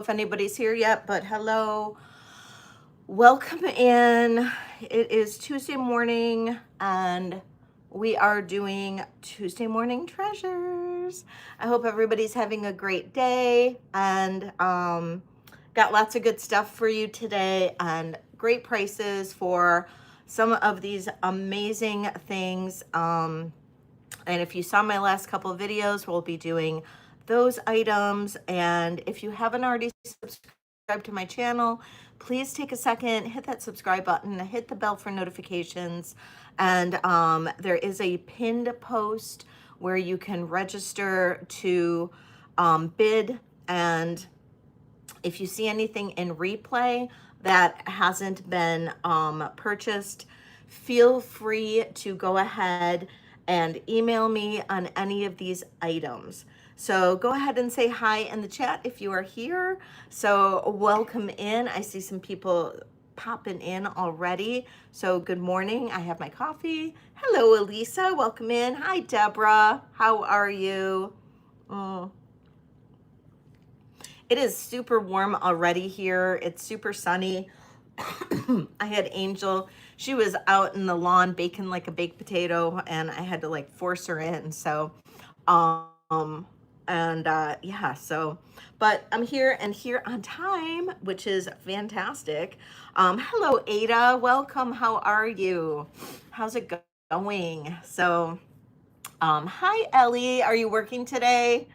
if anybody's here yet, but hello. Welcome in. It is Tuesday morning and we are doing Tuesday morning treasures. I hope everybody's having a great day and got lots of good stuff for you today and great prices for some of these amazing things. And if you saw my last couple of videos, we'll be doing those items. And if you haven't already subscribed to my channel, please take a second, hit that subscribe button, hit the bell for notifications. And there is a pinned post where you can register to bid. And if you see anything in replay that hasn't been purchased, feel free to go ahead and email me on any of these items. So go ahead and say hi in the chat if you are here. So welcome in. I see some people popping in already. So good morning. I have my coffee. Hello, Elisa. Welcome in. Hi, Deborah. How are you? It is super warm already here. It's super sunny. I had Angel. She was out in the lawn baking like a baked potato, and I had to like force her in. So, yeah. So, but I'm here and here on time, which is fantastic. Hello, Ada. Welcome. How are you? How's it going? So, hi, Ellie. Are you working today?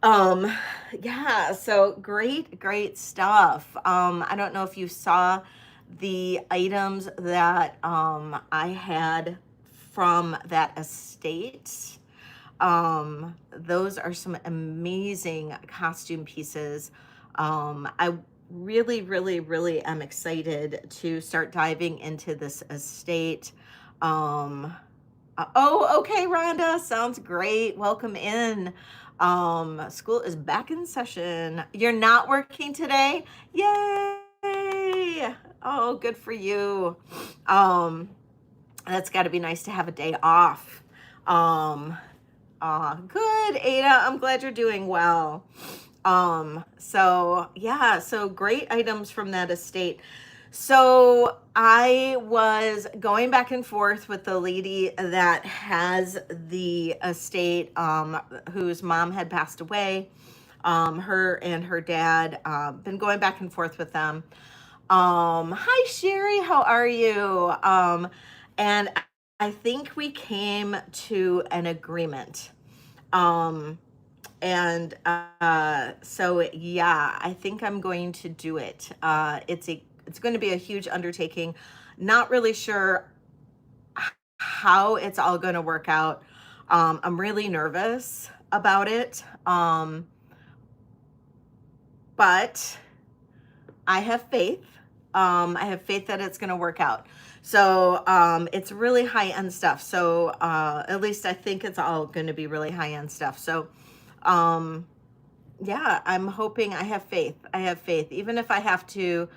Yeah, so great stuff. I don't know if you saw the items that I had from that estate. Those are some amazing costume pieces. I really am excited to start diving into this estate. Oh, okay, Rhonda, sounds great. Welcome in. School is back in session. You're not working today? Yay! Oh, good for you. That's got to be nice to have a day off. Good, Ada. I'm glad you're doing well. So yeah, so great items from that estate. So I was going back and forth with the lady that has the estate, whose mom had passed away. Her and her dad, been going back and forth with them. Hi Sherry, how are you? And I think we came to an agreement. So yeah, I think I'm going to do it. It's going to be a huge undertaking. Not really sure how it's all going to work out. I'm really nervous about it. But I have faith. I have faith that it's going to work out. So it's really high-end stuff. So at least I think it's all going to be really high-end stuff. So yeah, I'm hoping. I have faith. I have faith. Even if I have to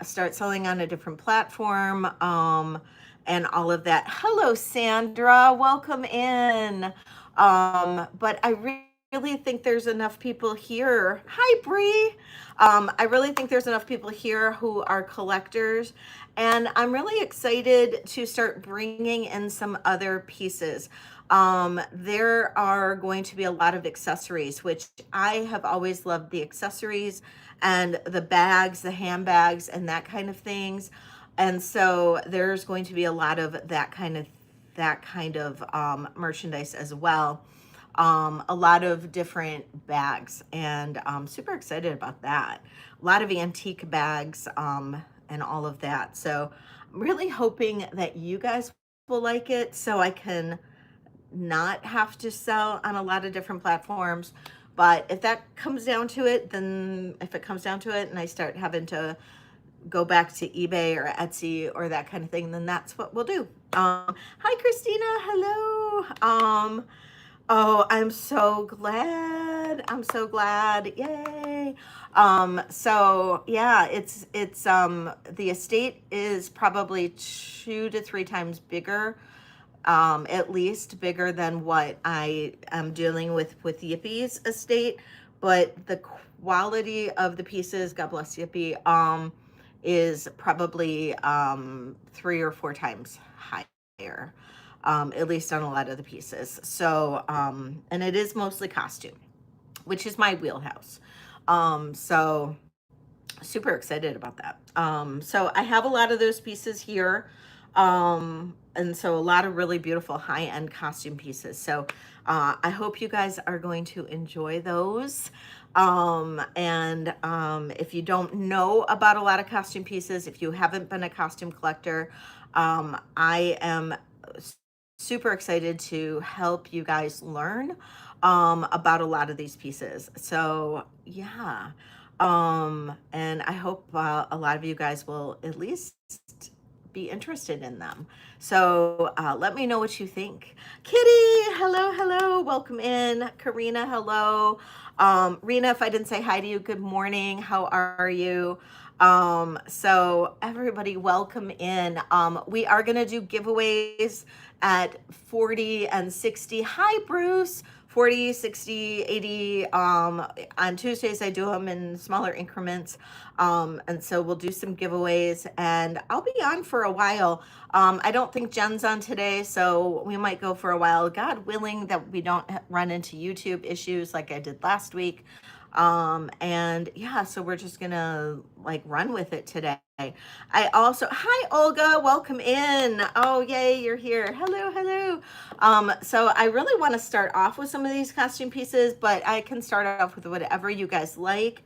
start selling on a different platform and all of that. Hello, Sandra. Welcome in. But I really think there's enough people here. Hi, Bree. I really think there's enough people here who are collectors, and I'm really excited to start bringing in some other pieces. There are going to be a lot of accessories, which I have always loved the accessories and the bags, the handbags, and that kind of things. And so there's going to be a lot of that kind of merchandise as well. A lot of different bags, and I'm super excited about that. A lot of antique bags and all of that. So I'm really hoping that you guys will like it so I can not have to sell on a lot of different platforms. But if that comes down to it, then if it comes down to it and I start having to go back to eBay or Etsy or that kind of thing, then that's what we'll do. Hi, Christina. Hello. Oh, I'm so glad. I'm so glad. Yay. So yeah, it's the estate is probably 2 to 3 times bigger, at least bigger than what I am dealing with Yippie's estate, but the quality of the pieces, God bless Yippee, is probably 3 or 4 times higher, at least on a lot of the pieces. So, and it is mostly costume, which is my wheelhouse. So super excited about that. So I have a lot of those pieces here. And so a lot of really beautiful high-end costume pieces. So I hope you guys are going to enjoy those. If you don't know about a lot of costume pieces, if you haven't been a costume collector, I am super excited to help you guys learn about a lot of these pieces. So yeah, and I hope a lot of you guys will at least be interested in them. So let me know what you think. Kitty, hello, hello, welcome in. Karina, hello. Rena, if I didn't say hi to you, good morning. How are you? So everybody, welcome in. We are gonna do giveaways at 40 and 60. Hi, Bruce. 40, 60, 80. On Tuesdays, I do them in smaller increments. And so we'll do some giveaways, and I'll be on for a while. I don't think Jen's on today, so we might go for a while. God willing that we don't run into YouTube issues like I did last week. And yeah, so we're just gonna like run with it today. I also, hi Olga, welcome in. Oh yay, you're here. Hello, hello. So I really want to start off with some of these costume pieces, but I can start off with whatever you guys like.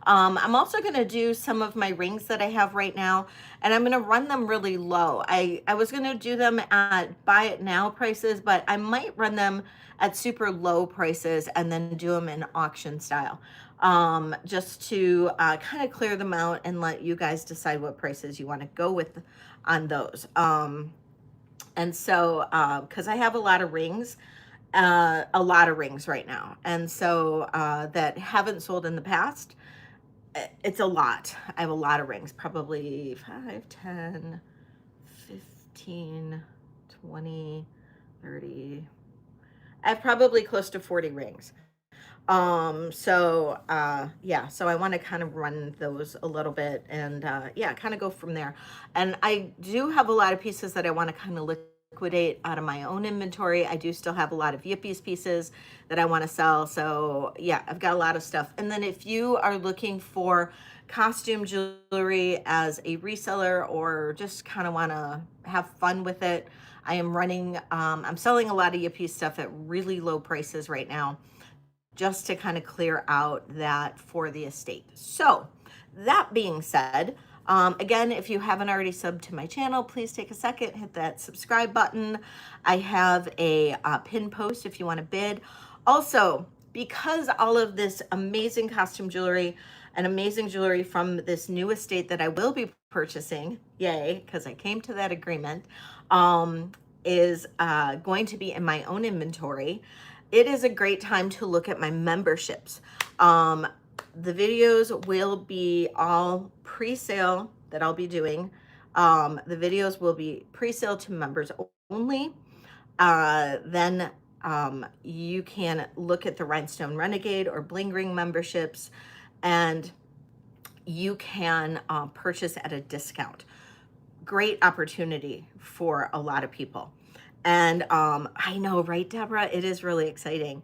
I'm also going to do some of my rings that I have right now, and I'm going to run them really low. I was going to do them at buy it now prices, but I might run them at super low prices and then do them in auction style, just to kind of clear them out and let you guys decide what prices you want to go with on those. And so, because I have a lot of rings right now, and so that haven't sold in the past. It's a lot. I have a lot of rings, probably 5, 10, 15, 20, 30. I have probably close to 40 rings. Yeah, so I want to kind of run those a little bit and yeah, kind of go from there. And I do have a lot of pieces that I want to kind of liquidate out of my own inventory. I do still have a lot of Yippies pieces that I want to sell. So yeah, I've got a lot of stuff. And then if you are looking for costume jewelry as a reseller or just kind of want to have fun with it, I am running, I'm selling a lot of Yippie stuff at really low prices right now, just to kind of clear out that for the estate. So that being said, again, if you haven't already subbed to my channel, please take a second, hit that subscribe button. I have a pin post if you want to bid. Also, because all of this amazing costume jewelry and amazing jewelry from this new estate that I will be purchasing, yay, because I came to that agreement, is going to be in my own inventory. It is a great time to look at my memberships. The videos will be all pre-sale that I'll be doing. The videos will be pre-sale to members only. Then you can look at the Rhinestone Renegade or Bling Ring memberships, and you can purchase at a discount. Great opportunity for a lot of people. And I know, right, Deborah? It is really exciting.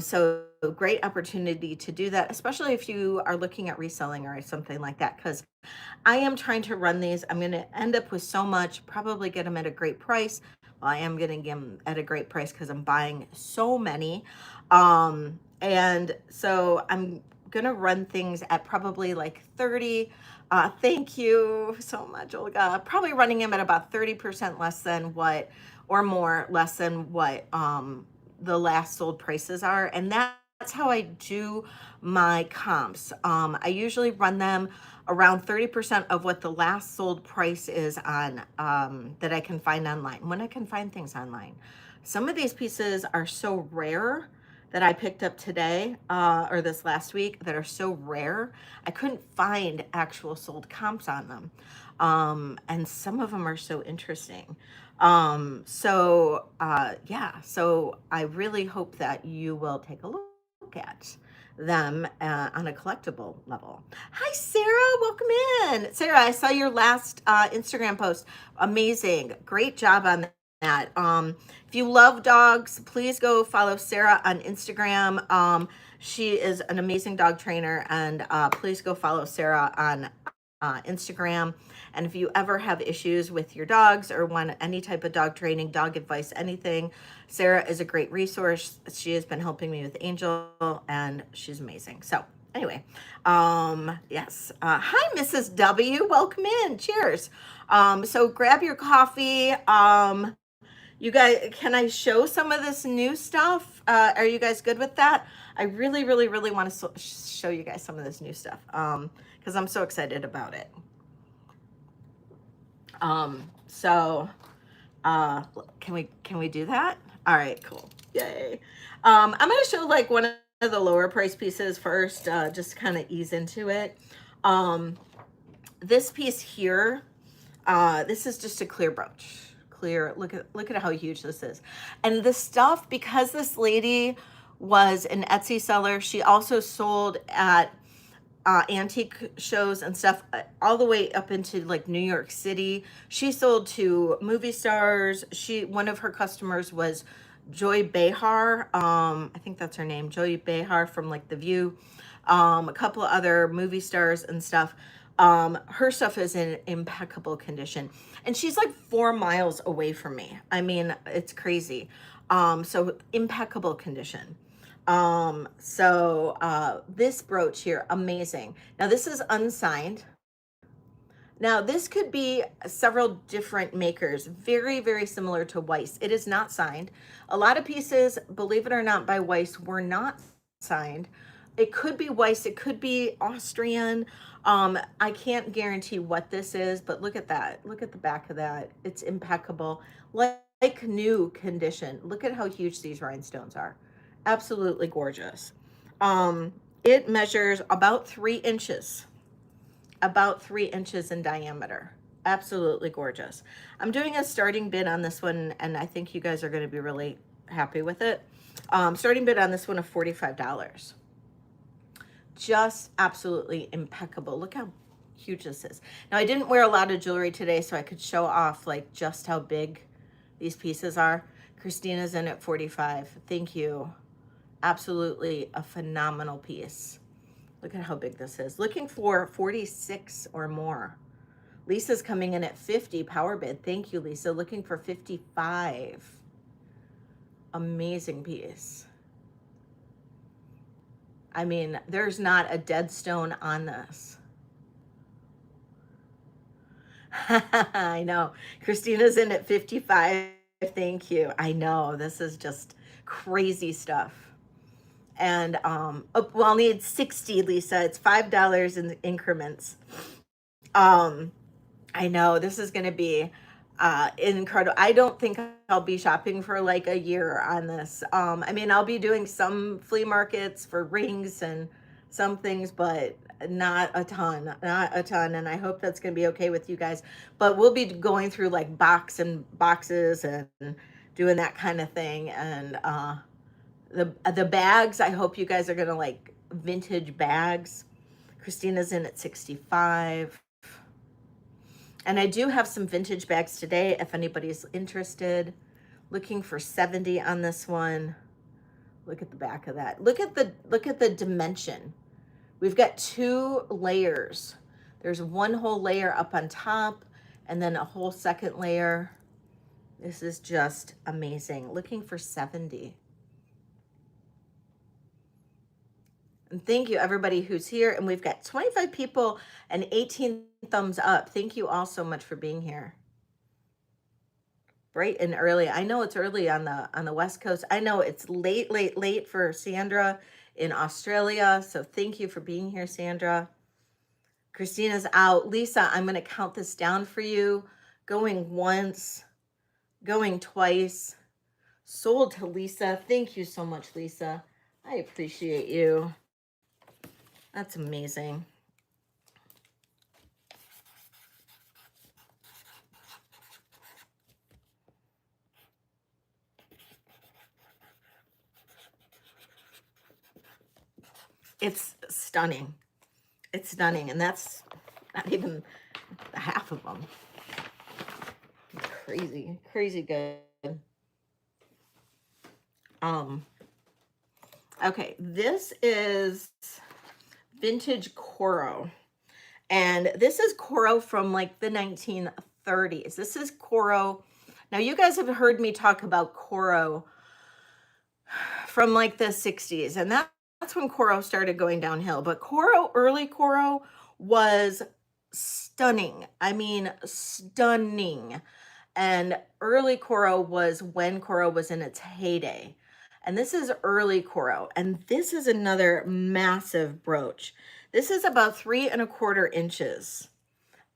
So great opportunity to do that, especially if you are looking at reselling or something like that, because I am trying to run these. I'm going to end up with so much, probably get them at a great price. Well, I am going to get them at a great price because I'm buying so many. And so I'm going to run things at probably like 30. Thank you so much, Olga. Probably running them at about 30% less than what, or more, less than what the last sold prices are. And that's how I do my comps. I usually run them around 30% of what the last sold price is on that I can find online, when I can find things online. Some of these pieces are so rare that I picked up today or this last week that are so rare, I couldn't find actual sold comps on them. And some of them are so interesting. Yeah, so I really hope that you will take a look at them on a collectible level. Hi, Sarah. Welcome in. Sarah, I saw your last Instagram post. Amazing. Great job on that. If you love dogs, please go follow Sarah on Instagram. She is an amazing dog trainer, and please go follow Sarah on Instagram. And if you ever have issues with your dogs or want any type of dog training, dog advice, anything, Sarah is a great resource. She has been helping me with Angel, and she's amazing. So anyway, yes. Hi, Mrs. W. Welcome in. Cheers. So grab your coffee. You guys, can I show some of this new stuff? Are you guys good with that? I really, really, really want to show you guys some of this new stuff because I'm so excited about it. So can we do that? All right, cool. Yay. I'm going to show like one of the lower price pieces first, just kind of ease into it. This piece here, this is just a clear brooch. Clear. Look at how huge this is. And the stuff, because this lady was an Etsy seller, she also sold at antique shows and stuff all the way up into like New York City. She sold to movie stars. One of her customers was Joy Behar. I think that's her name, Joy Behar from like The View. A couple of other movie stars and stuff. Her stuff is in impeccable condition, and she's like 4 miles away from me. I mean, it's crazy. So impeccable condition. This brooch here, amazing. Now this is unsigned. Now this could be several different makers, very, very similar to Weiss. It is not signed. A lot of pieces, believe it or not, by Weiss were not signed. It could be Weiss, it could be Austrian. I can't guarantee what this is, but look at that. Look at the back of that. It's impeccable, like new condition. Look at how huge these rhinestones are. Absolutely gorgeous. It measures about 3 inches, in diameter. Absolutely gorgeous. I'm doing a starting bid on this one, and I think you guys are going to be really happy with it. Starting bid on this one of $45. Just absolutely impeccable. Look how huge this is. Now, I didn't wear a lot of jewelry today, so I could show off like just how big these pieces are. Christina's in at 45. Thank you. Absolutely a phenomenal piece. Look at how big this is. Looking for 46 or more. Lisa's coming in at 50 power bid. Thank you, Lisa. Looking for 55. Amazing piece. I mean, there's not a dead stone on this. I know. Christina's in at 55. Thank you. I know. This is just crazy stuff. And well, I'll need 60, Lisa. It's $5 in increments. I know this is going to be incredible. I don't think I'll be shopping for like a year on this. I mean, I'll be doing some flea markets for rings and some things, but not a ton. And I hope that's going to be okay with you guys. But we'll be going through like boxes and doing that kind of thing. And the bags, I hope you guys are going to like vintage bags. Christina's in at 65. And I do have some vintage bags today if anybody's interested. Looking for 70 on this one. Look at the back of that. Look at the dimension. We've got 2 layers. There's one whole layer up on top and then a whole second layer. This is just amazing. Looking for 70. And thank you everybody who's here. And we've got 25 people and 18 thumbs up. Thank you all so much for being here. Bright and early. I know it's early on the West Coast. I know it's late for Sandra in Australia. So thank you for being here, Sandra. Christina's out. Lisa, I'm going to count this down for you. Going once, going twice. Sold to Lisa. Thank you so much, Lisa. I appreciate you. That's amazing. It's stunning. It's stunning. And that's not even the half of them. Crazy, crazy good. Okay, this is vintage Coro. And this is Coro from like the 1930s. This is Coro. Now, you guys have heard me talk about Coro from like the 60s, and that's when Coro started going downhill. But Coro, early Coro, was stunning. I mean, stunning. And early Coro was when Coro was in its heyday. And this is early Coro. And this is another massive brooch. This is about 3¼ inches.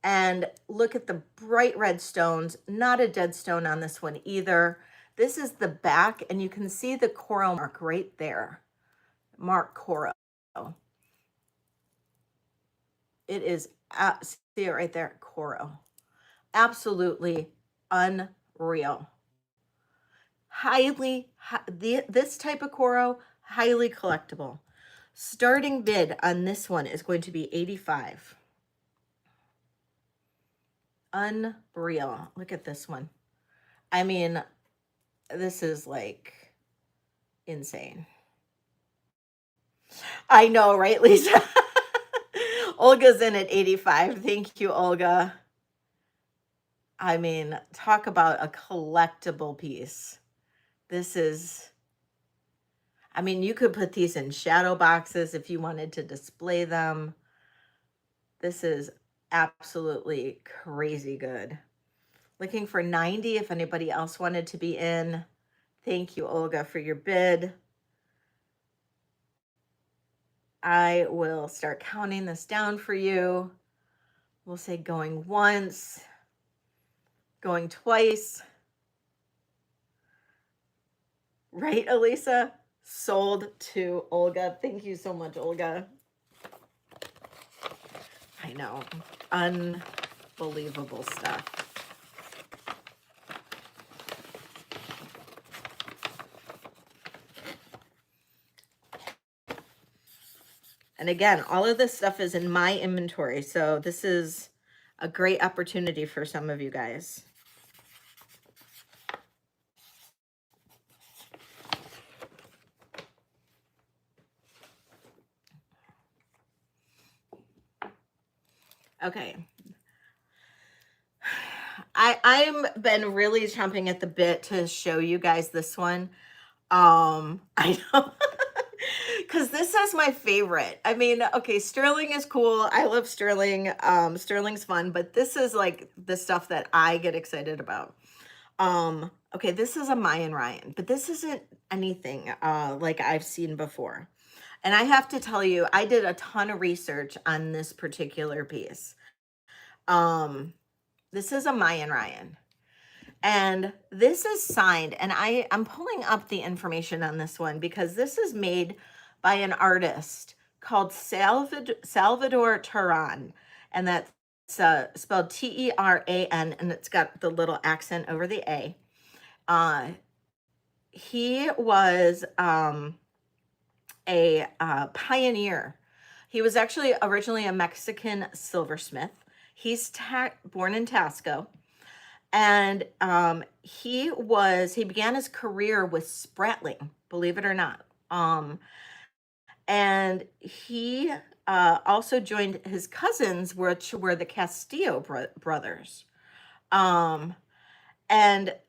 And look at the bright red stones. Not a dead stone on this one either. This is the back, and you can see the Coro mark right there. Mark Coro. It is, see it right there, Coro. Absolutely unreal. This type of Coro, highly collectible. Starting bid on this one is going to be $85. Unreal. Look at this one. I mean, this is like insane. I know, right, Lisa? Olga's in at 85. Thank you, Olga. I mean, talk about a collectible piece. This is, I mean, you could put these in shadow boxes if you wanted to display them. This is absolutely crazy good. Looking for 90 if anybody else wanted to be in. Thank you, Olga, for your bid. I will start counting this down for you. We'll say going once, going twice. Right, Elisa? Sold to Olga. Thank you so much, Olga. I know. Unbelievable stuff. And again, all of this stuff is in my inventory, so this is a great opportunity for some of you guys. Okay. I'm been really chomping at the bit to show you guys this one. I know. Because this is my favorite. I mean, okay, sterling is cool. I love sterling. Sterling's fun, but this is like the stuff that I get excited about. Okay, this is a Mayan Ryan, but this isn't anything like I've seen before. And I have to tell you, I did a ton of research on this particular piece. This is a Mayan Ryan. And this is signed, and I'm pulling up the information on this one because this is made by an artist called Salvador Terán, and that's spelled T-E-R-A-N, and it's got the little accent over the A. He was a pioneer. He was actually originally a Mexican silversmith. He's born in Tasco. And he began his career with Spratling, believe it or not. And he also joined his cousins, which were the Castillo brothers. And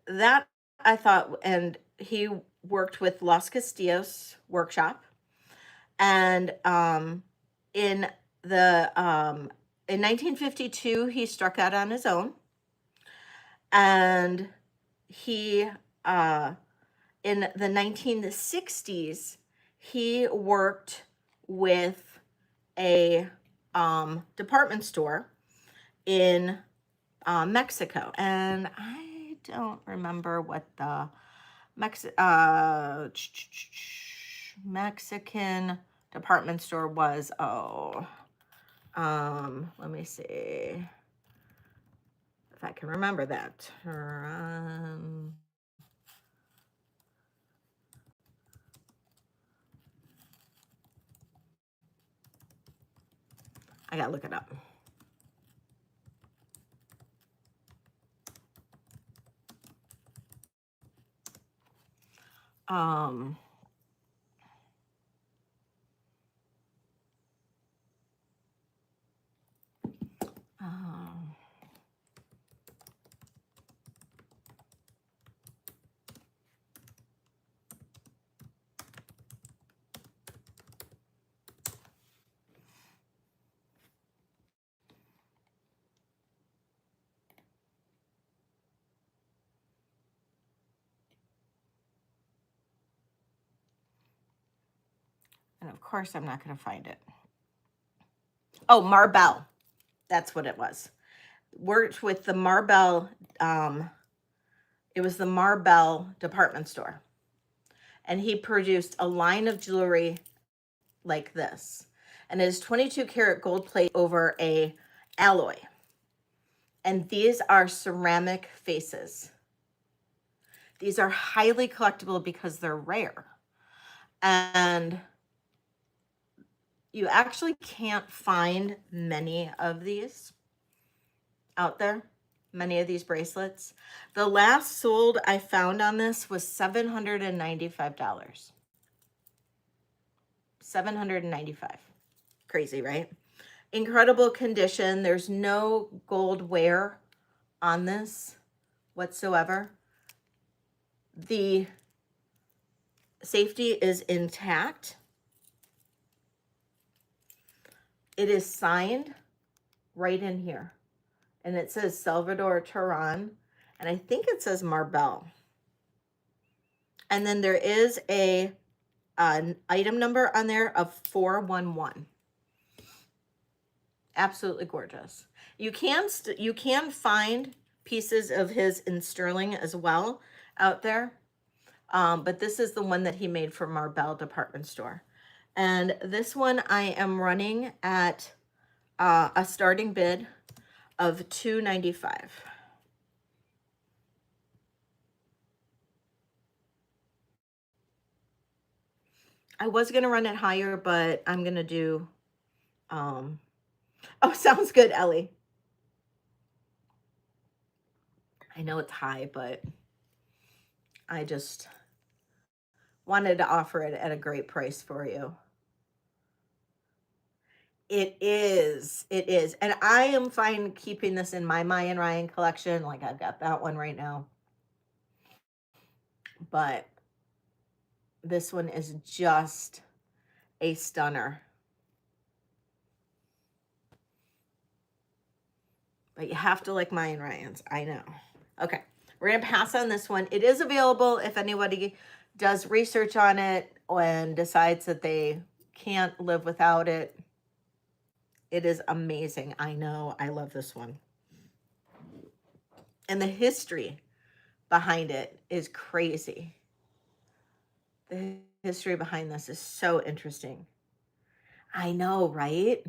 that I thought, and he worked with Los Castillos workshop. And in 1952, he struck out on his own. And he, in the 1960s, he worked with a department store in Mexico. And I don't remember what the Mexican department store was. Oh, let me see if I can remember that. I gotta look it up. Um, um, and of course, I'm not going to find it. Oh, Marbell. That's what it was. Worked with the Marbell. It was the Marbell department store. And he produced a line of jewelry like this. And it is 22 karat gold plate over a alloy. And these are ceramic faces. These are highly collectible because they're rare. And you actually can't find many of these out there, many of these bracelets. The last sold I found on this was $795. $795. Crazy, right? Incredible condition. There's no gold wear on this whatsoever. The safety is intact. It is signed right in here. And it says Salvador Tehran. And I think it says Marbell. And then there is an item number on there of 411. Absolutely gorgeous. You can find pieces of his in sterling as well out there. But this is the one that he made for Marbell department store. And this one I am running at a starting bid of $295. I was going to run it higher, but I'm going to do, oh, sounds good, Ellie. I know it's high, but I just wanted to offer it at a great price for you. It is. And I am fine keeping this in my Mayan Ryan collection. Like I've got that one right now. But this one is just a stunner. But you have to like Mayan Ryans. I know. Okay. We're going to pass on this one. It is available if anybody does research on it and decides that they can't live without it. It is amazing. I know. I love this one. And the history behind it is crazy. The history behind this is so interesting. I know, right?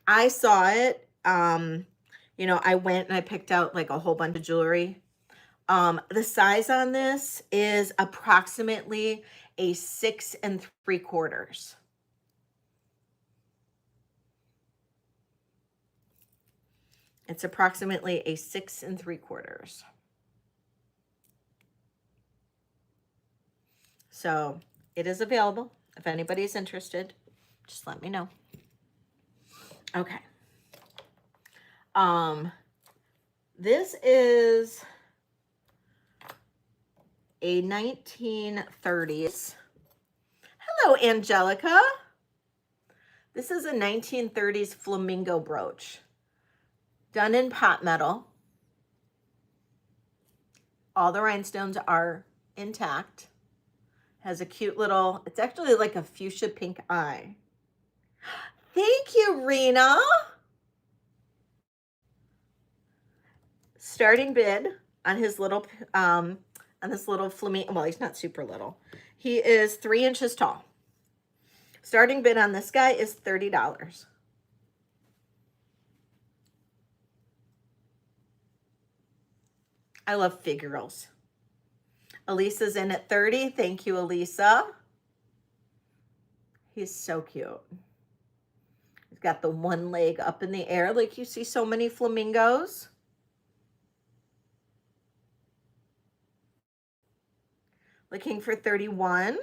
I saw it. You know, I went and I picked out like a whole bunch of jewelry. The size on this is approximately a 6 3/4. It's approximately a 6 3/4. So it is available. If anybody's interested, just let me know. Okay. This is a 1930s. Hello, Angelica. This is a 1930s flamingo brooch. Done in pot metal. All the rhinestones are intact. Has a cute little, it's actually like a fuchsia pink eye. Thank you, Rena. Starting bid on his little, on this little flamingo, well, he's not super little. He is 3 inches tall. Starting bid on this guy is $30. I love figurals. Elisa's in at 30. Thank you, Elisa. He's so cute. It's got the one leg up in the air like you see so many flamingos. Looking for 31.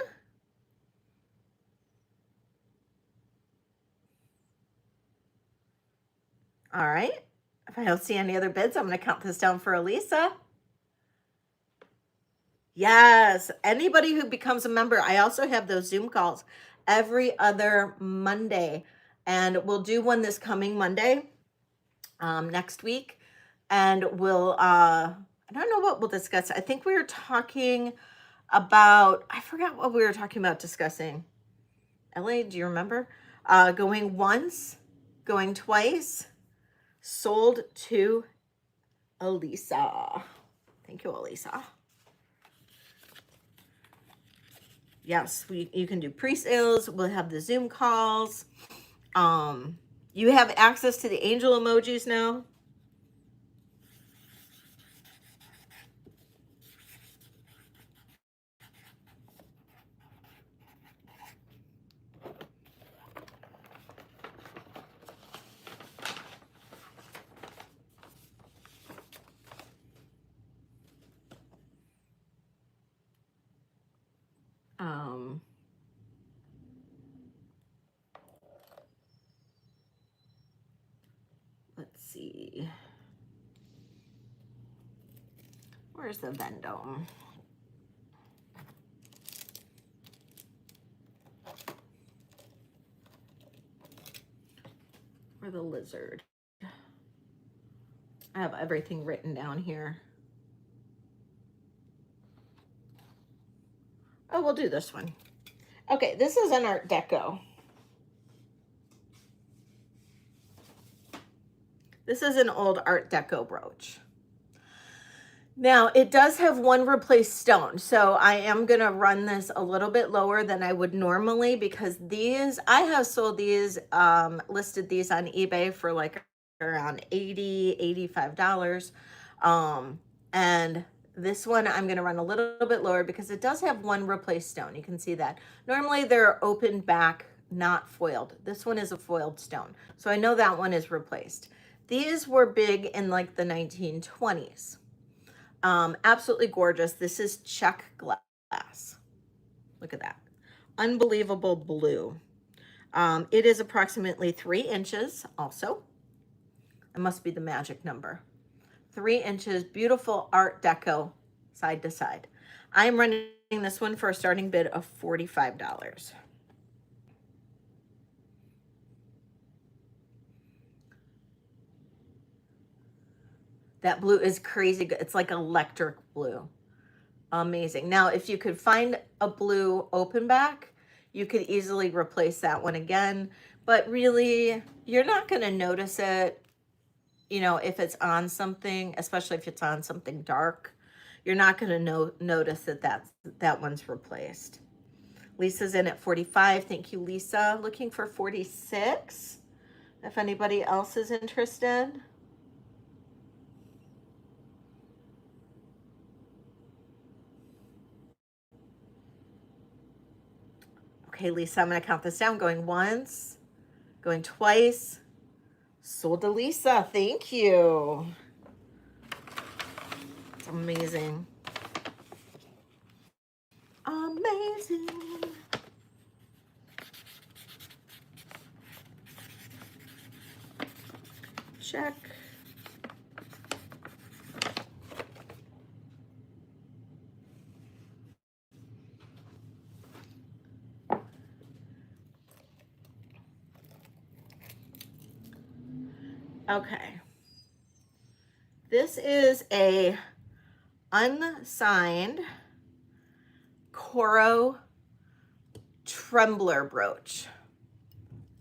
All right. If I don't see any other bids, I'm going to count this down for Elisa. Yes. Anybody who becomes a member, I also have those Zoom calls every other Monday. And we'll do one this coming Monday, next week. And we'll, I don't know what we'll discuss. I think we were talking about, I forgot what we were talking about discussing. Ellie, do you remember? Going once, going twice, sold to Elisa. Thank you, Elisa. Yes, you can do pre-sales. We'll have the Zoom calls. You have access to the angel emojis now. Let's see. Where's the Vendome? Or the lizard? I have everything written down here. Oh, we'll do this one. Okay, this is an Art Deco. This is an old Art Deco brooch. Now, it does have one replaced stone, so I am going to run this a little bit lower than I would normally because these, I have sold these, listed these on eBay for like around $80, $85. And this one I'm going to run a little bit lower because it does have one replaced stone. You can see that. Normally they're open back, not foiled. This one is a foiled stone. So I know that one is replaced. These were big in like the 1920s. Absolutely gorgeous. This is check glass. Look at that. Unbelievable blue. It is approximately 3 inches also. It must be the magic number. 3 inches, beautiful Art Deco side to side. I'm running this one for a starting bid of $45. That blue is crazy good. It's like electric blue. Amazing. Now, if you could find a blue open back, you could easily replace that one again. But really, you're not going to notice it, you know, if it's on something, especially if it's on something dark. You're not going to notice that one's replaced. Lisa's in at 45. Thank you, Lisa. Looking for 46. If anybody else is interested. Okay, Lisa, I'm going to count this down. Going once, going twice. Sold to Lisa. Thank you. It's amazing. Amazing. Check. Okay. This is a unsigned Coro trembler brooch.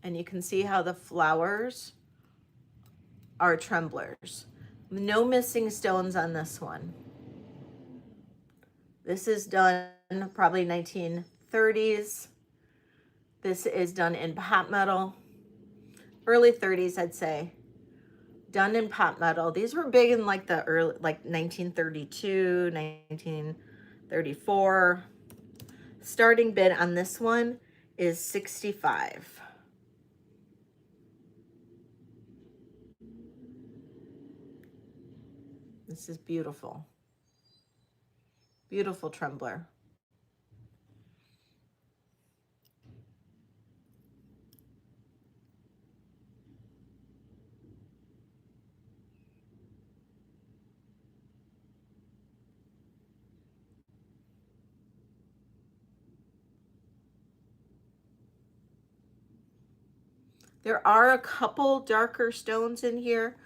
And you can see how the flowers are tremblers. No missing stones on this one. This is done probably 1930s. This is done in pot metal. Early 30s, I'd say. Done in pot metal. These were big in like the early, like 1932, 1934. Starting bid on this one is $65. This is beautiful. Beautiful trembler. There are a couple darker stones in here,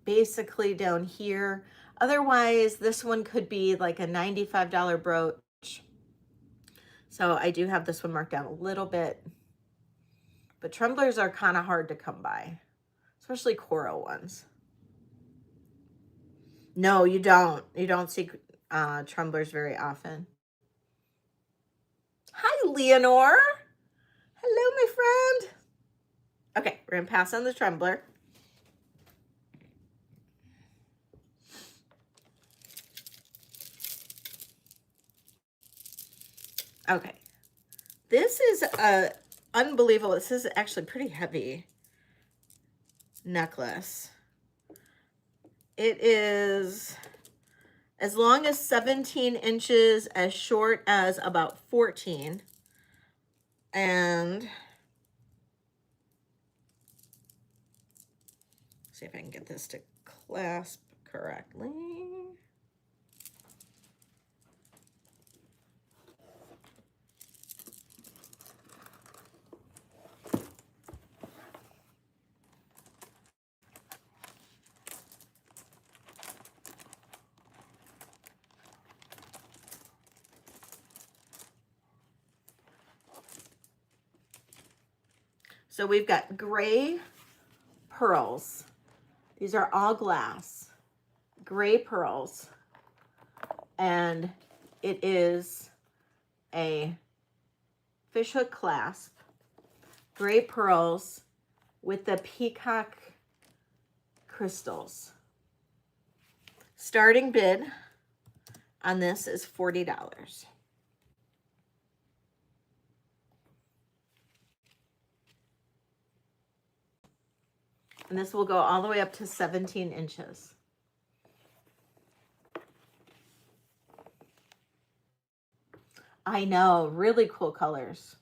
basically down here. Otherwise, this one could be like a $95 brooch. So I do have this one marked down a little bit. But tremblers are kind of hard to come by, especially coral ones. No, you don't. You don't see tremblers very often. Hi, Leonore. Hello, my friend. Okay, we're gonna pass on the trembler. Okay, this is unbelievable. This is actually pretty heavy necklace. It is as long as 17 inches, as short as about 14. And see if I can get this to clasp correctly. So we've got gray pearls. These are all glass, gray pearls. And it is a fishhook clasp, gray pearls with the peacock crystals. Starting bid on this is $40. And this will go all the way up to 17 inches. I know, really cool colors.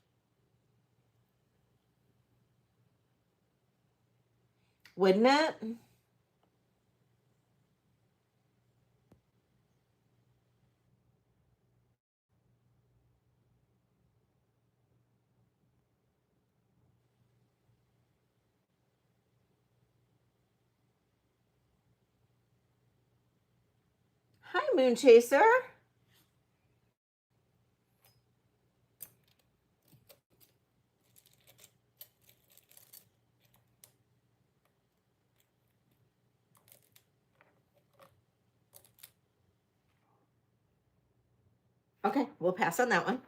Wouldn't it? Hi, Moon Chaser. Okay, we'll pass on that one.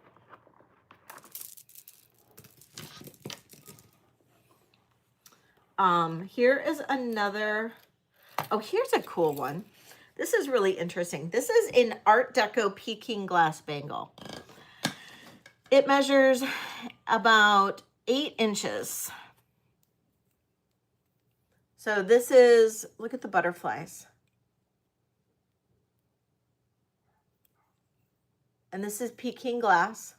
Here is another, oh, here's a cool one. This is really interesting. This is an Art Deco Peking glass bangle. It measures about 8 inches. So this is, look at the butterflies. And this is Peking glass.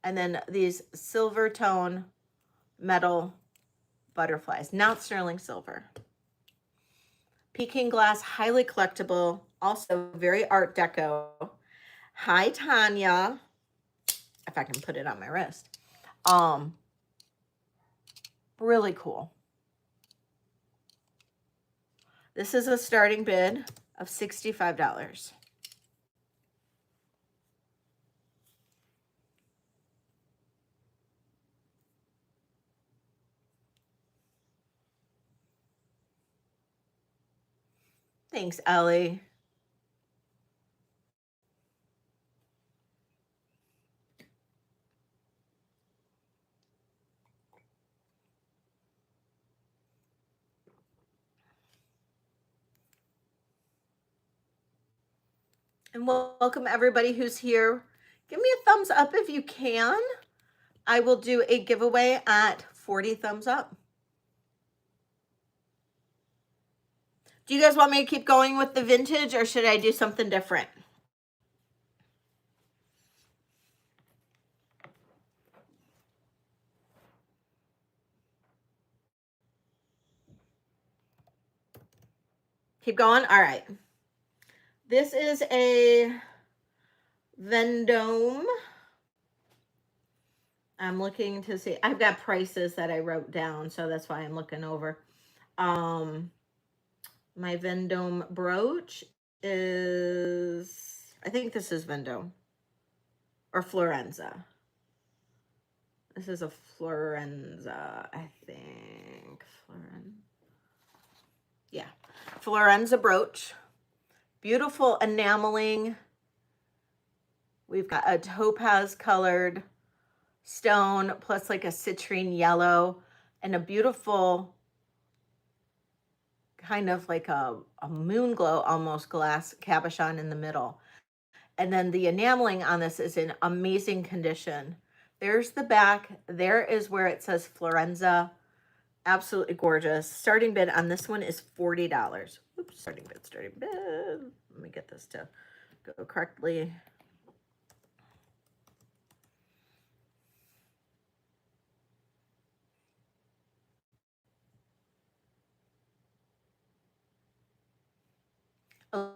And then these silver tone metal butterflies, not sterling silver. Peking glass, highly collectible, also very Art Deco. Hi, Tanya. If I can put it on my wrist. Really cool. This is a starting bid of $65. Thanks, Ellie. And welcome everybody who's here. Give me a thumbs up if you can. I will do a giveaway at 40 thumbs up. Do you guys want me to keep going with the vintage, or should I do something different? Keep going? All right. This is a Vendome. I'm looking to see. I've got prices that I wrote down, so that's why I'm looking over. My Vendome brooch is, I think this is Vendome or Florenza. This is a Florenza, I think. Yeah, Florenza brooch. Beautiful enameling. We've got a topaz colored stone plus like a citrine yellow and a beautiful kind of like a moon glow almost glass cabochon in the middle. And then the enameling on this is in amazing condition. There's the back. There is where it says Florenza. Absolutely gorgeous. Starting bid on this one is $40. Oops, starting bid. Let me get this to go correctly.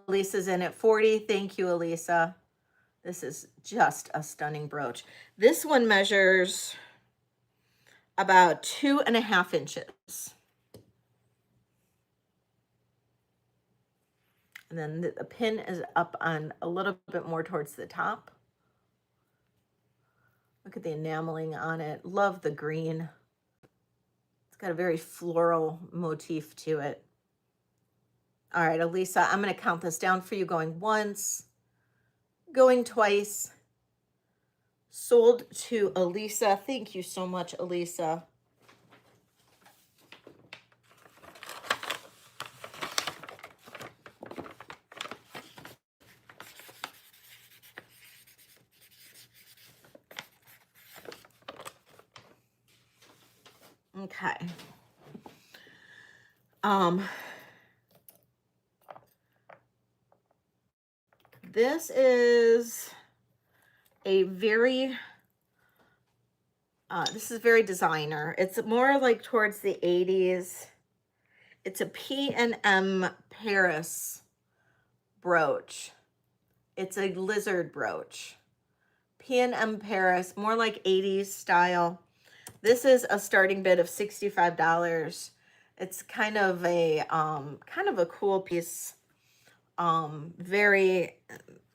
Elisa's in at 40. Thank you, Elisa. This is just a stunning brooch. This one measures about 2.5 inches. And then the pin is up on a little bit more towards the top. Look at the enameling on it. Love the green. It's got a very floral motif to it. All right, Elisa, I'm going to count this down for you, going once, going twice. Sold to Elisa. Thank you so much, Elisa. Okay. This is a very this is very designer. It's more like towards the 80s. It's a P&M Paris brooch. It's a lizard brooch. P&M Paris, more like 80s style. This is a starting bid of $65. It's kind of a cool piece. Very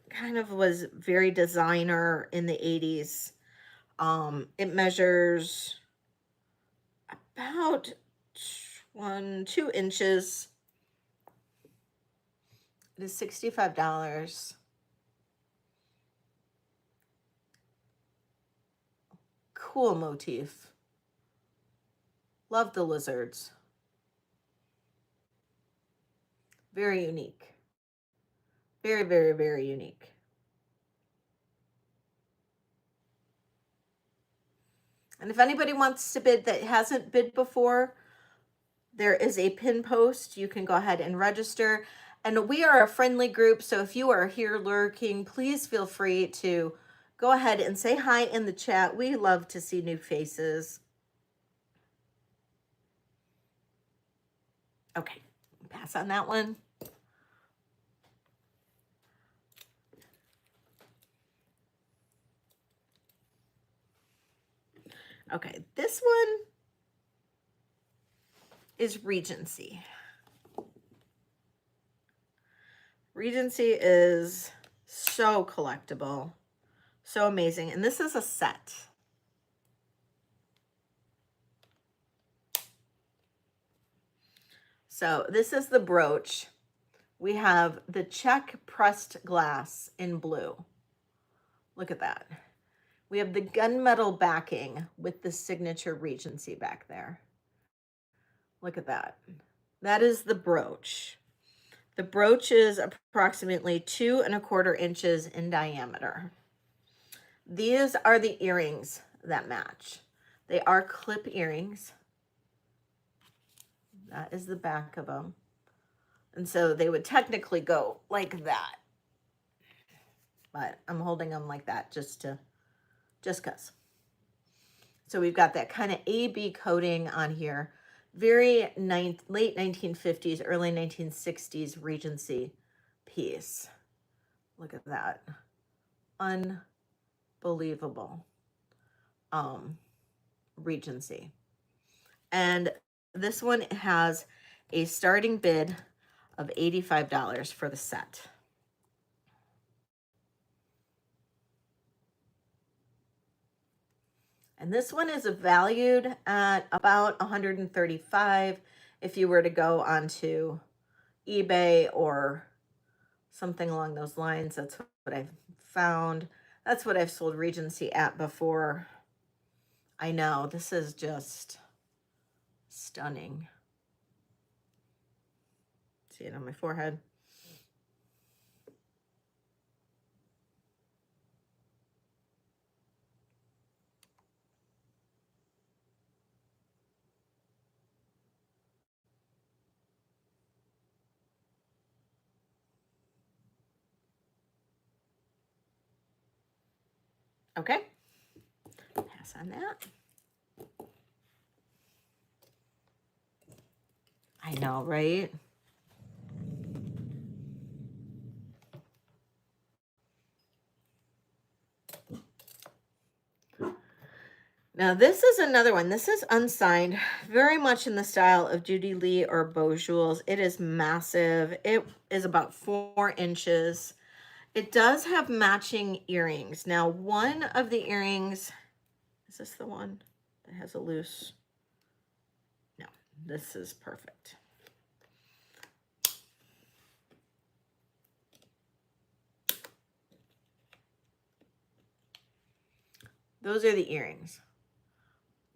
kind of was very designer in the 80s. It measures about 2 inches. It is $65. Cool motif. Love the lizards. Very unique. Very, very, very unique. And if anybody wants to bid that hasn't bid before, there is a pin post. You can go ahead and register. And we are a friendly group, so if you are here lurking, please feel free to go ahead and say hi in the chat. We love to see new faces. Okay, pass on that one. Okay, this one is Regency. Regency is so collectible, so amazing. And this is a set. So this is the brooch. We have the check pressed glass in blue. Look at that. We have the gunmetal backing with the signature Regency back there. Look at that. That is the brooch. The brooch is approximately 2¼ inches in diameter. These are the earrings that match. They are clip earrings. That is the back of them. And so they would technically go like that. But I'm holding them like that just because. So we've got that kind of AB coating on here. Very late 1950s, early 1960s Regency piece. Look at that. Unbelievable. Regency. And this one has a starting bid of $85 for the set. And this one is valued at about $135 if you were to go onto eBay or something along those lines. That's what I've found. That's what I've sold Regency at before. I know, this is just stunning. See it on my forehead. Okay, pass on that. I know, right? Now this is another one. This is unsigned, very much in the style of Judy Lee or Beau Jules. It is massive. It is about 4 inches. It does have matching earrings. Now, one of the earrings, is this the one that has a loose? No, this is perfect. Those are the earrings.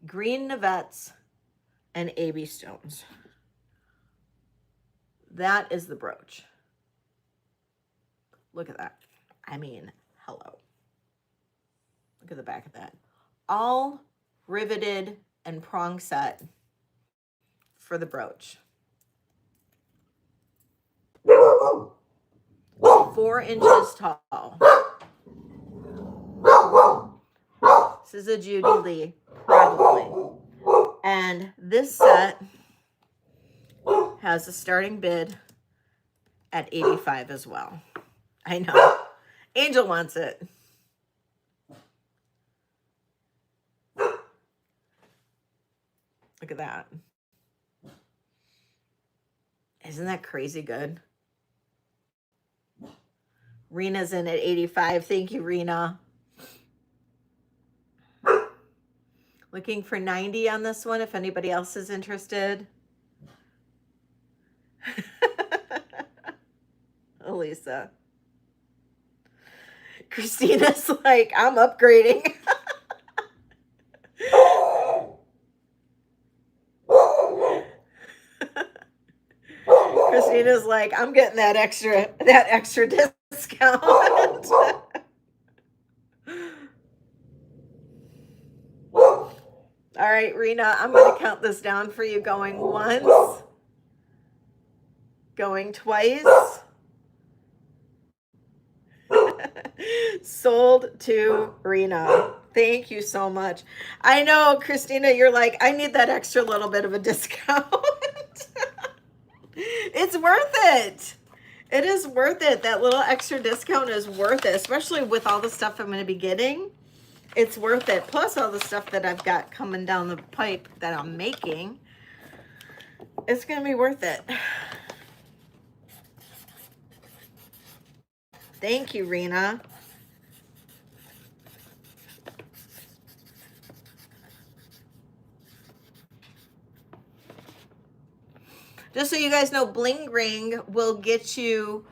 Green Navettes and AB stones. That is the brooch. Look at that. I mean, hello. Look at the back of that. All riveted and prong set for the brooch. 4 inches tall. This is a Judy Lee, probably. And this set has a starting bid at $85 as well. I know. Angel wants it. Look at that. Isn't that crazy good? Rena's in at $85. Thank you, Rena. Looking for $90 on this one if anybody else is interested. Elisa. Christina's like, I'm upgrading. Christina's like, I'm getting that extra discount. All right, Rena, I'm going to count this down for you. Going once, going twice. Sold to Rena. Thank you so much. I know, Christina, you're like, I need that extra little bit of a discount. It's worth it. It is worth it. That little extra discount is worth it, especially with all the stuff I'm going to be getting. It's worth it. Plus all the stuff that I've got coming down the pipe that I'm making. It's going to be worth it. Thank you, Rena. Just so you guys know, Bling Ring will get you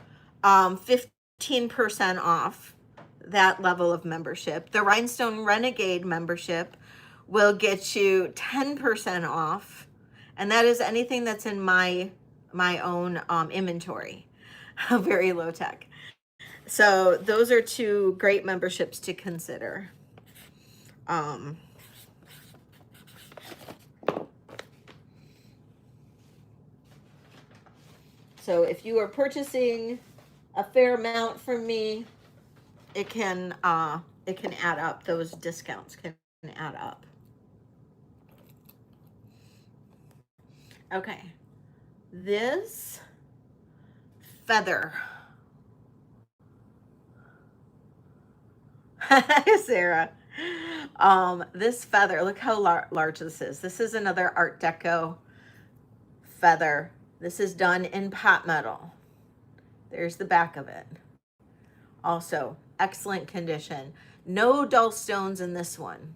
15% off that level of membership. The Rhinestone Renegade membership will get you 10% off, and that is anything that's in my own inventory. Very low tech. So those are 2 great memberships to consider. So if you are purchasing a fair amount from me, it can add up. Those discounts can add up. Okay, this feather. Sarah. This feather, look how large this is. This is another Art Deco feather. This is done in pot metal. There's the back of it. Also, excellent condition. No dull stones in this one.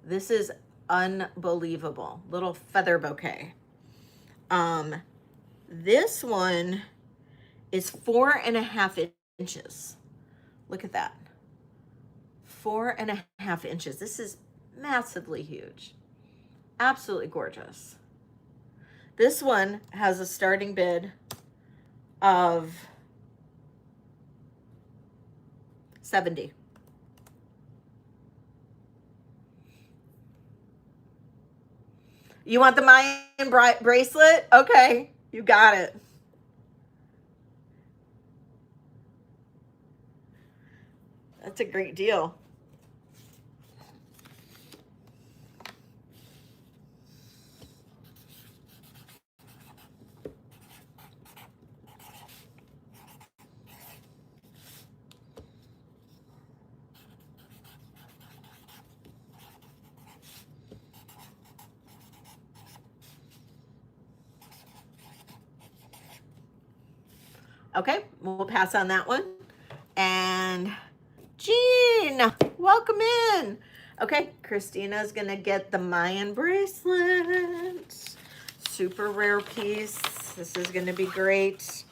This is unbelievable. Little feather bouquet. This one is 4.5 inches. Look at that. 4.5 inches. This is massively huge. Absolutely gorgeous. This one has a starting bid of $70. You want the Mayan bracelet? Okay, you got it. That's a great deal. Okay, we'll pass on that one. And Jean, welcome in. Okay, Christina's gonna get the Mayan bracelet. Super rare piece. This is gonna be great.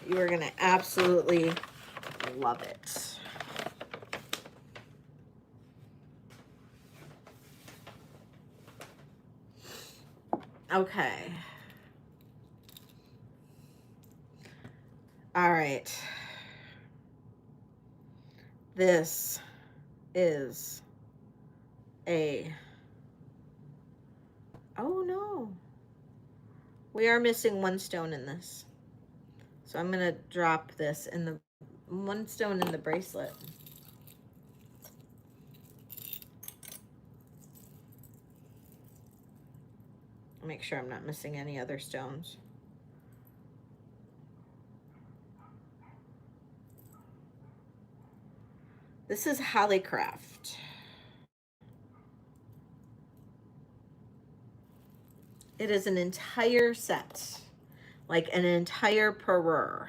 You are gonna absolutely love it. Okay. All right. This is a, oh no. We are missing one stone in this. So I'm going to drop this in the, one stone in the bracelet. Make sure I'm not missing any other stones. This is Hollycraft. It is an entire set, like an entire parure.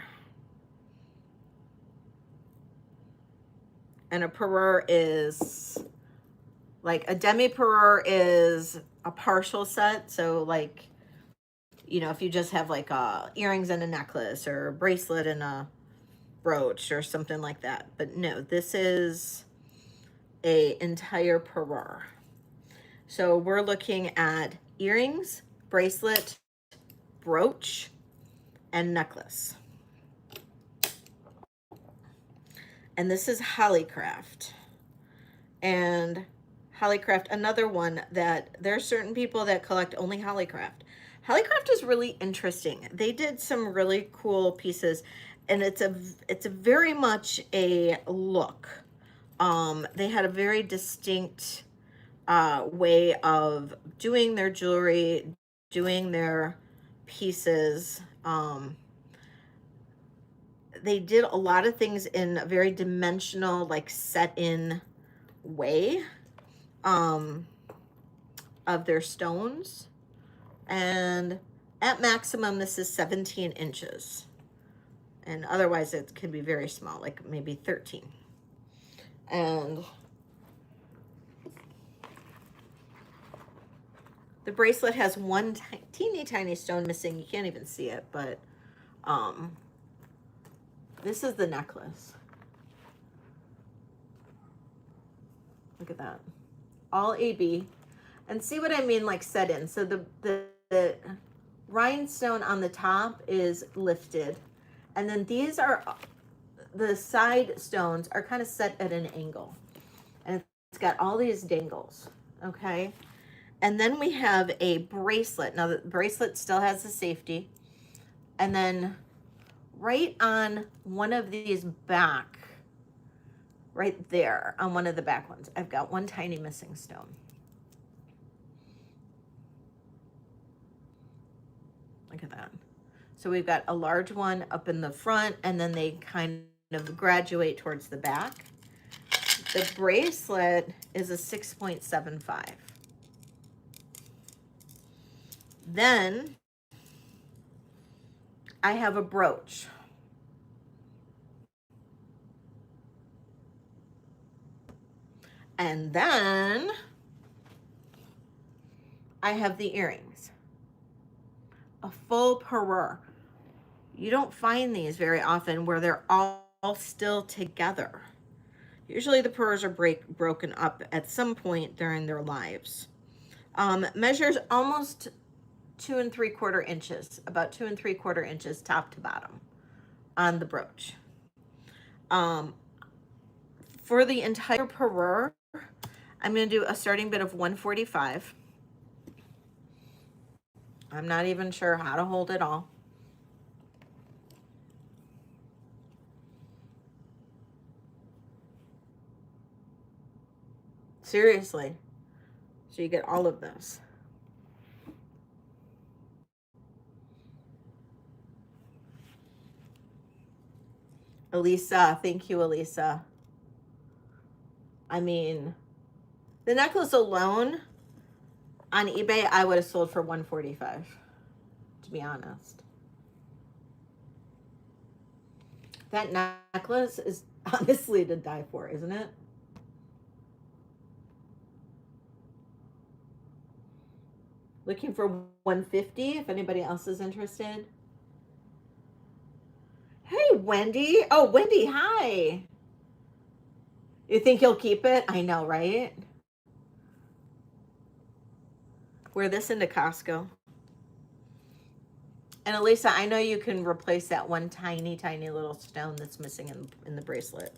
And a parure is, like a demi parure is a partial set. So like, you know, if you just have like earrings and a necklace or a bracelet and a brooch or something like that. But no, this is a entire parure. So we're looking at earrings, bracelet, brooch, and necklace. And this is Hollycraft. And Hollycraft, another one that there are certain people that collect only Hollycraft. Hollycraft is really interesting. They did some really cool pieces, and it's a very much a look. They had a very distinct way of doing their jewelry, doing their pieces. They did a lot of things in a very dimensional, like set in way of their stones. And at maximum, this is 17 inches. And otherwise, it can be very small, like maybe 13. And the bracelet has one teeny tiny stone missing. You can't even see it, but this is the necklace. Look at that. All AB. And see what I mean, like set in. So the rhinestone on the top is lifted. And then these are, the side stones are kind of set at an angle. And it's got all these dangles, okay? And then we have a bracelet. Now the bracelet still has the safety. And then right on one of these back, right there on one of the back ones, I've got one tiny missing stone. Look at that. So we've got a large one up in the front, and then they kind of graduate towards the back. The bracelet is a 6.75. Then I have a brooch. And then I have the earrings. A full parure. You don't find these very often where they're all still together. Usually the parures are broken up at some point during their lives. Measures almost 2 3/4 inches, about 2 3/4 inches top to bottom on the brooch. For the entire parure, I'm going to do a starting bid of 145. I'm not even sure how to hold it all. Seriously. So you get all of this. Elisa, thank you, Elisa. I mean, the necklace alone on eBay, I would have sold for 145, to be honest. That necklace is honestly to die for, isn't it? Looking for 150 if anybody else is interested. Hey, Wendy. Oh, Wendy, hi. You think you'll keep it? I know, right? Wear this into Costco. And Elisa, I know you can replace that one tiny, tiny little stone that's missing in the bracelet.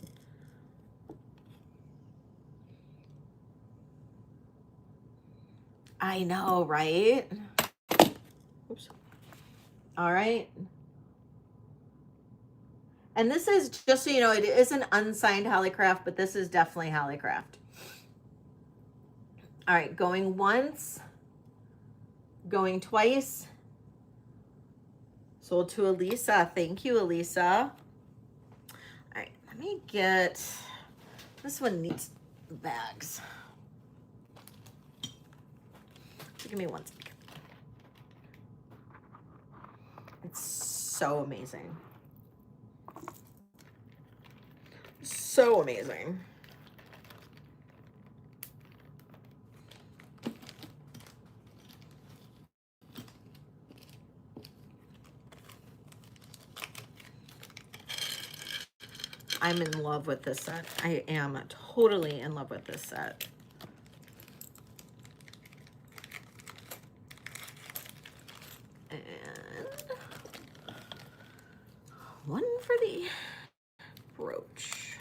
I know, right? Oops. All right. And this is, just so you know, it is an unsigned Hollycraft, but this is definitely Hollycraft. All right, going once, going twice. Sold to Elisa. Thank you, Elisa. All right, let me get, this one needs bags. Give me one second. It's so amazing. So amazing. I'm in love with this set. I am totally in love with this set. And one for the brooch.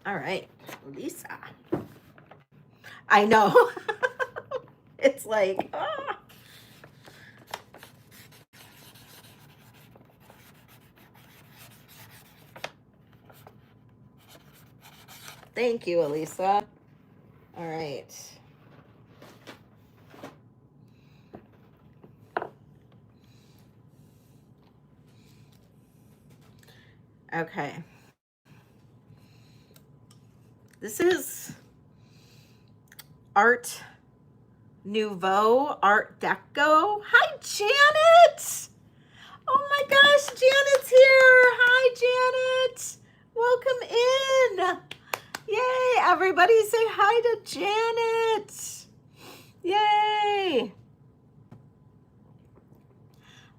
All right, Lisa. I know. It's like, ah. Thank you, Elisa. All right. Okay. This is Art Nouveau, Art Deco. Hi, Janet. Oh my gosh, Janet's here. Hi, Janet. Welcome in. Yay, everybody say hi to Janet. Yay.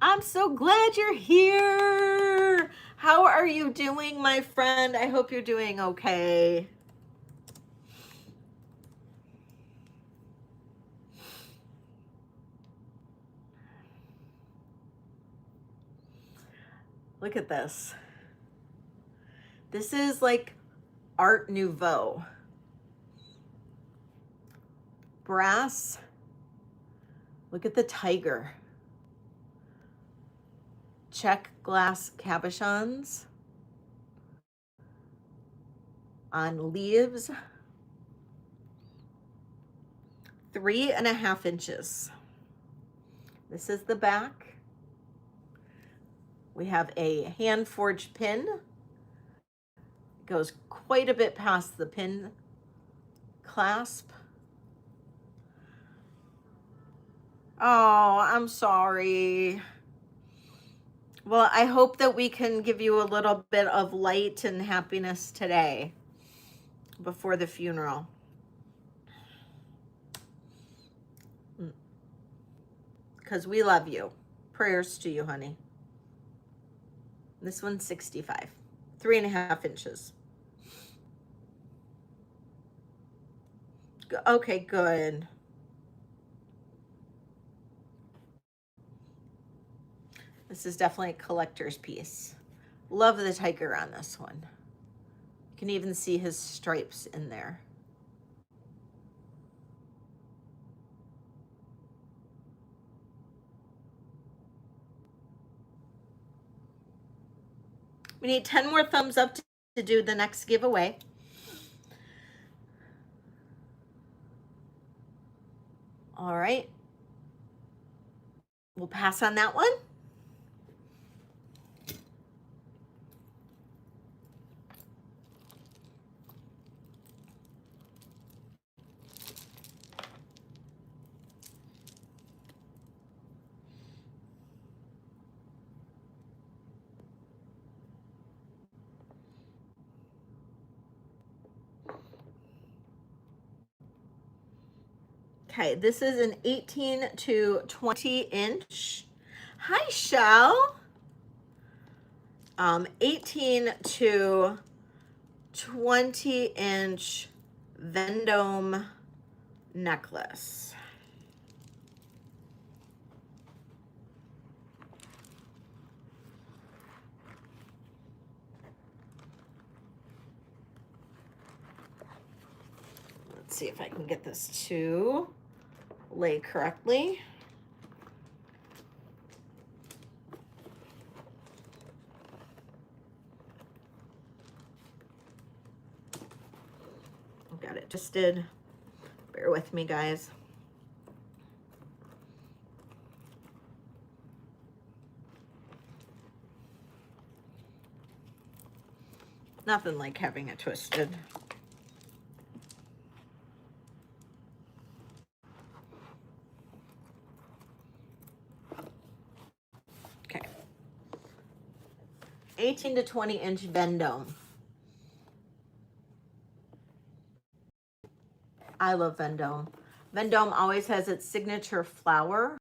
I'm so glad you're here. How are you doing, my friend? I hope you're doing okay. Look at this. This is like Art Nouveau. Brass. Look at the tiger. Check glass cabochons on leaves. 3.5 inches. This is the back. We have a hand forged pin. It goes quite a bit past the pin clasp. Oh, I'm sorry. Well, I hope that we can give you a little bit of light and happiness today before the funeral. Because we love you. Prayers to you, honey. This one's 65. 3.5 inches. Okay, good. This is definitely a collector's piece. Love the tiger on this one. You can even see his stripes in there. We need 10 more thumbs up to do the next giveaway. All right. We'll pass on that one. Okay, this is an 18 to 20 inch. Hi, Shell. 18 to 20 inch Vendome necklace. Let's see if I can get this to lay correctly. Got it twisted. Bear with me, guys. Nothing like having it twisted. Okay. 18 to 20 inch Vendome. I love Vendome. Vendome always has its signature flower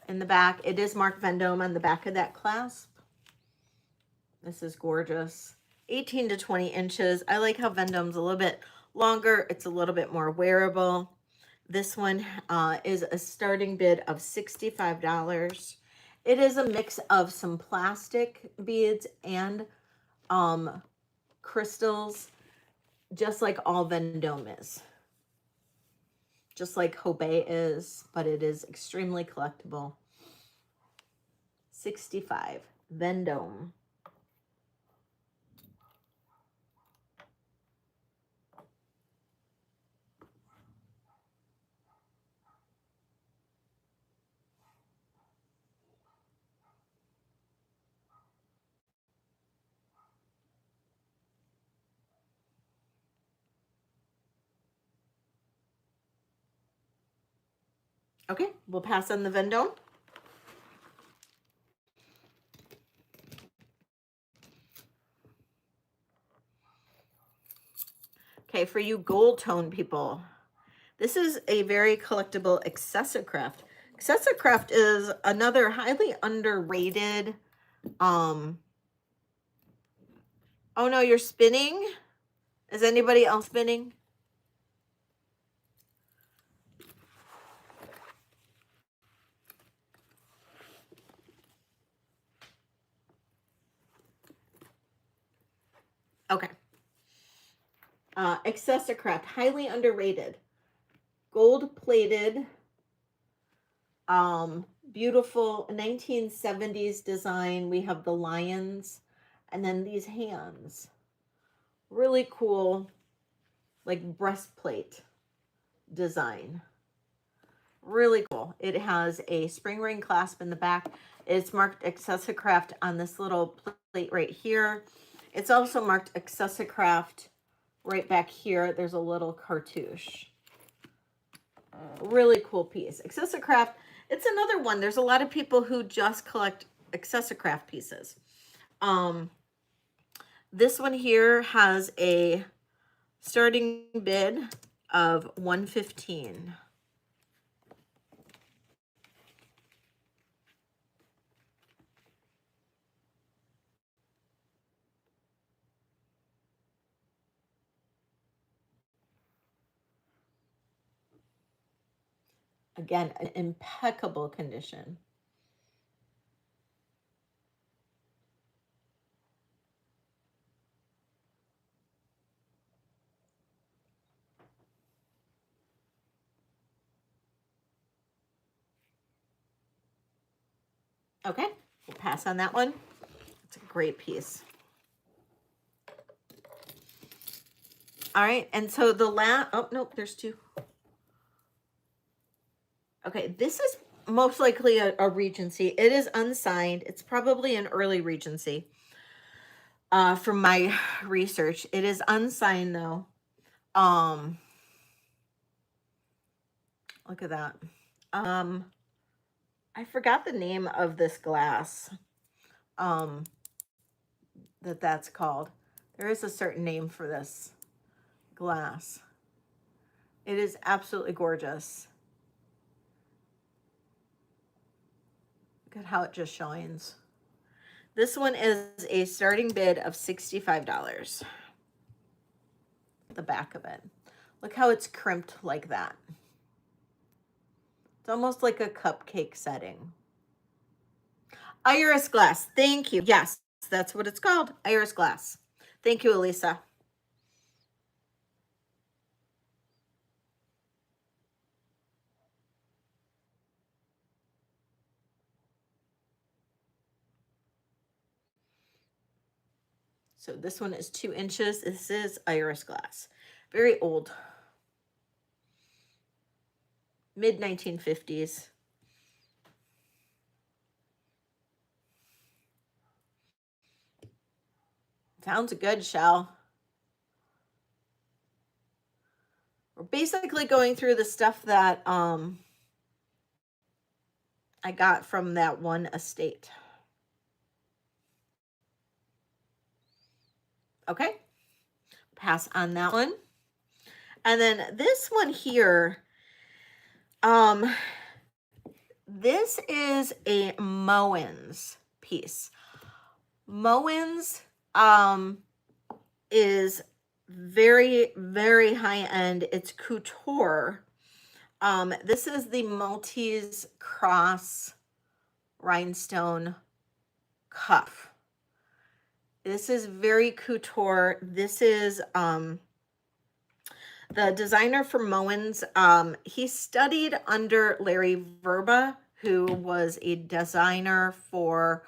in the back. It is marked Vendome on the back of that clasp. This is gorgeous. 18 to 20 inches. I like how Vendome's a little bit longer. It's a little bit more wearable. This one is a starting bid of $65. It is a mix of some plastic beads and crystals, just like all Vendome is. Just like Hobé is, but it is extremely collectible. 65 Vendome. Okay, we'll pass on the Vendome. Okay, for you gold tone people, this is a very collectible Accessorcraft. Accessorcraft is another highly underrated. Oh no, you're spinning? Is anybody else spinning? Accessicraft, highly underrated. Gold plated, beautiful 1970s design. We have the lions and then these hands. Really cool, like breastplate design. Really cool. It has a spring ring clasp in the back. It's marked Accessicraft on this little plate right here. It's also marked Accessicraft right back here. There's a little cartouche. Really cool piece. Accessicraft, it's another one. There's a lot of people who just collect Accessicraft pieces. This one here has a starting bid of $115. Again, an impeccable condition. Okay, we'll pass on that one. It's a great piece. All right, and so the last, oh, nope, there's two. Okay, this is most likely a Regency. It is unsigned. It's probably an early Regency from my research. It is unsigned though. Look at that. I forgot the name of this glass that's called. There is a certain name for this glass. It is absolutely gorgeous. Look at how it just shines. This one is a starting bid of $65. The back of it. Look how it's crimped like that. It's almost like a cupcake setting. Iris glass. Thank you. Yes, that's what it's called. Iris glass. Thank you, Elisa. So this one is 2 inches. This is iris glass. Very old. Mid 1950s. Sounds good, Shell. We're basically going through the stuff that I got from that one estate. Okay. Pass on that one. And then this one here, this is a Moens piece. Moens is very, very high end. It's couture. This is the Maltese cross rhinestone cuff. This is very couture. This is the designer for Moens. He studied under Larry Verba, who was a designer for,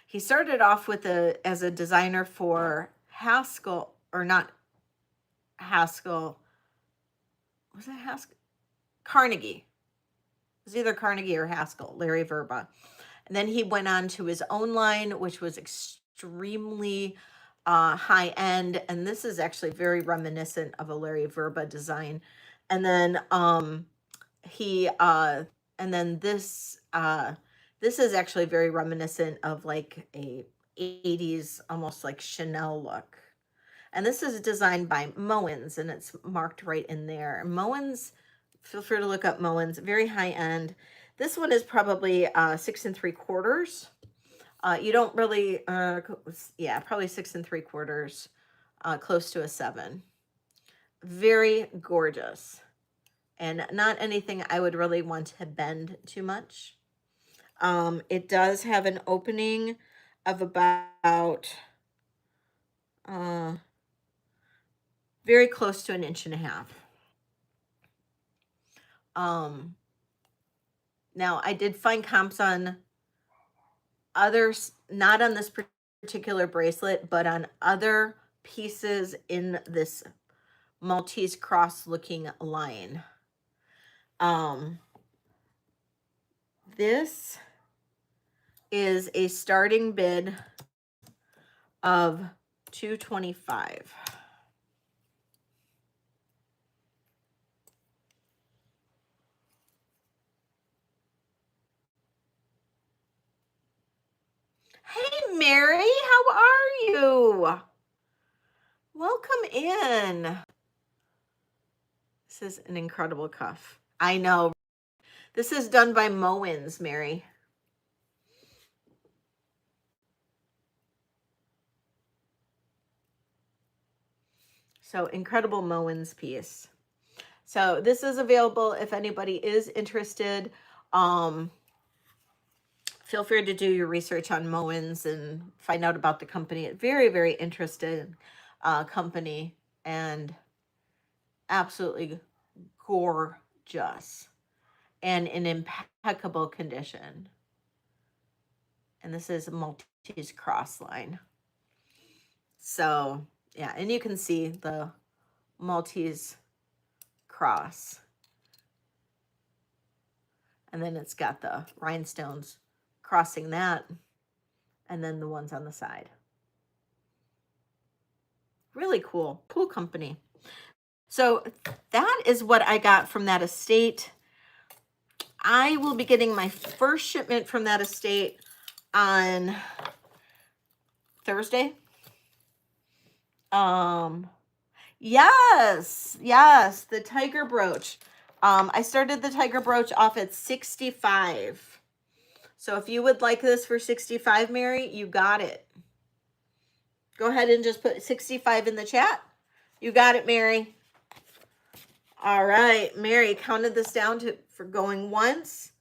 he started off with as a designer for Haskell, or not Haskell, was it Haskell? Carnegie. It was either Carnegie or Haskell, Larry Verba. And then he went on to his own line, which was extremely high end. And this is actually very reminiscent of a Larry Verba design. And then this is actually very reminiscent of like a 80s, almost like Chanel look. And this is designed by Moens, and it's marked right in there. Moens, feel free to look up Moens, very high end. This one is probably 6 3/4. You don't really, yeah, probably 6 3/4, close to a 7. Very gorgeous, and not anything I would really want to bend too much. It does have an opening of about very close to 1.5 inches. Now I did find comps on others, not on this particular bracelet, but on other pieces in this Maltese cross looking line. This is a starting bid of $225. Hey, Mary, how are you? Welcome in. This is an incredible cuff. I know. This is done by Mowens, Mary. So incredible Mowens piece. So this is available if anybody is interested. Feel free to do your research on Mowens and find out about the company. Very, very interested company and absolutely gorgeous and in impeccable condition. And this is a Maltese cross line. So yeah, and you can see the Maltese cross. And then it's got the rhinestones crossing that, and then the ones on the side. Really cool, cool company. So that is what I got from that estate. I will be getting my first shipment from that estate on Thursday. Yes, the tiger brooch. I started the tiger brooch off at 65. So if you would like this for 65, Mary, you got it. Go ahead and just put 65 in the chat. You got it, Mary. All right, Mary counted this down for going once,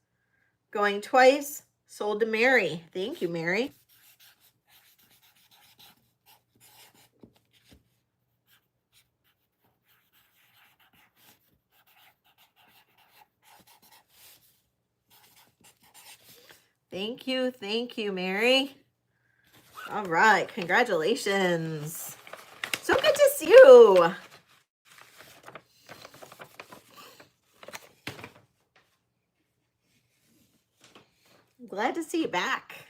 going twice, sold to Mary. Thank you, Mary. Thank you, Mary. All right, congratulations. So good to see you. I'm glad to see you back.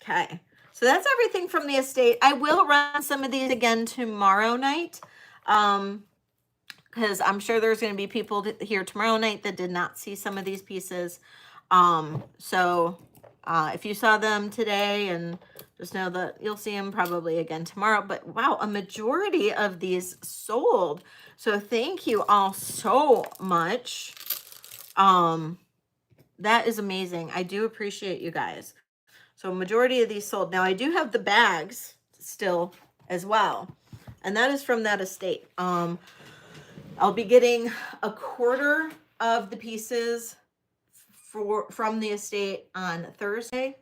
Okay, so that's everything from the estate. I will run some of these again tomorrow night, because I'm sure there's going to be people here tomorrow night that did not see some of these pieces. So if you saw them today, and just know that you'll see them probably again tomorrow. But wow, a majority of these sold. So thank you all so much. That is amazing. I do appreciate you guys. So majority of these sold. Now I do have the bags still as well. And that is from that estate. I'll be getting a quarter of the pieces from the estate on Thursday.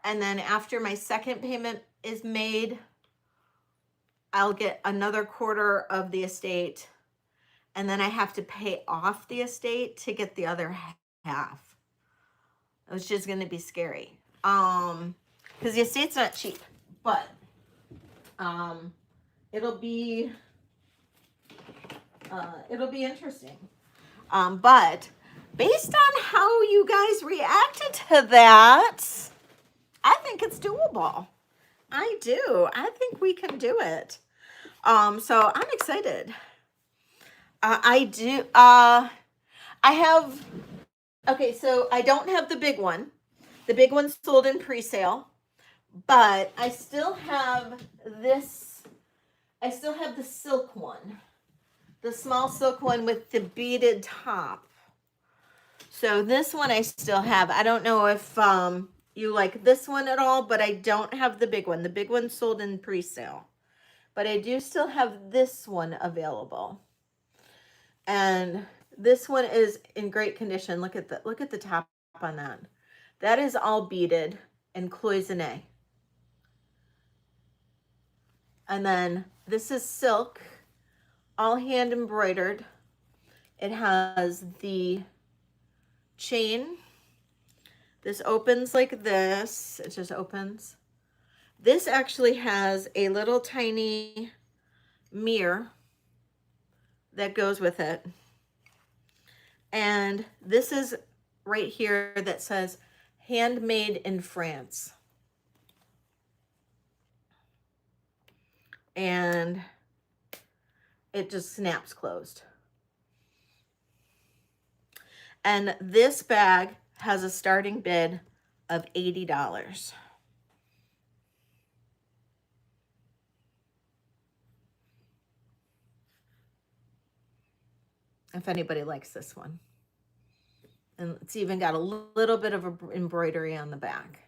And then after my second payment is made, I'll get another quarter of the estate. And then I have to pay off the estate to get the other half. It's just going to be scary. Because the estate's not cheap, but it'll be interesting. But based on how you guys reacted to that, I think it's doable. I do. I think we can do it. So I'm excited. Okay, so I don't have the big one. The big one's sold in pre-sale, but I still have this. I still have the silk one, the small silk one with the beaded top. So this one I still have. I don't know if you like this one at all, but I don't have the big one. The big one's sold in pre-sale, but I do still have this one available. And this one is in great condition. Look at the top on that. That is all beaded and cloisonné. And then This is silk, all hand embroidered. It has the chain. This opens like this. It just opens. This actually has a little tiny mirror that goes with it. And this is right here that says handmade in France. And it just snaps closed. And this bag has a starting bid of $80. If anybody likes this one. And it's even got a little bit of embroidery on the back.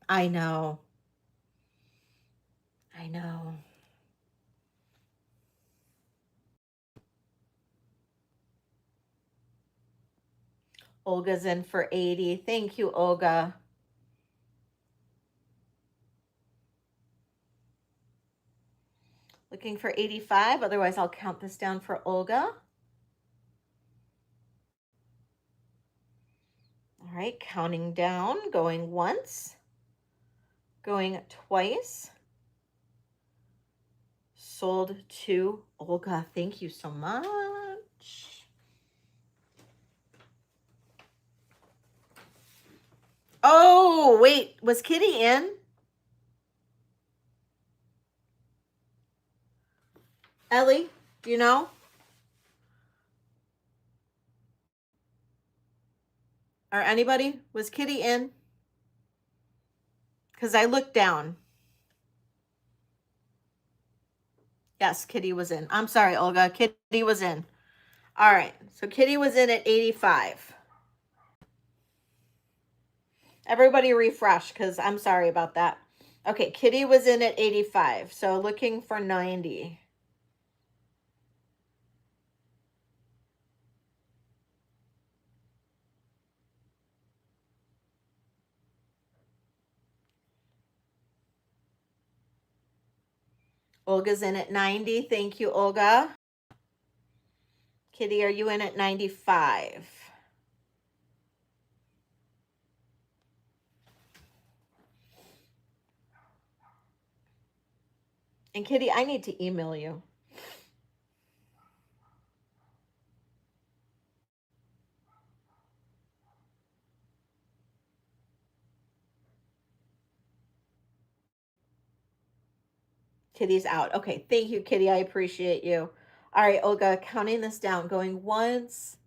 I know. I know. Olga's in for 80. Thank you, Olga. Looking for 85. Otherwise, I'll count this down for Olga. All right, counting down, going once, going twice. Sold to Olga. Thank you so much. Oh, wait, was Kitty in? Ellie, do you know? Or anybody? Was Kitty in? Because I looked down. Yes, Kitty was in. I'm sorry, Olga. Kitty was in. All right, so Kitty was in at 85. Everybody refresh, because I'm sorry about that. Okay, Kitty was in at 85, so looking for 90. Olga's in at 90. Thank you, Olga. Kitty, are you in at 95? And Kitty, I need to email you. Kitty's out. Okay, thank you, Kitty. I appreciate you. All right, Olga, counting this down. Going once,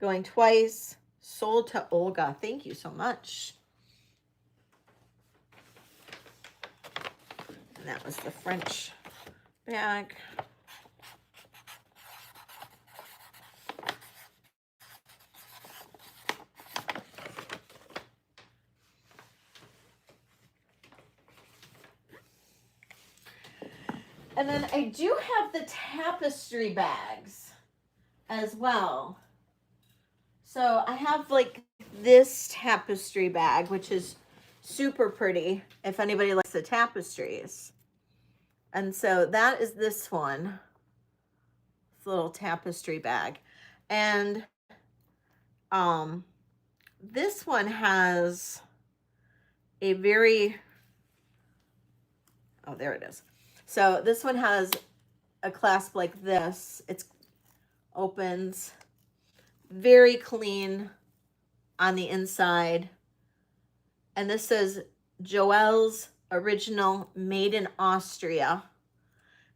going twice. Sold to Olga. Thank you so much. And that was the French bag. And then I do have the tapestry bags as well. So I have like this tapestry bag, which is super pretty if anybody likes the tapestries. And so that is this one. This little tapestry bag. And this one has a very, oh, there it is. So this one has a clasp like this. It opens very clean on the inside. And this says Joel's Original, made in Austria.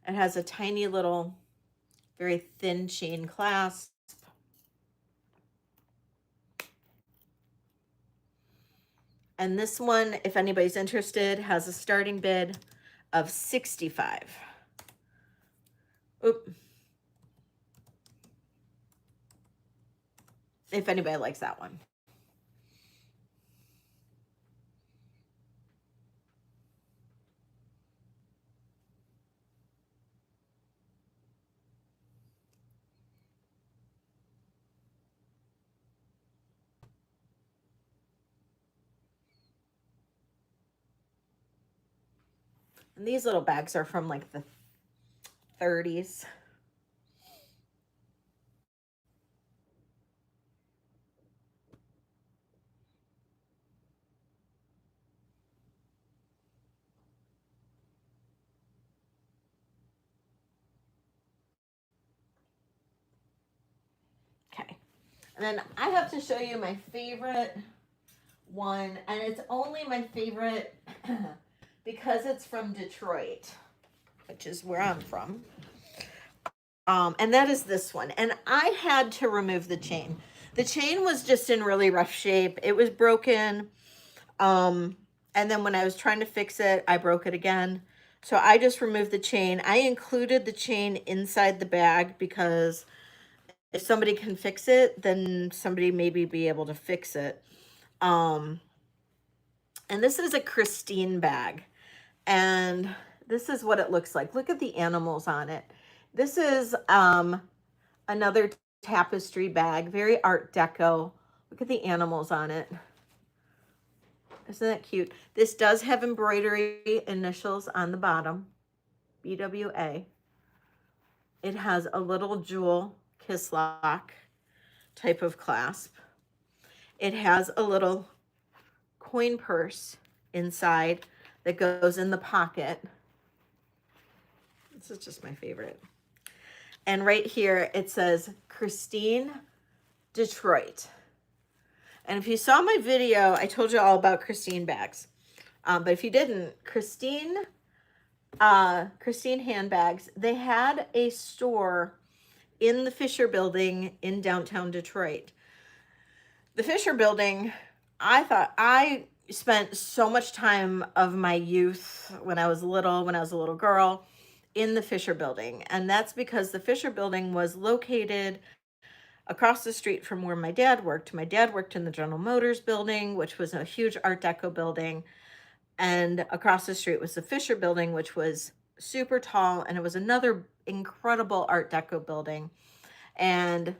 It has a tiny little, very thin chain clasp. And this one, if anybody's interested, has a starting bid of 65. Oop. If anybody likes that one. And these little bags are from like the 30s. Okay. And then I have to show you my favorite one, and it's only my favorite because it's from Detroit, which is where I'm from. And that is this one. And I had to remove the chain. The chain was just in really rough shape. It was broken. And then when I was trying to fix it, I broke it again. So I just removed the chain. I included the chain inside the bag because if somebody can fix it, then somebody maybe be able to fix it. And this is a Christine bag. And this is what it looks like. Look at the animals on it. This is another tapestry bag, very Art Deco. Look at the animals on it. Isn't that cute? This does have embroidery initials on the bottom, BWA. It has a little jewel kiss lock type of clasp. It has a little coin purse inside that goes in the pocket. This is just my favorite. And right here it says Christine, Detroit. And if you saw my video, I told you all about Christine bags. But if you didn't, Christine Handbags, they had a store in the Fisher Building in downtown Detroit. The Fisher Building, I spent so much time of my youth when I was a little girl, in the Fisher Building. And that's because the Fisher Building was located across the street from where my dad worked. My dad worked in the General Motors building, which was a huge Art Deco building. And across the street was the Fisher Building, which was super tall. And it was another incredible Art Deco building. And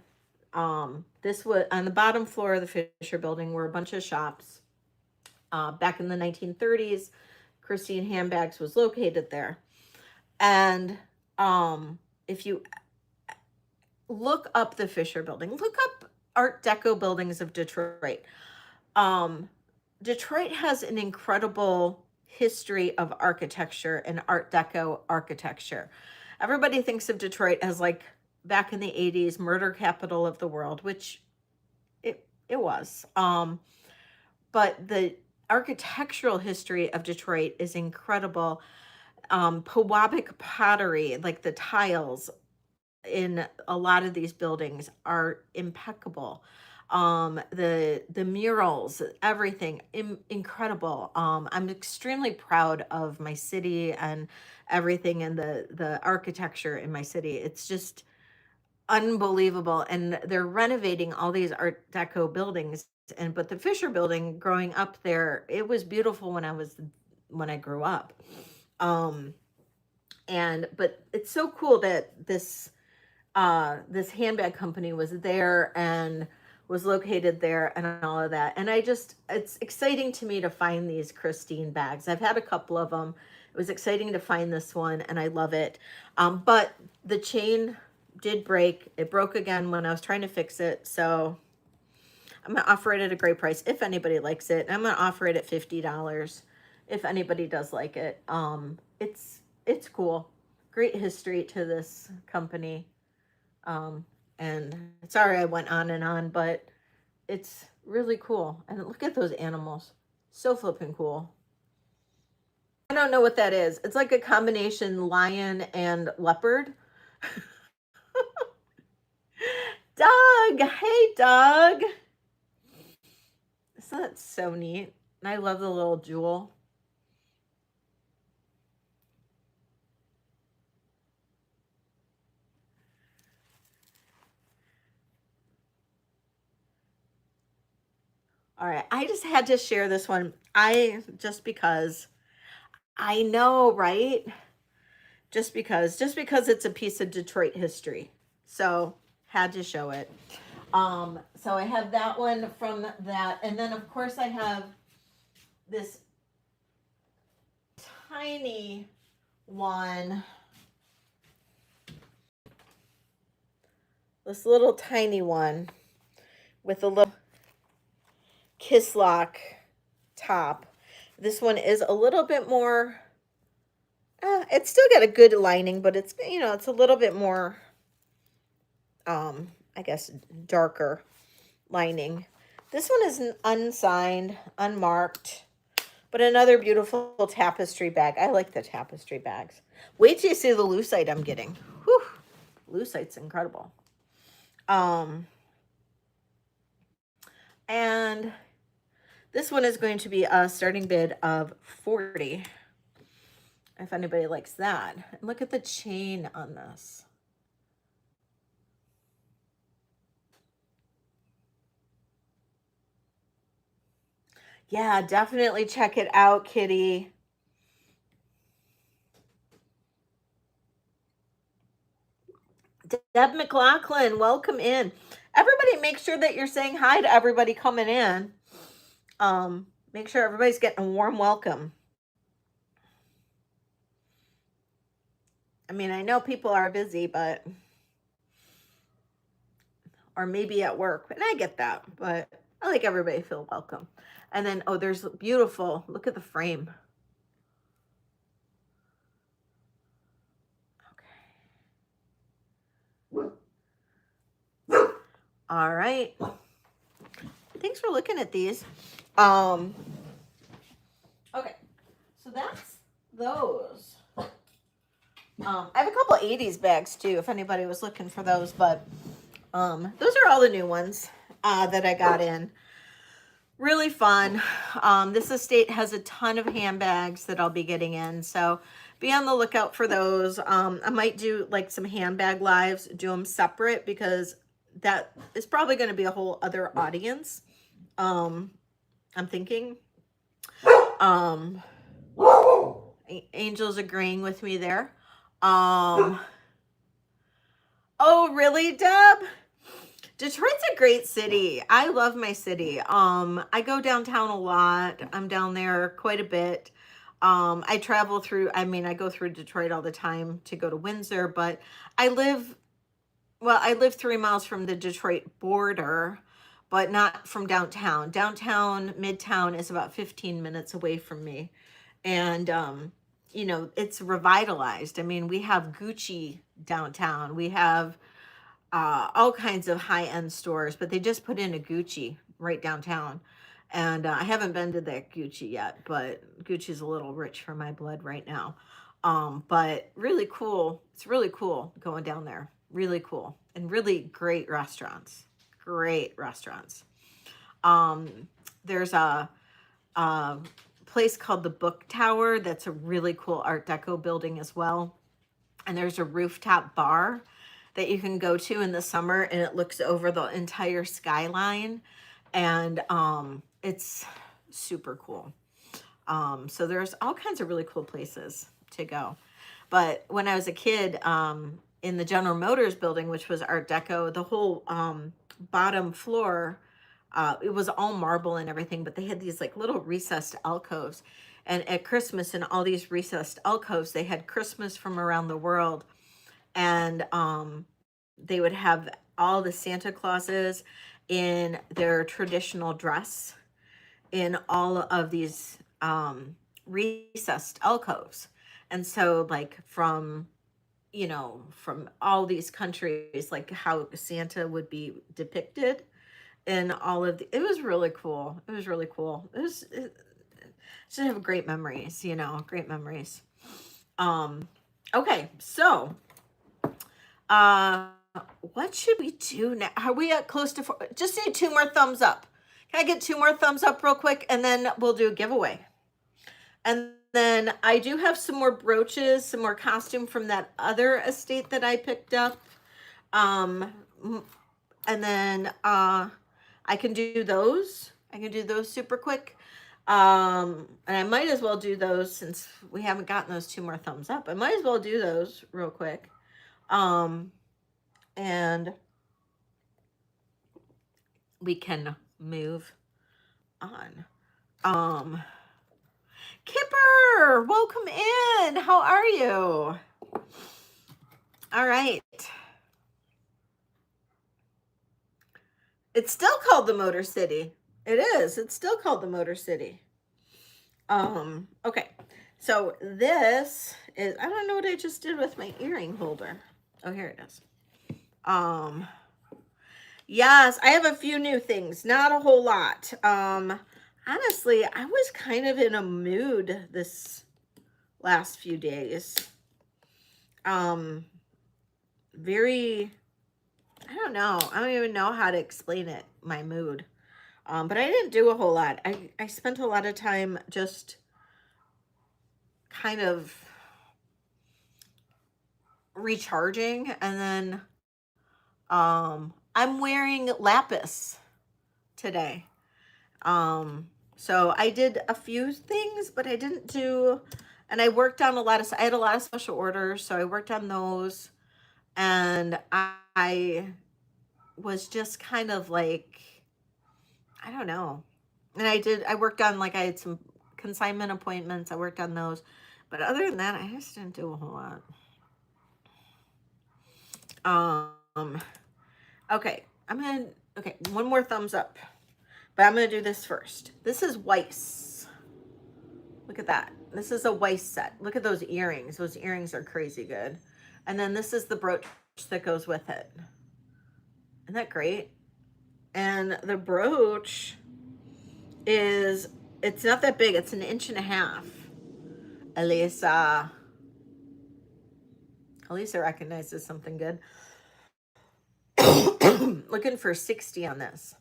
this was on the bottom floor of the Fisher Building were a bunch of shops. Back in the 1930s, Christine Handbags was located there. And if you look up the Fisher Building, look up Art Deco buildings of Detroit. Detroit has an incredible history of architecture and Art Deco architecture. Everybody thinks of Detroit as like back in the 80s, murder capital of the world, which it was. But the architectural history of Detroit is incredible. Pewabic pottery, like the tiles in a lot of these buildings are impeccable. The murals, everything incredible. I'm extremely proud of my city and everything, and the architecture in my city. It's just unbelievable. And they're renovating all these Art Deco buildings. But the Fisher Building, growing up there, it was beautiful when I grew up. But it's so cool that this handbag company was there and was located there and all of that. And it's exciting to me to find these Christine bags. I've had a couple of them. It was exciting to find this one, and I love it. But the chain did break. It broke again when I was trying to fix it. So I'm going to offer it at a great price if anybody likes it. And I'm going to offer it at $50 if anybody does like it. It's cool. Great history to this company. And sorry I went on, but it's really cool. And look at those animals. So flipping cool. I don't know what that is. It's like a combination lion and leopard. Doug! Hey, Doug! Isn't that so neat? And I love the little jewel. All right, I just had to share this one. Just because I know, right? Just because it's a piece of Detroit history. So had to show it. So I have that one from that. And then of course I have this tiny one, this little tiny one with a little kiss lock top. This one is a little bit more, it's still got a good lining, but it's, you know, it's a little bit more, I guess, darker lining. This one is unsigned, unmarked, but another beautiful tapestry bag. I like the tapestry bags. Wait till you see the lucite I'm getting. Whew, lucite's incredible. And this one is going to be a starting bid of 40. If anybody likes that. And look at the chain on this. Yeah, definitely check it out, Kitty. Deb McLaughlin, welcome in. Everybody, make sure that you're saying hi to everybody coming in. Make sure everybody's getting a warm welcome. I mean, I know people are busy, but, or maybe at work, and I get that, but I like everybody to feel welcome. And then, oh, there's beautiful, look at the frame. Okay. All right. Thanks for looking at these. Okay, so that's those. I have a couple 80s bags too, if anybody was looking for those, but those are all the new ones that I got in. Really fun. This estate has a ton of handbags that I'll be getting in, so be on the lookout for those. I might do like some handbag lives, do them separate, because that is probably going to be a whole other audience. I'm thinking. Angel's agreeing with me there. Oh, really, Deb? Detroit's a great city. I love my city. I go downtown a lot. I'm down there quite a bit. I travel through, I mean, I go through Detroit all the time to go to Windsor, but I live 3 miles from the Detroit border, but not from downtown. Downtown, Midtown is about 15 minutes away from me. And, you know, it's revitalized. I mean, we have Gucci downtown. We have all kinds of high-end stores, but they just put in a Gucci right downtown. And I haven't been to that Gucci yet, but Gucci's a little rich for my blood right now. But really cool. It's really cool going down there. Really cool. And really great restaurants. Great restaurants. There's a place called the Book Tower that's a really cool Art Deco building as well. And there's a rooftop bar that you can go to in the summer, and it looks over the entire skyline, and it's super cool. So there's all kinds of really cool places to go. But when I was a kid, in the General Motors building, which was Art Deco, the whole bottom floor, it was all marble and everything, but they had these like little recessed alcoves. And at Christmas, in all these recessed alcoves, they had Christmas from around the world. And they would have all the Santa Clauses in their traditional dress in all of these recessed alcoves. And so, like, from, you know, from all these countries, like how Santa would be depicted in all of the, it was really cool. It was really cool. It should have great memories, you know, great memories. Okay, so what should we do now? Are we at close to 4? Just need 2 more thumbs up. Can I get 2 more thumbs up real quick, and then we'll do a giveaway. And then I do have some more brooches, some more costume from that other estate that I picked up. And then I can do those. I can do those super quick. And I might as well do those since we haven't gotten those 2 more thumbs up. I might as well do those real quick. And we can move on. Kipper, welcome in. How are you? All right. It's still called the Motor City. It is. It's still called the Motor City. Okay. So this is, I don't know what I just did with my earring holder. Oh, here it is. Yes, I have a few new things, not a whole lot. Honestly, I was kind of in a mood this last few days. Very, I don't know. I don't even know how to explain it, my mood. But I didn't do a whole lot. I spent a lot of time just kind of recharging, and then I'm wearing lapis today. So I did a few things, but I didn't do, and I worked on I had a lot of special orders, so I worked on those, and I was just kind of like, I don't know. And I worked on, like, I had some consignment appointments. I worked on those. But other than that, I just didn't do a whole lot. Okay. Okay, one more thumbs up. But I'm going to do this first. This is Weiss. Look at that. This is a Weiss set. Look at those earrings. Those earrings are crazy good. And then this is the brooch that goes with it. Isn't that great? And the brooch is, it's not that big. It's 1.5 inches. Elisa recognizes something good. Looking for 60 on this.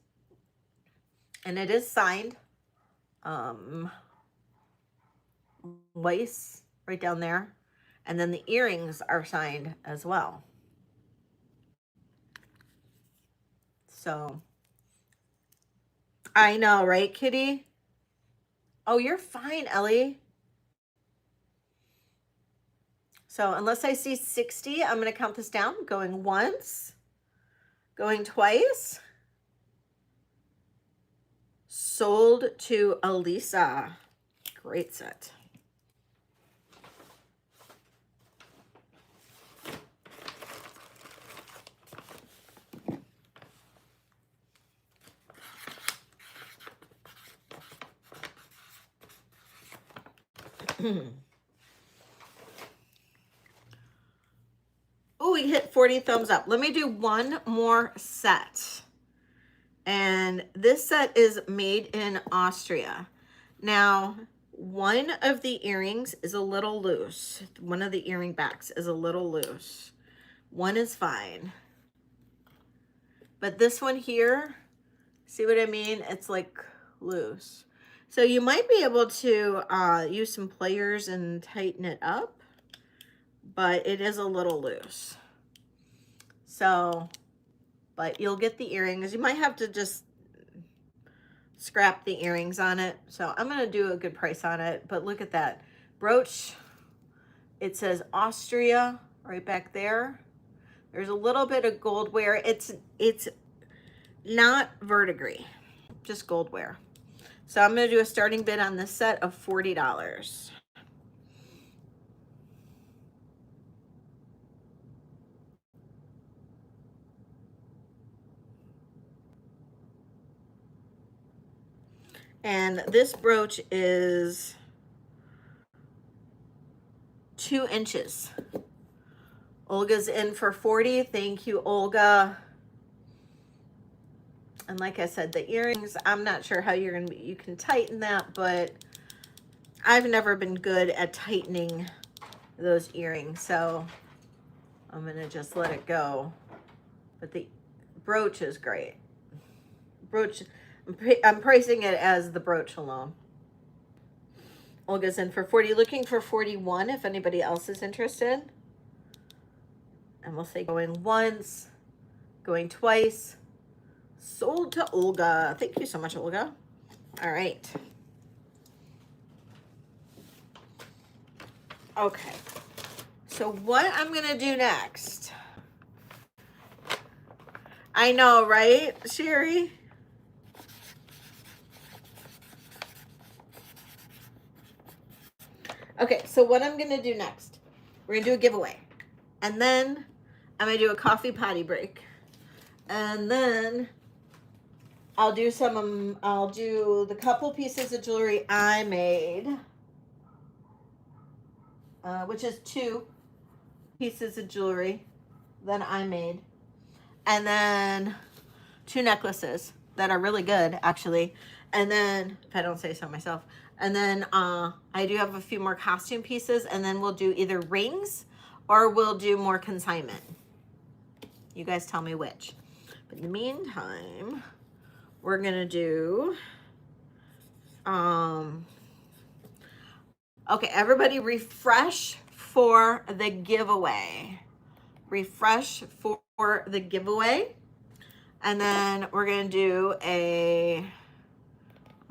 And it is signed. Weiss right down there. And then the earrings are signed as well. So, I know, right, Kitty? Oh, you're fine, Ellie. So, unless I see 60, I'm going to count this down. Going once. Going twice. Sold to Elisa. Great set. Oh, we hit 40 thumbs up. Let me do one more set. And this set is made in Austria. Now, one of the earrings is a little loose. One of the earring backs is a little loose. One is fine. But this one here, see what I mean? It's like loose. So you might be able to use some pliers and tighten it up, but it is a little loose. So, but you'll get the earrings. You might have to just scrap the earrings on it. So I'm going to do a good price on it, but look at that brooch. It says Austria right back there. There's a little bit of gold wear. It's not verdigris, just gold wear. So I'm going to do a starting bid on this set of $40. And this brooch is 2 inches. Olga's in for 40. Thank you, Olga. And like I said, the earrings, I'm not sure how you can tighten that, but I've never been good at tightening those earrings, so I'm gonna just let it go. But the brooch is great. Brooch, I'm pricing it as the brooch alone. Olga's in for 40, looking for 41 if anybody else is interested. And we'll say going once, going twice. Sold to Olga. Thank you so much, Olga. All right. Okay. So what I'm going to do next. I know, right, Sherry? Okay, so what I'm going to do next, we're going to do a giveaway. And then I'm going to do a coffee potty break. And then I'll do the couple pieces of jewelry I made, which is 2 pieces of jewelry that I made. And then 2 necklaces that are really good, actually. And then, if I don't say so myself, and then I do have a few more costume pieces, and then we'll do either rings or we'll do more consignment. You guys tell me which. But in the meantime, we're gonna do, okay, everybody refresh for the giveaway. Refresh for the giveaway. And then we're gonna do I'm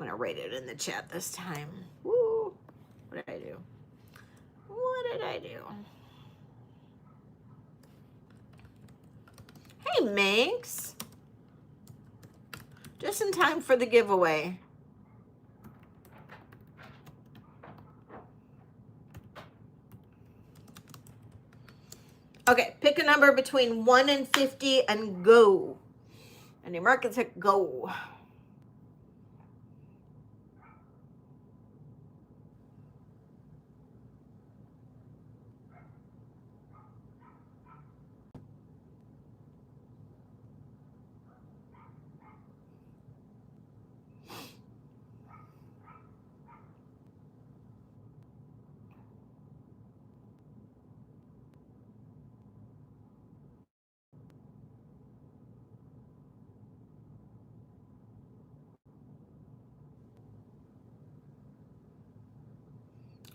gonna write it in the chat this time. Woo! What did I do? What did I do? Hey, Manx. Just in time for the giveaway. Okay, pick a number between 1 and 50 and go. And the Americans hit go.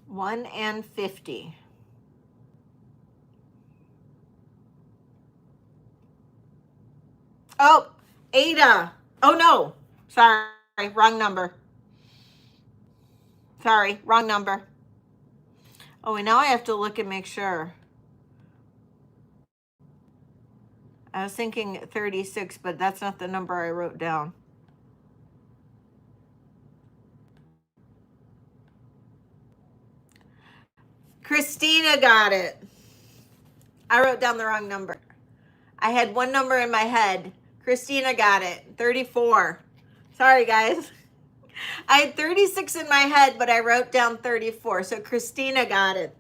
One and 50. Oh, Ada. Oh no. Sorry, wrong number. Sorry, wrong number. Oh, and now I have to look and make sure. I was thinking 36, but that's not the number I wrote down. Christina got it. I wrote down the wrong number. I had one number in my head. Christina got it. 34. Sorry, guys. I had 36 in my head, but I wrote down 34. So Christina got it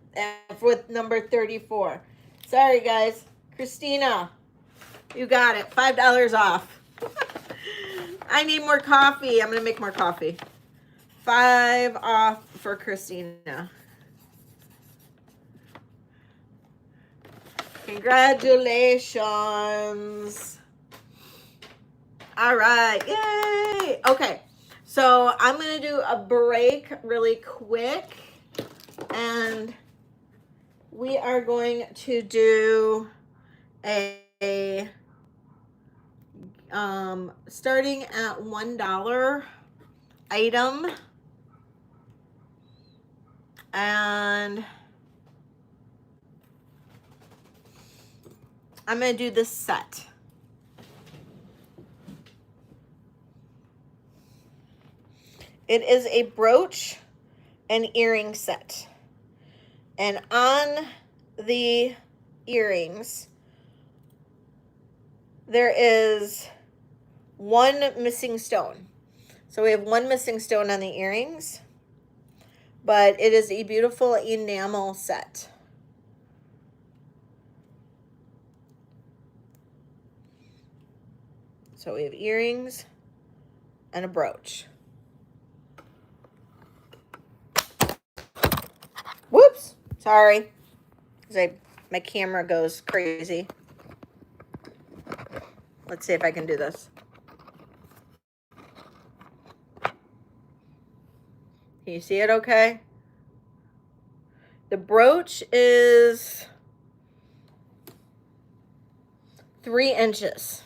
with number 34. Sorry, guys. Christina, you got it. $5 off. I need more coffee. I'm going to make more coffee. 5 off for Christina. Congratulations. All right. Yay. Okay. So I'm going to do a break really quick. And we are going to do a starting at $1 item. And I'm going to do this set. It is a brooch and earring set. And on the earrings, there is 1 missing stone. So we have 1 missing stone on the earrings, but it is a beautiful enamel set. So we have earrings and a brooch. Whoops, sorry. My camera goes crazy. Let's see if I can do this. Can you see it okay? The brooch is 3 inches.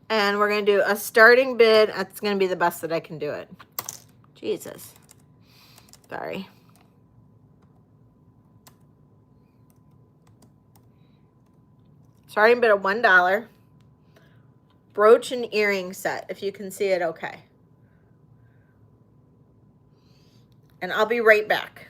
And we're going to do a starting bid. That's going to be the best that I can do it. Jesus. Sorry. Starting bid of $1. brooch and earring set, if you can see it okay. And I'll be right back.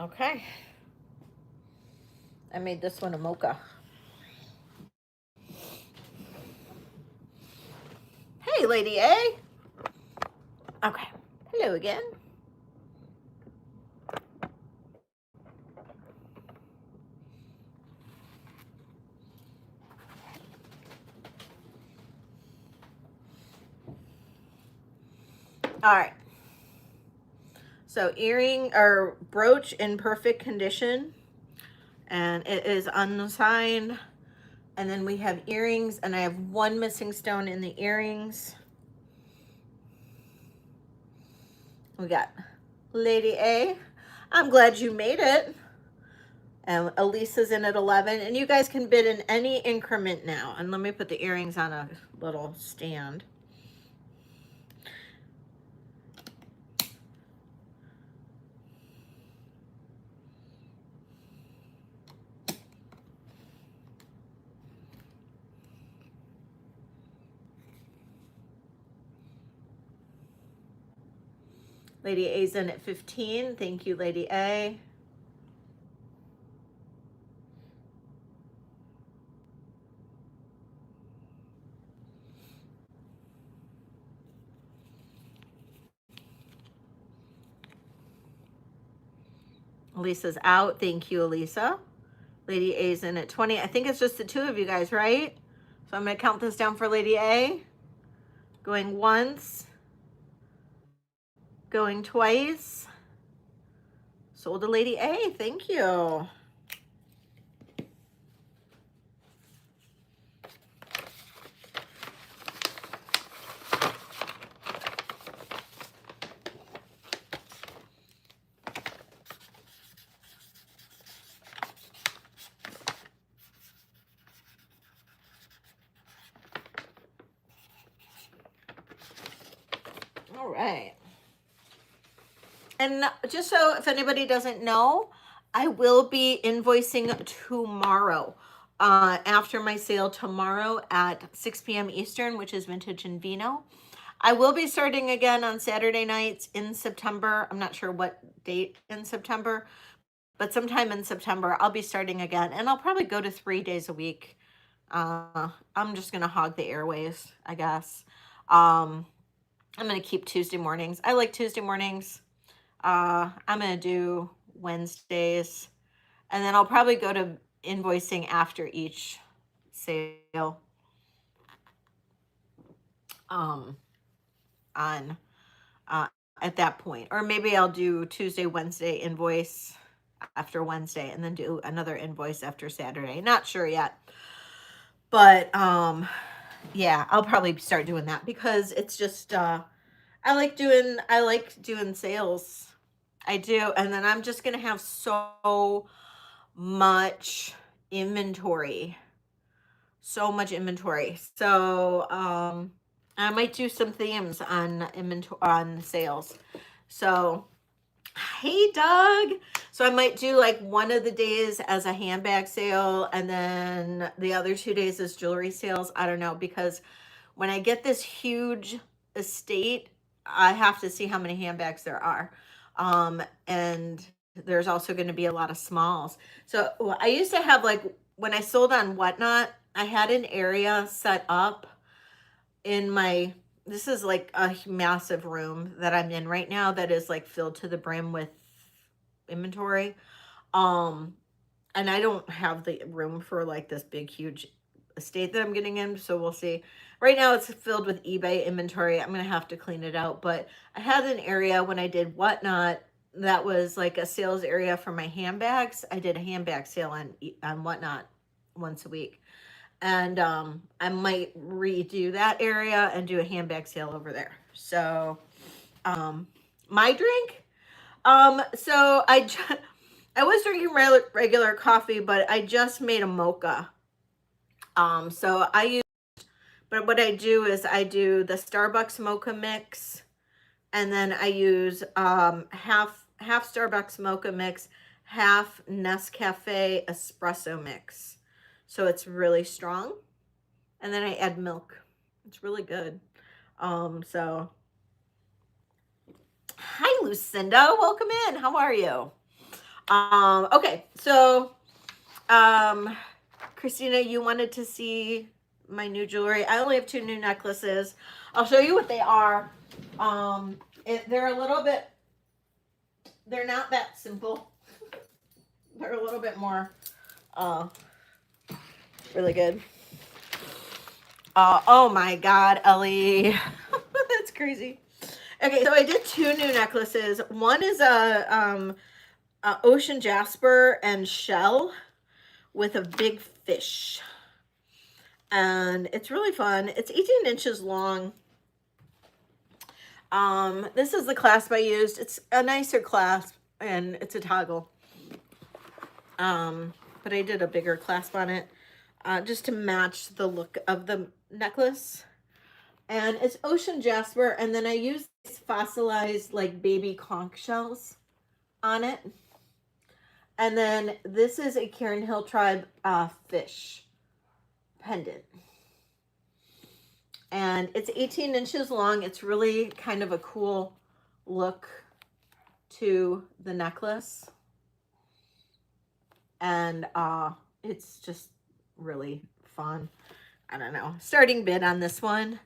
Okay. I made this one a mocha. Hey, Lady A. Okay. Hello again. All right. So earring or brooch in perfect condition, and it is unsigned. And then we have earrings, and I have one missing stone in the earrings. We got Lady A. I'm glad you made it. And Elisa's in at 11. And you guys can bid in any increment now. And let me put the earrings on a little stand. Lady A's in at 15. Thank you, Lady A. Elisa's out. Thank you, Elisa. Lady A's in at 20. I think it's just the two of you guys, right? So I'm going to count this down for Lady A. Going once. Going twice. Sold to Lady A. Thank you. All right. And just so if anybody doesn't know, I will be invoicing tomorrow, after my sale tomorrow at 6 p.m. Eastern, which is Vintage and Vino. I will be starting again on Saturday nights in September. I'm not sure what date in September, but sometime in September, I'll be starting again. And I'll probably go to 3 days a week. I'm just going to hog the airways, I guess. I'm going to keep Tuesday mornings. I like Tuesday mornings. I'm going to do Wednesdays. And then I'll probably go to invoicing after each sale. On at that point, or maybe I'll do Tuesday, Wednesday invoice after Wednesday, and then do another invoice after Saturday. Not sure yet, but yeah, I'll probably start doing that because it's just I like doing sales. I do, and then I'm just gonna have so much inventory, so I might do some themes on inventory on sales. So, hey Doug. So I might do like one of the days as a handbag sale and then the other 2 days as jewelry sales. I don't know, because when I get this huge estate, I have to see how many handbags there are. And there's also going to be a lot of smalls. So I used to have, like, when I sold on Whatnot, I had an area set up in my, this is like a massive room that I'm in right now that is like filled to the brim with inventory. And I don't have the room for like this big, huge estate that I'm getting in. So we'll see. Right now it's filled with eBay inventory. I'm going to have to clean it out. But I had an area when I did Whatnot that was like a sales area for my handbags. I did a handbag sale on Whatnot once a week. And I might redo that area and do a handbag sale over there. So my drink. So I was drinking regular coffee, but I just made a mocha. So but what I do is I do the Starbucks mocha mix, and then I use half Starbucks mocha mix, half Nescafe espresso mix. So it's really strong. And then I add milk. It's really good. So hi Lucinda, welcome in. How are you? Okay, so Christina, you wanted to see my new jewelry. I only have 2 new necklaces. I'll show you what they are. They're a little bit, they're not that simple. They're a little bit more really good. Oh my God, Ellie. That's crazy. Okay, so I did 2 new necklaces. One is a ocean jasper and shell with a big fish. And it's really fun. It's 18 inches long. This is the clasp I used. It's a nicer clasp, and it's a toggle. but I did a bigger clasp on it just to match the look of the necklace. And it's ocean jasper, and then I use these fossilized like baby conch shells on it. And then this is a Karen Hill Tribe fish pendant. And it's 18 inches long. It's really kind of a cool look to the necklace. And it's just really fun. I don't know. Starting bid on this one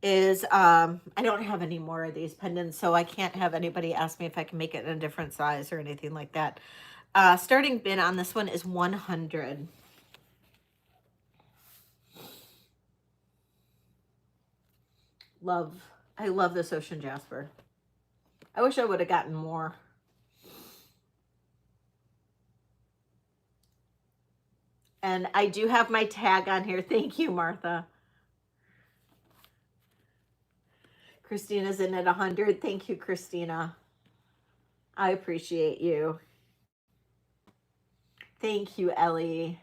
is, I don't have any more of these pendants, so I can't have anybody ask me if I can make it in a different size or anything like that. Starting bid on this one is $100. I love this ocean jasper. I wish I would have gotten more. And I do have my tag on here. Thank you, Martha. Christina's in at 100. Thank you, Christina. I appreciate you. Thank you, Ellie.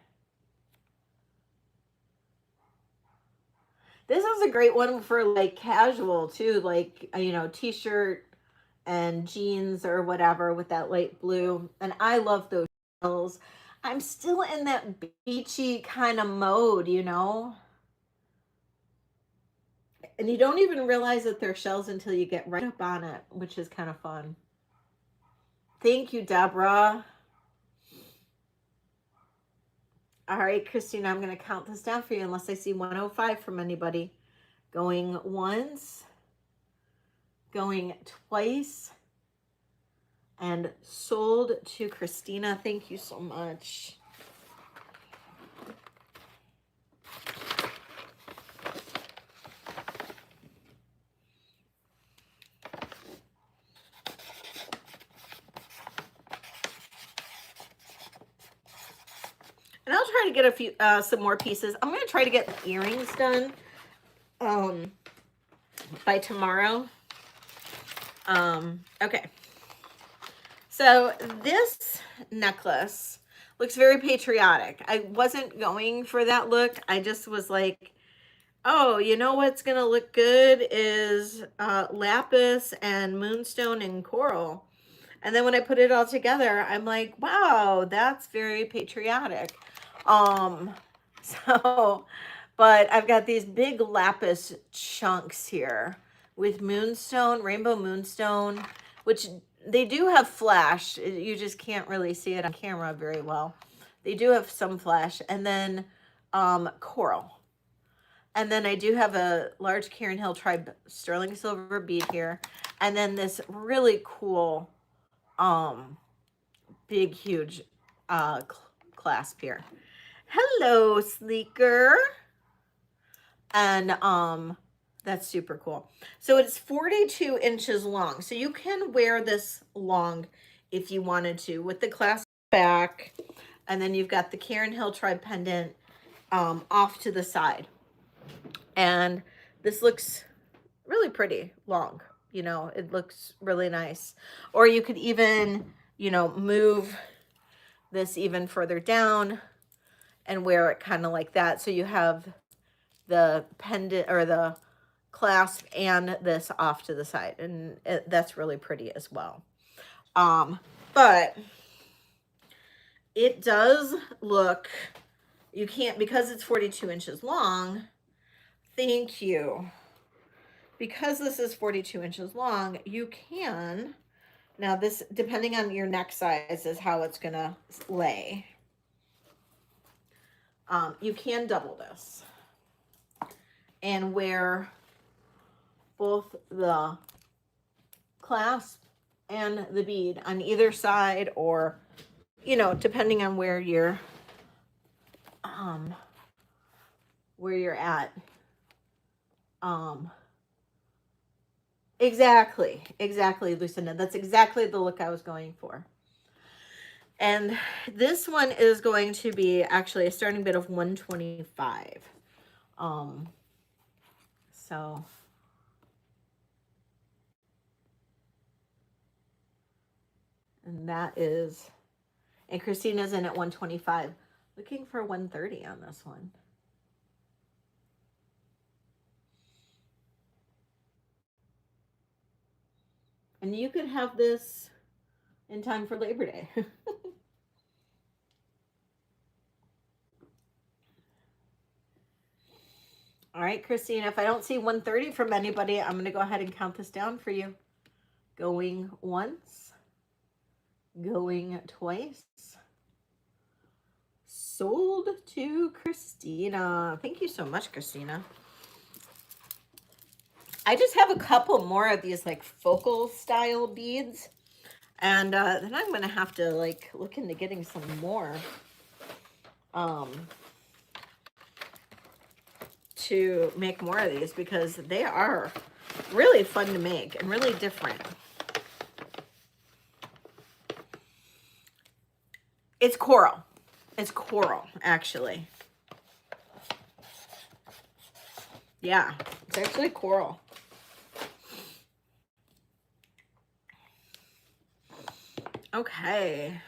This is a great one for like casual too, like, you know, t-shirt and jeans or whatever with that light blue. And I love those shells. I'm still in that beachy kind of mode, you know? And you don't even realize that they're shells until you get right up on it, which is kind of fun. Thank you, Deborah. All right, Christina, I'm going to count this down for you unless I see 105 from anybody. Going once, going twice, and sold to Christina. Thank you so much. And I'll try to get a few, some more pieces. I'm going to try to get the earrings done by tomorrow. Okay. So this necklace looks very patriotic. I wasn't going for that look. I just was like, oh, you know what's going to look good is lapis and moonstone and coral. And then when I put it all together, I'm like, wow, that's very patriotic. But I've got these big lapis chunks here with moonstone, rainbow moonstone, which they do have flash. You just can't really see it on camera very well. They do have some flash. And then coral. And then I do have a large Karen Hill Tribe sterling silver bead here. And then this really cool big, huge clasp here. Hello, Sleeker. And that's super cool. So it's 42 inches long. So you can wear this long if you wanted to with the clasp back. And then you've got the Karen Hill Tribe pendant off to the side. And this looks really pretty long. You know, it looks really nice. Or you could even, you know, move this even further down and wear it kind of like that. So you have the pendant or the clasp and this off to the side. And that's really pretty as well. But it does look, you can't, because it's 42 inches long. Thank you. Because this is 42 inches long, you can, now this, depending on your neck size is how it's gonna lay. You can double this and wear both the clasp and the bead on either side, or, you know, depending on where you're at. Exactly, Lucinda. That's exactly the look I was going for. And this one is going to be actually a starting bid of 125. So and that is, And Christina's in at 125. Looking for 130 on this one. And you could have this in time for Labor Day. All right, Christina, if I don't see 130 from anybody, I'm going to go ahead and count this down for you. Going once, going twice. Sold to Christina. Thank you so much, Christina. I just have a couple more of these like focal style beads. And then I'm going to have to like look into getting some more to make more of these, because they are really fun to make and really different. It's coral. It's coral, actually. Yeah, it's actually coral. Okay.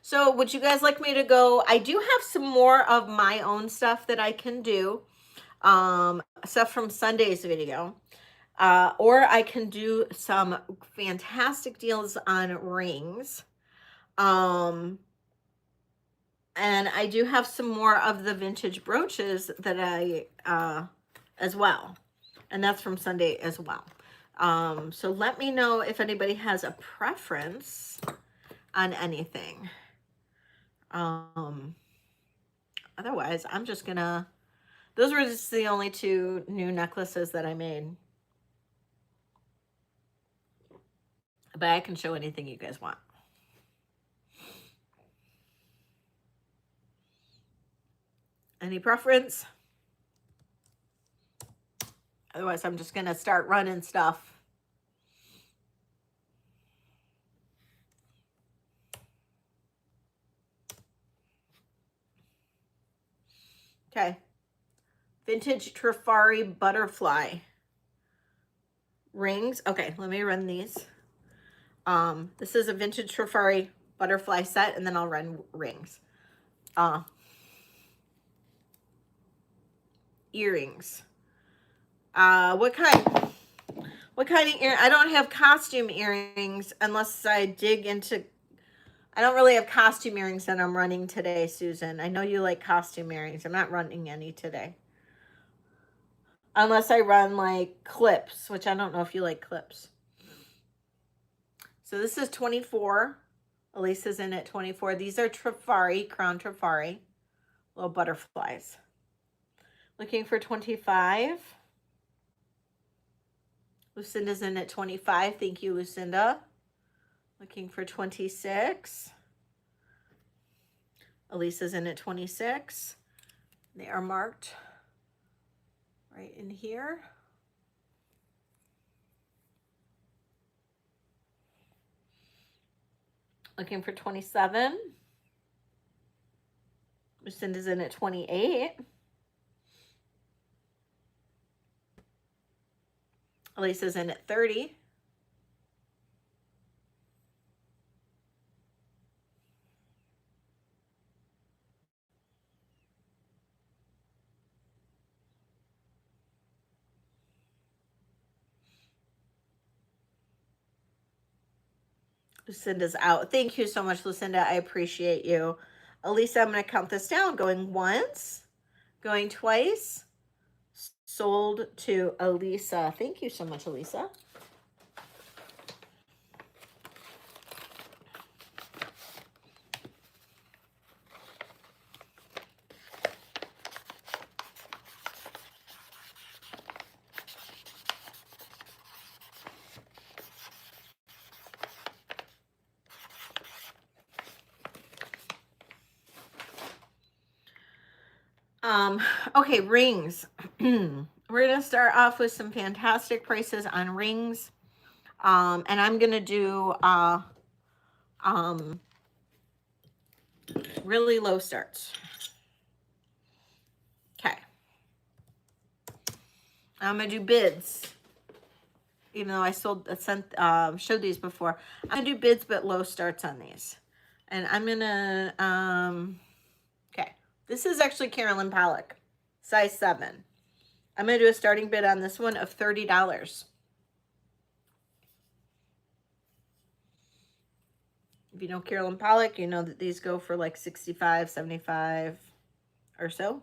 So would you guys like me to go? I do have some more of my own stuff that I can do. Stuff from Sunday's video. Or I can do some fantastic deals on rings. And I do have some more of the vintage brooches that I, as well. And that's from Sunday as well. So let me know if anybody has a preference on anything. Otherwise, I'm just gonna, those were just the only two new necklaces that I made. But I can show anything you guys want. Any preference? Otherwise, I'm just gonna start running stuff. Okay. Vintage Trifari butterfly rings. Okay, let me run these. This is a vintage Trifari butterfly set, and then I'll run rings. Earrings. What kind of ear? I don't have costume earrings unless I dig into. I don't really have costume earrings that I'm running today, Susan. I know you like costume earrings. I'm not running any today. Unless I run like clips, which I don't know if you like clips. So this is 24. Elisa's in at 24. These are Trifari, Crown Trifari. Little butterflies. Looking for 25. Lucinda's in at 25. Thank you, Lucinda. Looking for 26. Elisa's in at 26. They are marked right in here. Looking for 27. Lucinda's in at 28. Elisa's in at 30. Lucinda's out. Thank you so much, Lucinda. I appreciate you. Elisa, I'm going to count this down. Going once, going twice. Sold to Elisa. Thank you so much, Elisa. Okay, rings. We're going to start off with some fantastic prices on rings. And I'm going to do really low starts. Okay. I'm going to do bids. even though I showed these before. I'm gonna do bids but low starts on these. And I'm gonna, okay. This is actually Carolyn Pollock, size 7. I'm gonna do a starting bid on this one of $30. If you know Carolyn Pollock, you know that these go for like 65, 75 or so.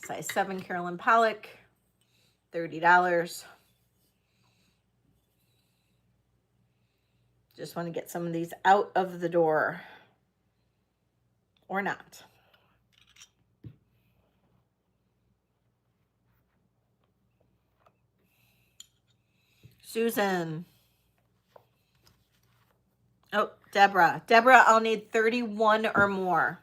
Size 7 Carolyn Pollock, $30. Just want to get some of these out of the door. Or not. Susan. Oh, Deborah. Deborah, I'll need 31 or more.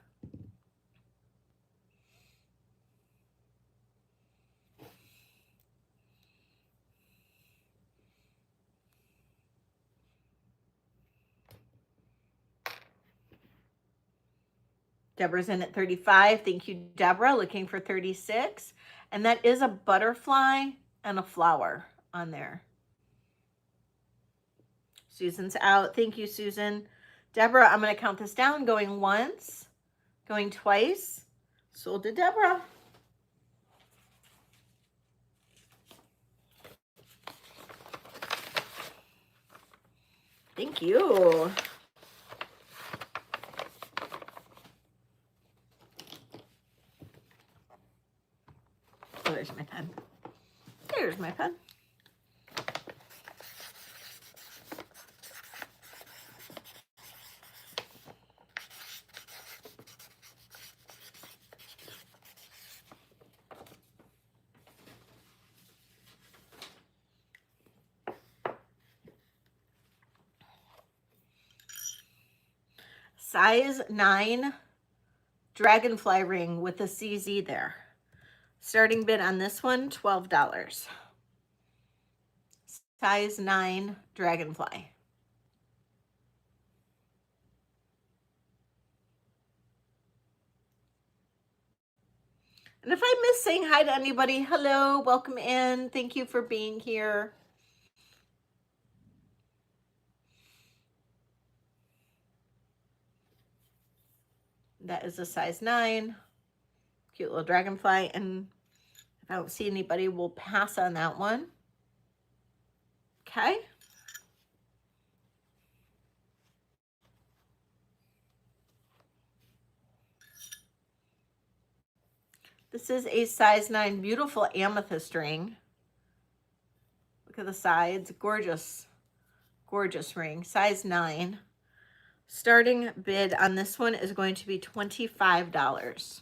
Deborah's in at 35. Thank you, Deborah. Looking for 36. And that is a butterfly and a flower on there. Susan's out. Thank you, Susan. Deborah, I'm going to count this down. Going once, going twice. Sold to Deborah. Thank you. Oh, there's my pen. There's my pen. Size 9 dragonfly ring with a CZ there. Starting bid on this one, $12. Size 9 dragonfly. And if I miss saying hi to anybody, hello, welcome in. Thank you for being here. That is a size 9. Cute little dragonfly. And if I don't see anybody, we'll pass on that one. Okay. This is a size 9 beautiful amethyst ring. Look at the sides. Gorgeous, gorgeous ring. Size 9. Starting bid on this one is going to be $25.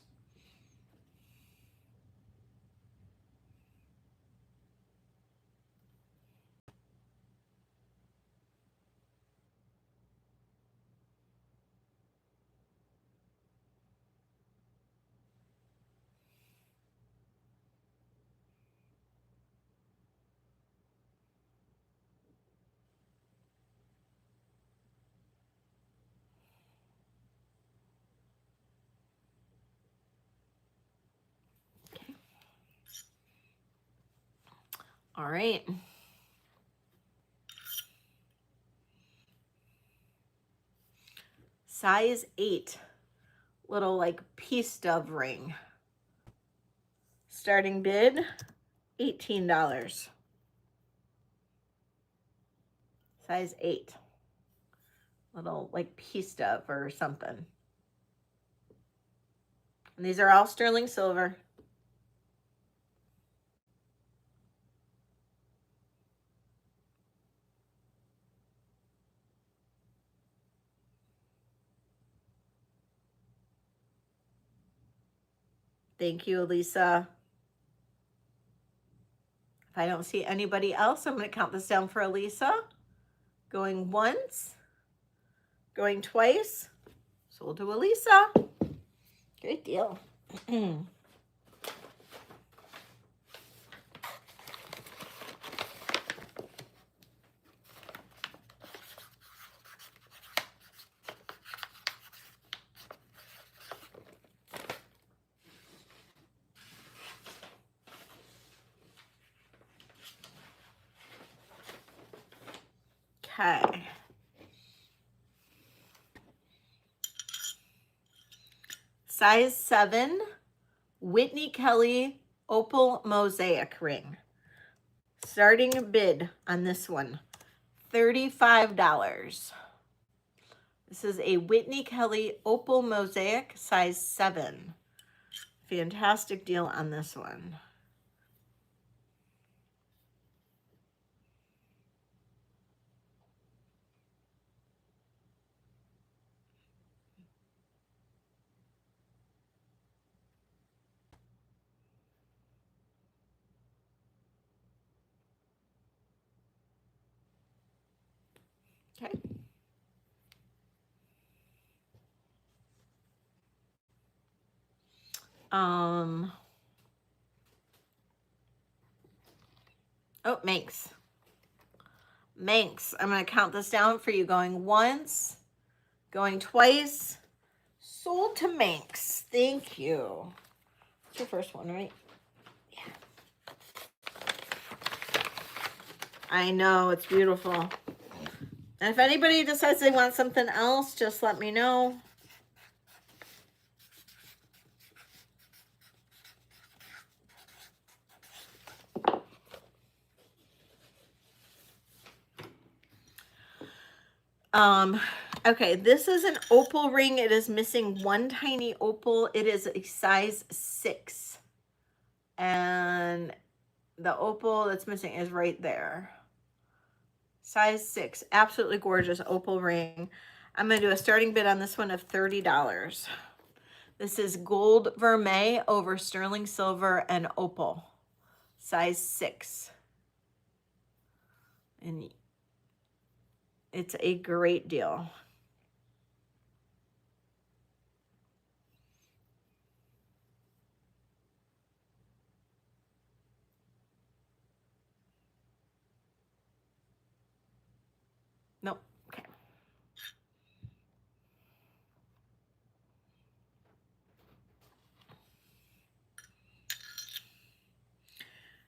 All right. Size 8, little like peace dove ring. Starting bid, $18. Size 8, little like peace dove or something. And these are all sterling silver. Thank you, Elisa. If I don't see anybody else, I'm going to count this down for Elisa. Going once, going twice. Sold to Elisa. Great deal. Okay. Size 7, Whitney Kelly Opal Mosaic ring. Starting bid on this one, $35. This is a Whitney Kelly Opal Mosaic, size 7. Fantastic deal on this one. Okay. Oh, Manx. Manx. I'm going to count this down for you. Going once, going twice. Sold to Manx. Thank you. It's your first one, right? Yeah. I know, it's beautiful. And if anybody decides they want something else, just let me know. Okay, this is an opal ring. It is missing one tiny opal. It is a size 6. And the opal that's missing is right there. Size 6. Absolutely gorgeous opal ring. I'm going to do a starting bid on this one of $30. This is gold vermeil over sterling silver and opal. Size 6. And it's a great deal. Nope. Okay.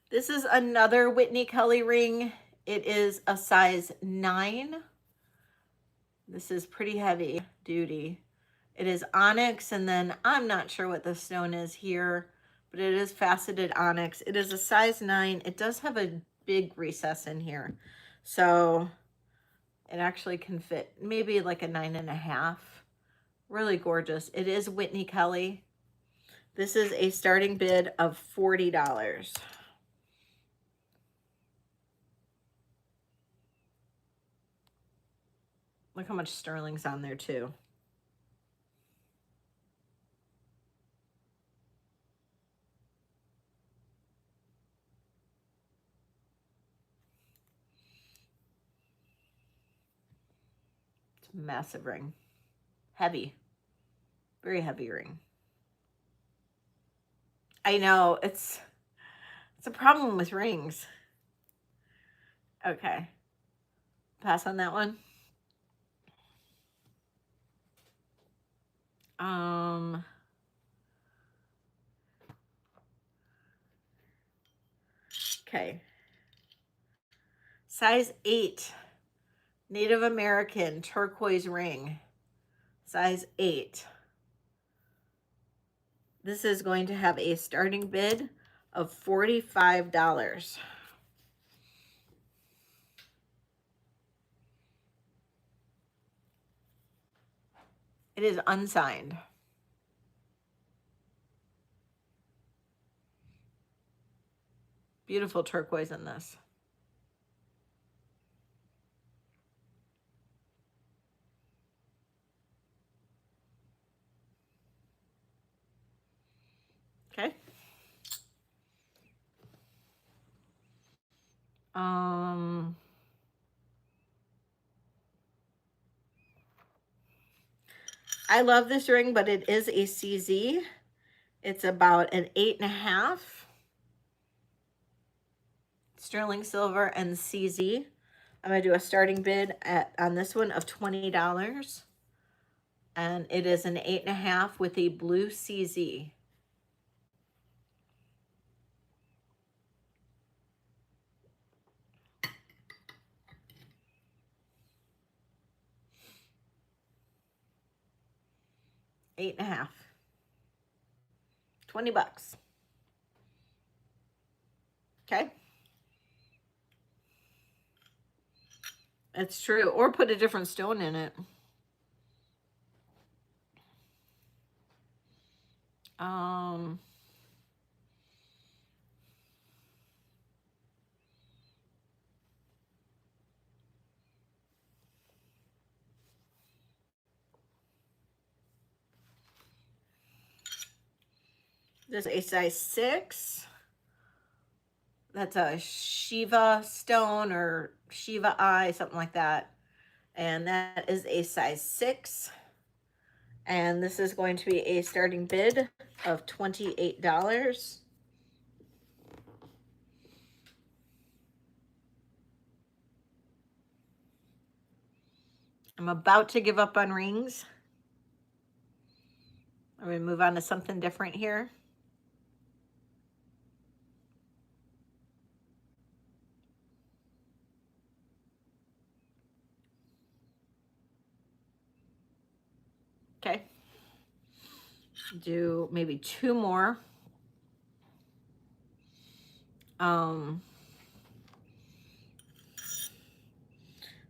This is another Whitney Kelly ring. It is a size 9. This is pretty heavy duty. It is onyx, and then I'm not sure what the stone is here, but it is faceted onyx. It is a size 9. It does have a big recess in here, so it actually can fit maybe like a 9.5. Really gorgeous. It is Whitney Kelly. This is a starting bid of $40. Look how much sterling's on there too. It's a massive ring. Heavy. Very heavy ring. I know, it's a problem with rings. Okay. Pass on that one. Okay. Size 8, Native American turquoise ring. Size 8. This is going to have a starting bid of $45. It is unsigned. Beautiful turquoise in this. Okay. I love this ring, but it is a CZ. It's about an 8.5. Sterling silver and CZ. I'm going to do a starting bid on this one of $20. And it is an 8.5 with a blue CZ. 8.5. $20. Okay. It's true. Or put a different stone in it. This is a size 6. That's a Shiva stone or Shiva eye, something like that. And that is a size 6. And this is going to be a starting bid of $28. I'm about to give up on rings. I'm going to move on to something different here. Okay. Do maybe 2 more.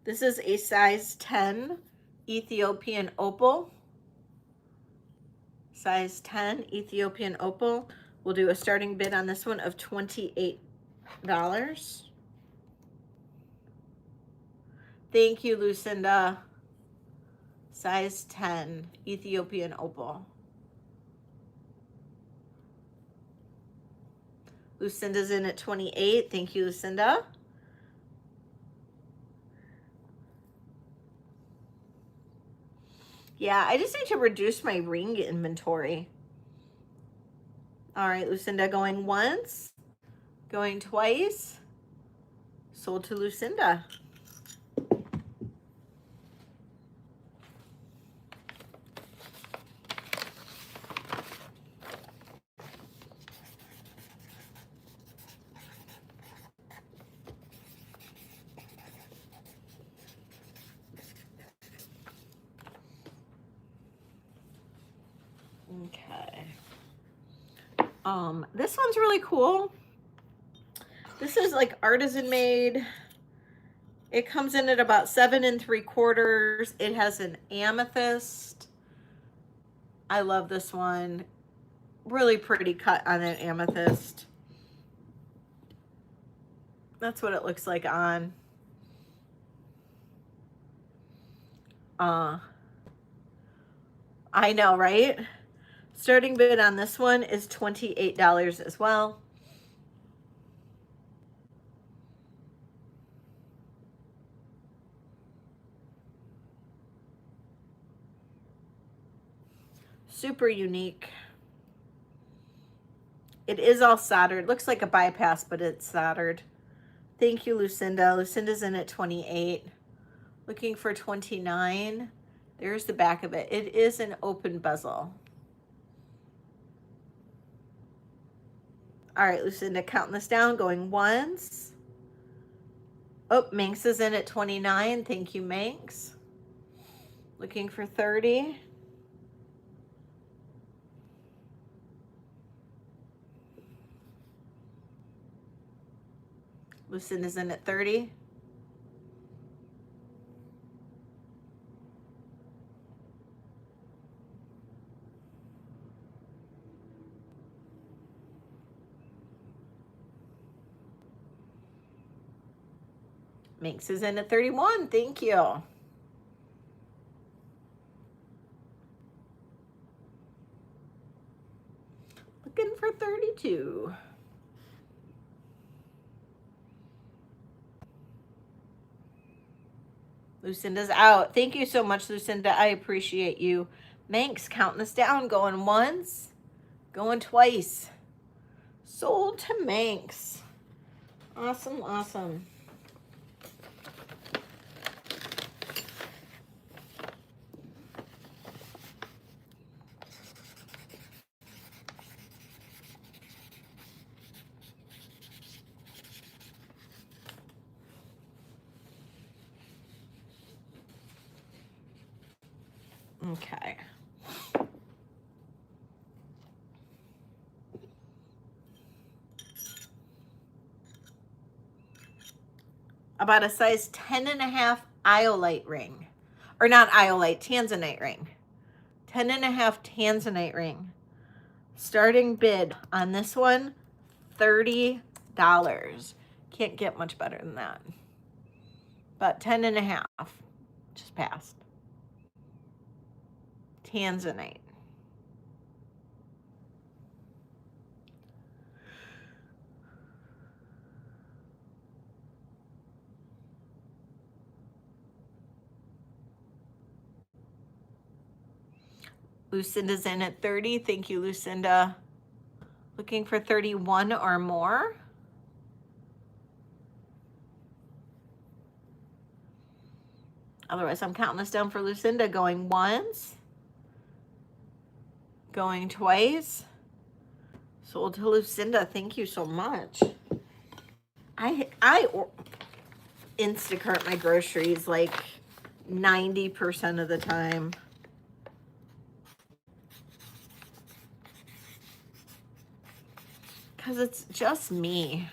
This is a size 10 Ethiopian opal. Size 10 Ethiopian opal. We'll do a starting bid on this one of $28. Thank you, Lucinda. Size 10 Ethiopian opal. Lucinda's in at 28. Thank you, Lucinda. Yeah, I just need to reduce my ring inventory. All right, Lucinda going once, going twice. Sold to Lucinda. Okay. This one's really cool. This is like artisan made. It comes in at about 7 3/4. It has an amethyst. I love this one. Really pretty cut on that amethyst. That's what it looks like on. I know, right? Starting bid on this one is $28 as well. Super unique. It is all soldered. Looks like a bypass, but it's soldered. Thank you, Lucinda. Lucinda's in at 28. Looking for 29. There's the back of it. It is an open bezel. All right, Lucinda, counting this down, going once. Oh, Manx is in at 29. Thank you, Manx. Looking for 30. Lucinda's in at 30. Manx is in at 31. Thank you. Looking for 32. Lucinda's out. Thank you so much, Lucinda. I appreciate you. Manx counting us down, going once, going twice. Sold to Manx. Awesome, awesome. Okay. about a size 10.5 iolite ring. Or not iolite, tanzanite ring. 10.5 tanzanite ring. Starting bid on this one, $30. Can't get much better than that. But 10.5, just passed. Tanzanite. Lucinda's in at 30. Thank you, Lucinda. Looking for 31 or more. Otherwise, I'm counting this down for Lucinda. Going once. Going twice. Sold to Lucinda. Thank you so much. I Instacart my groceries like 90% of the time. Because it's just me.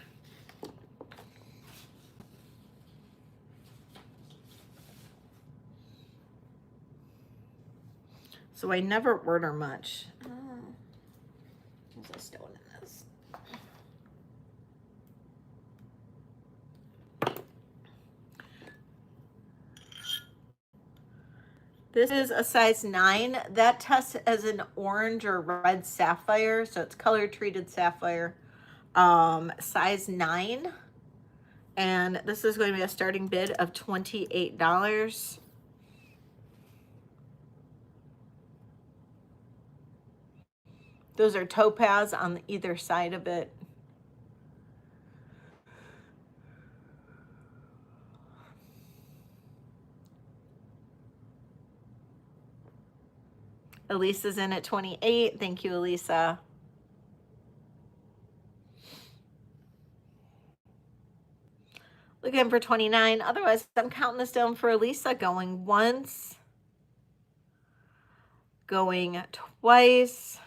So I never order much. There's a stone in this. This is a size 9. That tests as an orange or red sapphire, so it's color treated sapphire. Size 9. And this is going to be a starting bid of $28. Those are topaz on either side of it. Elisa's in at 28. Thank you, Elisa. Looking for 29. Otherwise, I'm counting this down for Elisa. Going once. Going twice.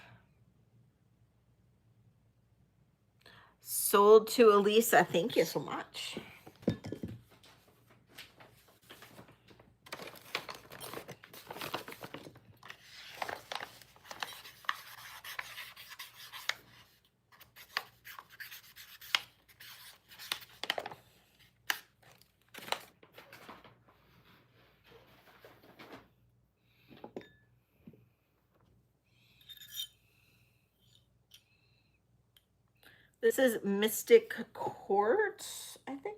Sold to Elisa. Thank you so much. This is Mystic Quartz, I think.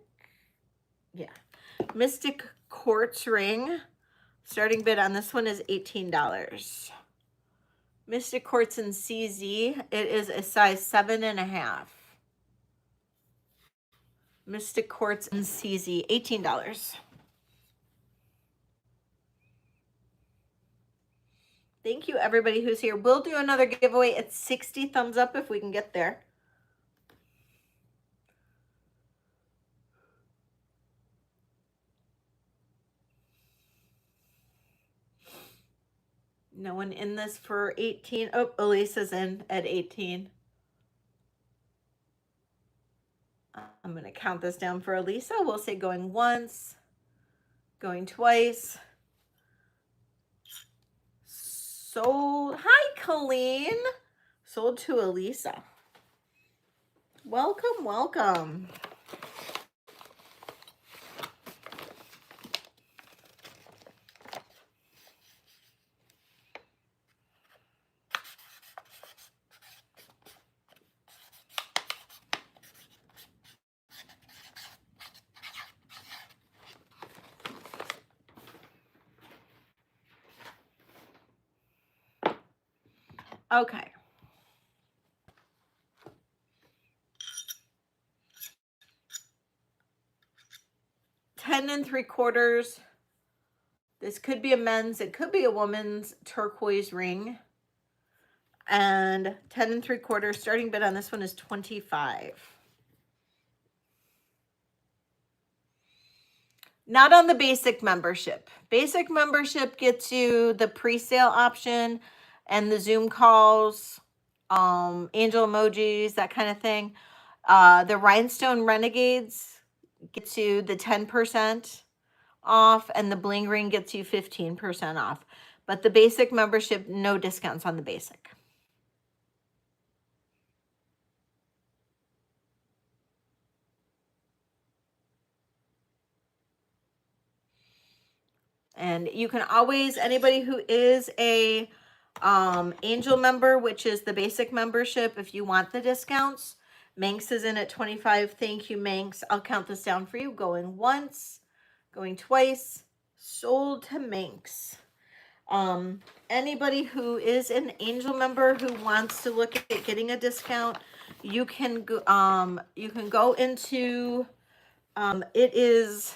Yeah. Mystic Quartz ring. Starting bid on this one is $18. Mystic Quartz in CZ. It is a size 7.5. Mystic Quartz in CZ. $18. Thank you, everybody who's here. We'll do another giveaway at 60 thumbs up if we can get there. No one in this for 18. Oh, Elisa's in at 18. I'm going to count this down for Elisa. We'll say going once, going twice. Sold. Hi, Colleen. Sold to Elisa. Welcome, welcome. Okay. $10 3/4. This could be a men's, it could be a woman's turquoise ring. And 10 3/4. Starting bid on this one is $25. Not on the basic membership. Basic membership gets you the pre-sale option and the Zoom calls, angel emojis, that kind of thing. The Rhinestone Renegades gets you the 10% off, and the bling ring gets you 15% off. But the basic membership, no discounts on the basic. And you can always, anybody who is a angel member, which is the basic membership, if you want the discounts, Manx is in at 25. Thank you, Manx. I'll count this down for you. Going once, going twice, sold to Manx. Anybody who is an angel member who wants to look at getting a discount, you can go into it is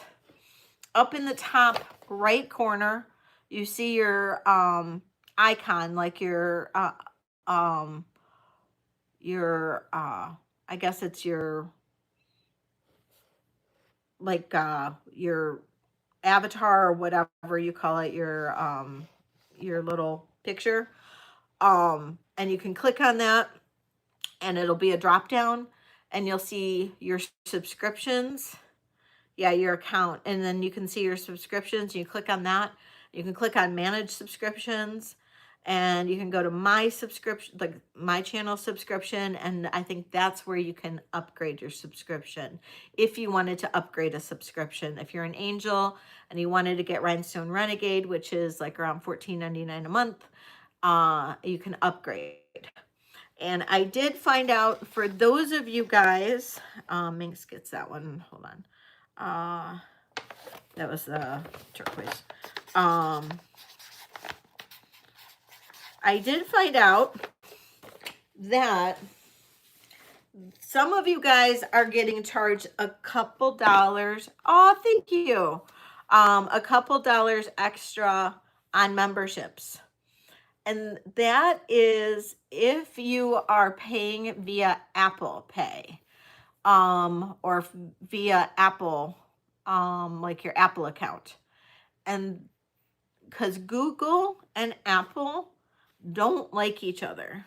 up in the top right corner. You see your icon, like your I guess it's your, like your avatar or whatever you call it, your little picture. And you can click on that and it'll be a drop down and you'll see your subscriptions. Yeah, your account. And then you can see your subscriptions. You click on that. You can click on manage subscriptions and you can go to my subscription, like my channel subscription. And I think that's where you can upgrade your subscription. If you wanted to upgrade a subscription, if you're an angel and you wanted to get Rhinestone Renegade, which is like around $14.99 a month, you can upgrade. And I did find out for those of you guys, Minx gets that one. Hold on. That was the turquoise. I did find out that some of you guys are getting charged a couple dollars. Oh, thank you. A couple dollars extra on memberships. And that is if you are paying via Apple Pay, or via Apple, like your Apple account. And because Google and Apple don't like each other.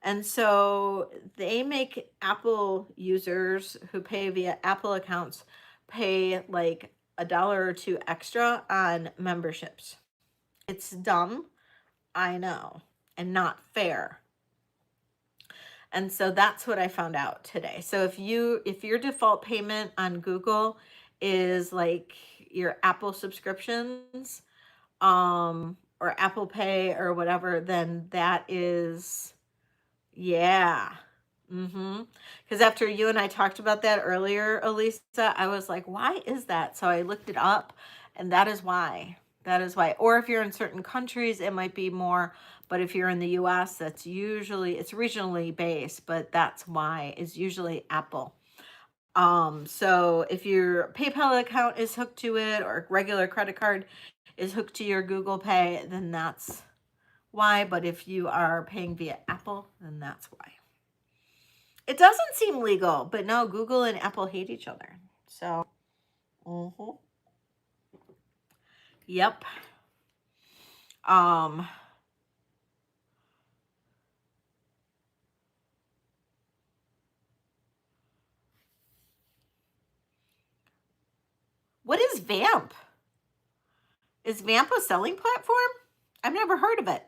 And so they make Apple users who pay via Apple accounts pay like $1 or $2 extra on memberships. It's dumb, I know, and not fair. And so that's what I found out today. So if your default payment on Google is like your Apple subscriptions, or Apple Pay or whatever, then that is, yeah. Because after you and I talked about that earlier, Elisa, I was like, why is that? So I looked it up, and that is why. That is why. Or if you're in certain countries, it might be more. But if you're in the US, that's usually, it's regionally based, but that's why it's usually Apple. So if your PayPal account is hooked to it, or regular credit card is hooked to your Google Pay, then that's why. But if you are paying via Apple, then that's why. It doesn't seem legal, but no, Google and Apple hate each other. So, yep. What is Vamp? Is Vamp a selling platform? I've never heard of it.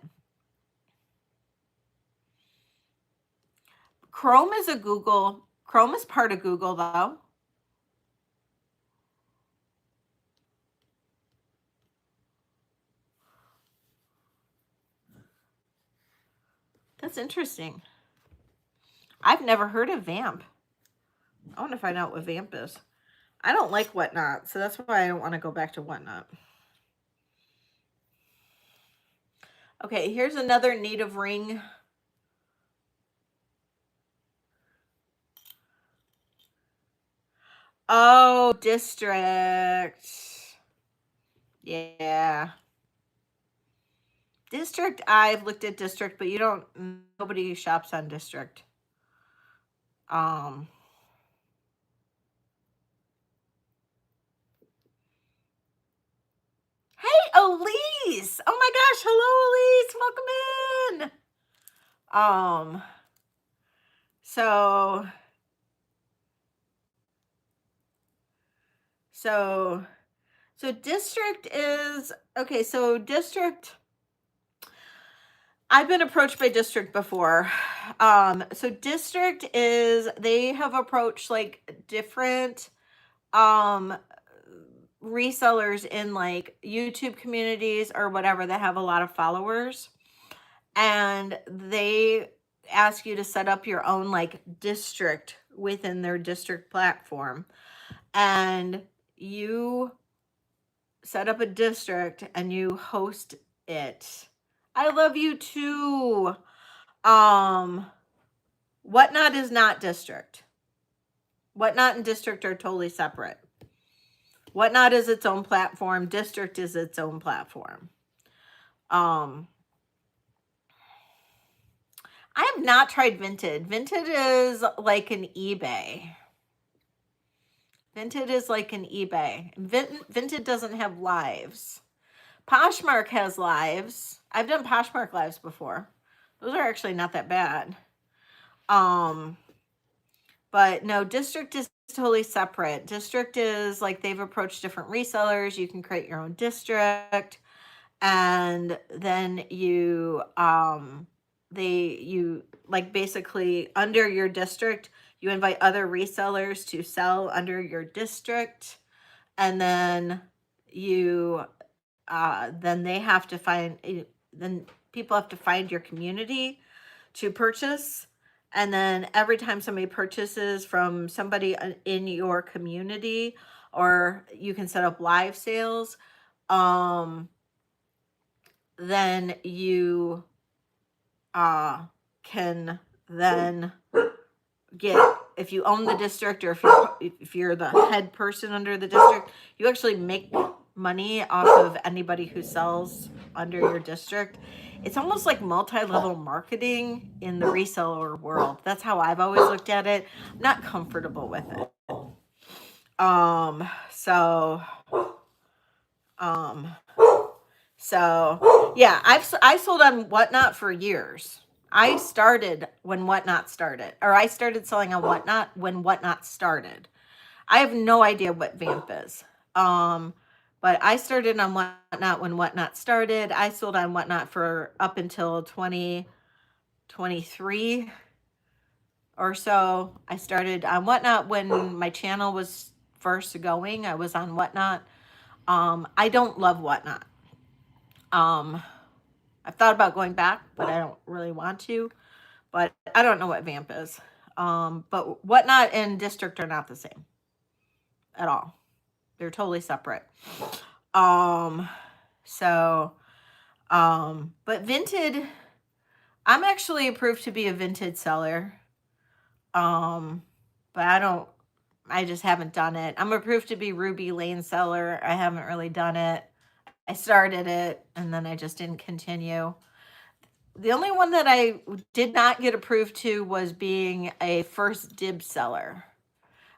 Chrome is Chrome is part of Google though. That's interesting. I've never heard of Vamp. I want to find out what Vamp is. I don't like Whatnot, so that's why I don't want to go back to Whatnot. Okay, here's another native ring. Oh, District. Yeah. District, I've looked at District, but nobody shops on District. Hey, Elise! Oh my gosh, hello, Elise! Welcome in! So So, so district is, okay, so district, I've been approached by district before. So district is, they have approached like different, um, resellers in like YouTube communities or whatever that have a lot of followers, and they ask you to set up your own like district within their district platform, and you set up a district and you host it. I love you too. um Whatnot is not district. Whatnot and district are totally separate. Whatnot is its own platform. District is its own platform. um I have not tried Vinted. Vinted is like an eBay. Vinted is like an eBay. Vinted doesn't have lives. Poshmark has lives. I've done Poshmark lives before. Those are actually not that bad. But no, district is totally separate. District is like they've approached different resellers. You can create your own district, and then you like basically under your district, you invite other resellers to sell under your district, and then you then they have to find, then people have to find your community to purchase. And then every time somebody purchases from somebody in your community, or you can set up live sales, then you can then get, if you own the district, or if you're the head person under the district, you actually make money off of anybody who sells under your district. It's almost like multi-level marketing in the reseller world. That's how I've always looked at it. I'm not comfortable with it. So yeah, I sold on Whatnot for years. I started when Whatnot started, or I started selling on Whatnot when Whatnot started. I have no idea what Vamp is. But I started on Whatnot when Whatnot started. I sold on Whatnot for up until 2023 or so. I started on Whatnot when my channel was first going. I was on Whatnot. I don't love Whatnot. I've thought about going back, but I don't really want to. But I don't know what Vamp is. But Whatnot and District are not the same at all. They're totally separate. But Vinted, I'm actually approved to be a Vinted seller. But I just haven't done it. I'm approved to be Ruby Lane seller. I haven't really done it. I started it and then I just didn't continue. The only one that I did not get approved to was being a first dib seller.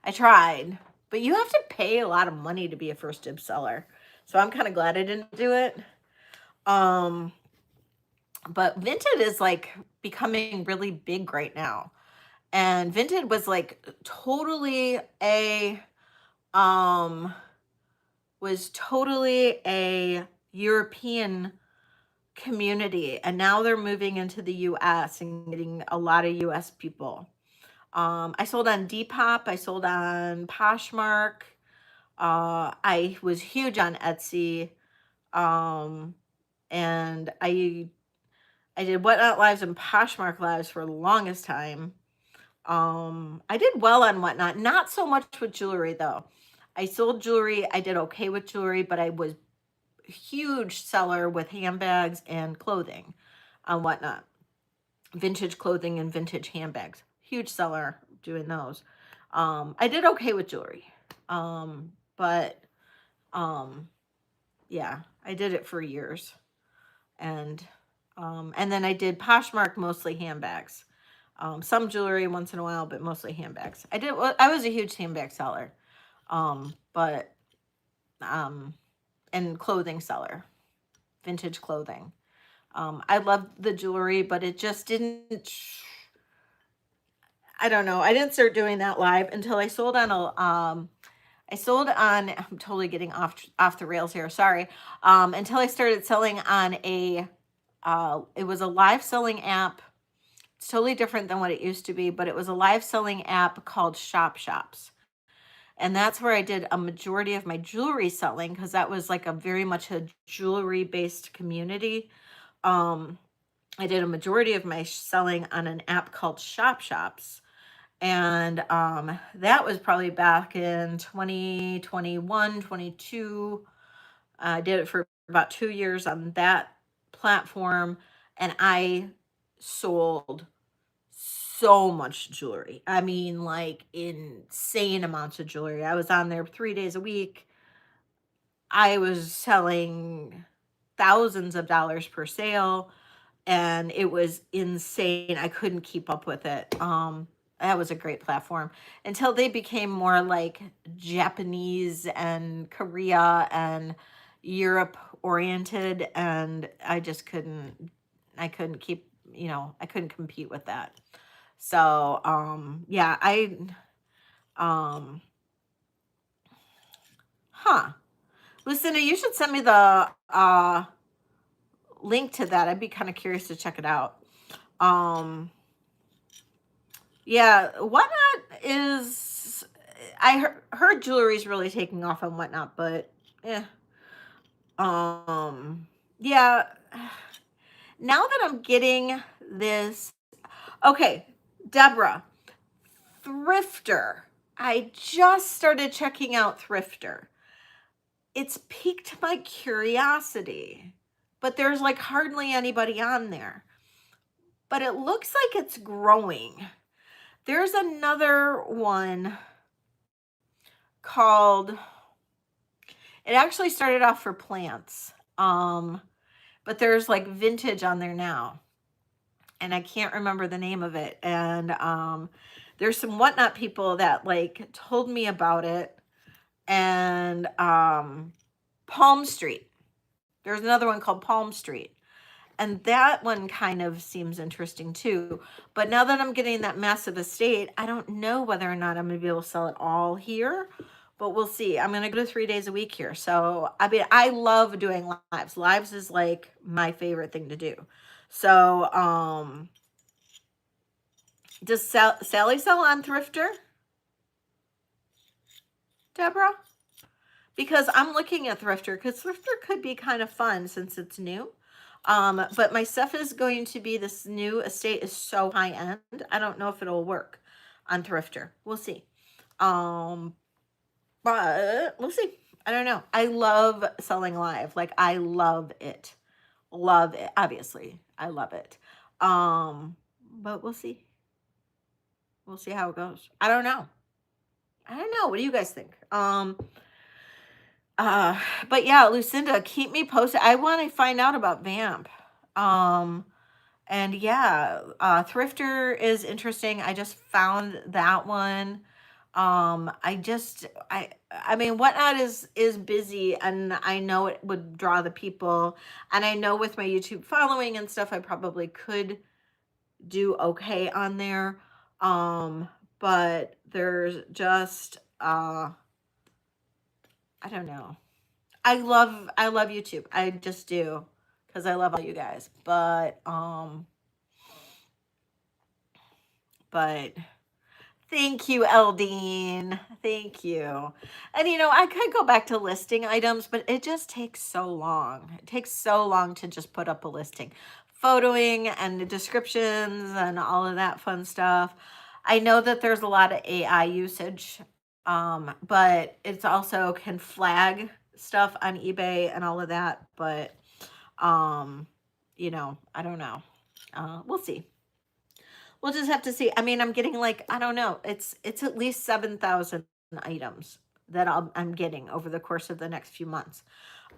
I tried, but you have to pay a lot of money to be a first dib seller. So I'm kind of glad I didn't do it. But Vinted is like becoming really big right now. And Vinted was like totally a European community, and now they're moving into the US and getting a lot of US people. I sold on Depop, I sold on Poshmark, I was huge on Etsy, and I did Whatnot lives and Poshmark lives for the longest time. I did well on Whatnot, not so much with jewelry though. I sold jewelry, I did okay with jewelry, but I was a huge seller with handbags and clothing on Whatnot. Vintage clothing and vintage handbags. Huge seller doing those. I did okay with jewelry. But yeah, I did it for years. And then I did Poshmark, mostly handbags. Some jewelry once in a while, but mostly handbags. I was a huge handbag seller. And clothing seller, vintage clothing. I loved the jewelry, but it just didn't, I don't know. I didn't start doing that live until I sold on I sold on, I'm totally getting off the rails here, sorry. Until I started selling on it was a live selling app. It's totally different than what it used to be, but it was a live selling app called Shop Shops. And that's where I did a majority of my jewelry selling, because that was like a very much a jewelry based community. I did a majority of my selling on an app called Shop Shops. And that was probably back in 2021, 22. I did it for about 2 years on that platform. And I sold so much jewelry. I mean, like insane amounts of jewelry. I was on there 3 days a week. I was selling thousands of dollars per sale, and it was insane. I couldn't keep up with it. That was a great platform until they became more like Japanese and Korea and Europe oriented, and I couldn't keep, I couldn't compete with that. So, yeah, um, huh. Lucinda, you should send me the link to that. I'd be kind of curious to check it out. Yeah, Whatnot is, heard jewelry's really taking off on Whatnot, but yeah. Yeah. Now that I'm getting this, okay, Deborah, Thrifter. I just started checking out Thrifter. It's piqued my curiosity, but there's like hardly anybody on there. But it looks like it's growing. There's another one called, it actually started off for plants. But there's like vintage on there now. And I can't remember the name of it. And there's some Whatnot people that like told me about it. And Palm Street. There's another one called Palm Street. And that one kind of seems interesting too. But now that I'm getting that massive estate, I don't know whether or not I'm going to be able to sell it all here. But we'll see. I'm going to go to 3 days a week here. So, I mean, I love doing lives. Lives is like my favorite thing to do. So, does Sally sell on Thrifter? Deborah? Because I'm looking at Thrifter, because Thrifter could be kind of fun since it's new. But my stuff is going to be, this new estate is so high end. I don't know if it'll work on Thrifter. We'll see. But we'll see. I don't know. I love selling live. Like, I love it. Love it. Obviously, I love it. But we'll see. We'll see how it goes. I don't know. What do you guys think? But yeah, Lucinda, keep me posted. I want to find out about Vamp. And yeah, Thrifter is interesting. I just found that one. I mean, Whatnot is busy, and I know it would draw the people, and I know with my YouTube following and stuff, I probably could do okay on there. But there's just, I don't know. I love YouTube. I just do, because I love all you guys. But thank you, Eldine. Thank you. And I could go back to listing items, but it just takes so long. It takes so long to just put up a listing. Photoing and the descriptions and all of that fun stuff. I know that there's a lot of AI usage, but it's also can flag stuff on eBay and all of that. But, I don't know. We'll see. We'll just have to see. I mean, I'm getting like, I don't know. It's at least 7,000 items that I'm getting over the course of the next few months.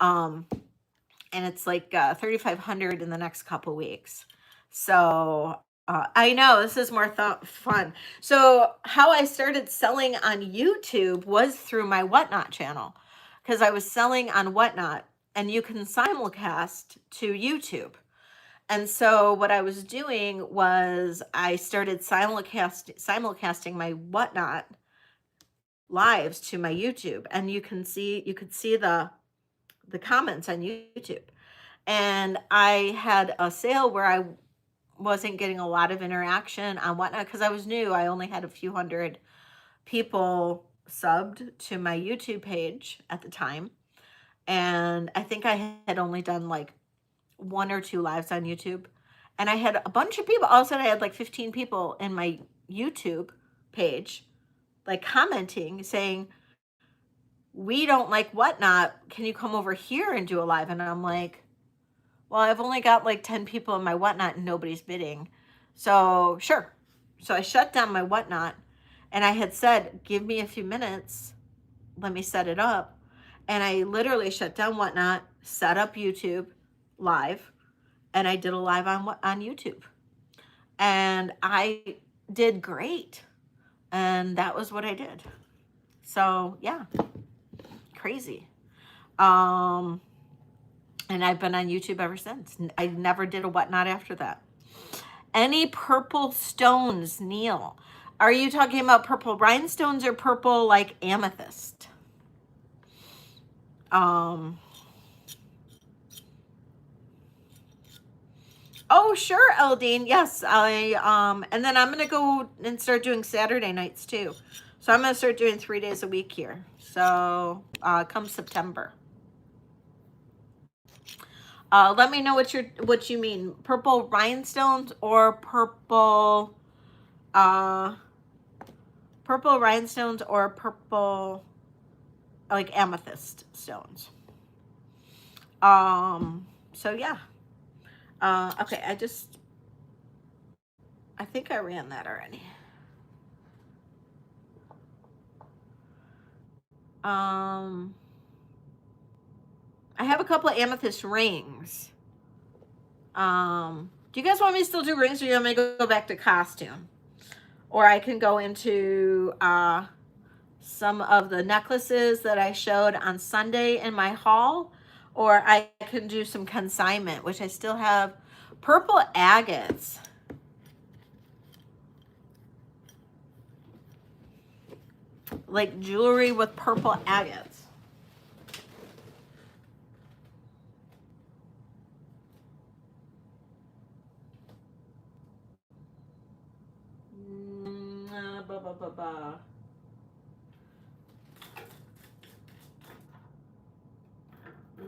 And it's like 3,500 in the next couple weeks. So I know this is more fun. So how I started selling on YouTube was through my Whatnot channel, because I was selling on Whatnot, and you can simulcast to YouTube. And so what I was doing was I started simulcasting my Whatnot lives to my YouTube, and you could see the comments on YouTube. And I had a sale where I wasn't getting a lot of interaction on Whatnot because I was new. I only had a few hundred people subbed to my YouTube page at the time. And I think I had only done like 1 or 2 lives on YouTube. And I had a bunch of people. All of a sudden, I had like 15 people in my YouTube page, like commenting, saying, "We don't like Whatnot. Can you come over here and do a live?" And I'm like, well, I've only got like 10 people in my Whatnot and nobody's bidding. So sure. So I shut down my Whatnot, and I had said, give me a few minutes. Let me set it up. And I literally shut down Whatnot, set up YouTube live, and I did a live on YouTube. And I did great. And that was what I did. So yeah, crazy. And I've been on YouTube ever since. I never did a Whatnot after that. Any purple stones, Neil? Are you talking about purple rhinestones or purple like amethyst? Oh, sure, Eldine. Yes, and then I'm gonna go and start doing Saturday nights too. So I'm gonna start doing 3 days a week here. So come September. Let me know what you mean. Purple rhinestones or purple rhinestones or purple like amethyst stones. So yeah. Okay, I think I ran that already. I have a couple of amethyst rings. Do you guys want me to still do rings, or do you want me to go back to costume? Or I can go into some of the necklaces that I showed on Sunday in my haul, or I can do some consignment, which I still have. Purple agates. Like jewelry with purple agates.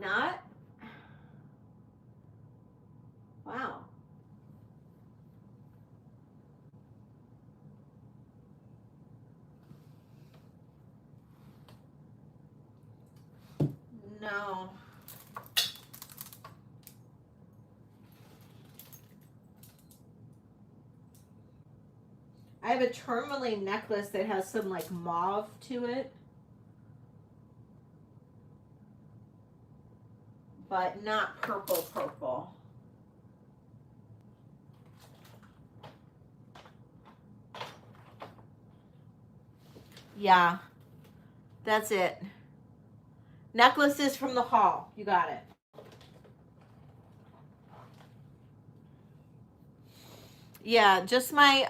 Not? Wow. No. I have a tourmaline necklace that has some like mauve to it, but not purple. Yeah, that's it. Necklaces from the haul. You got it. Yeah, just my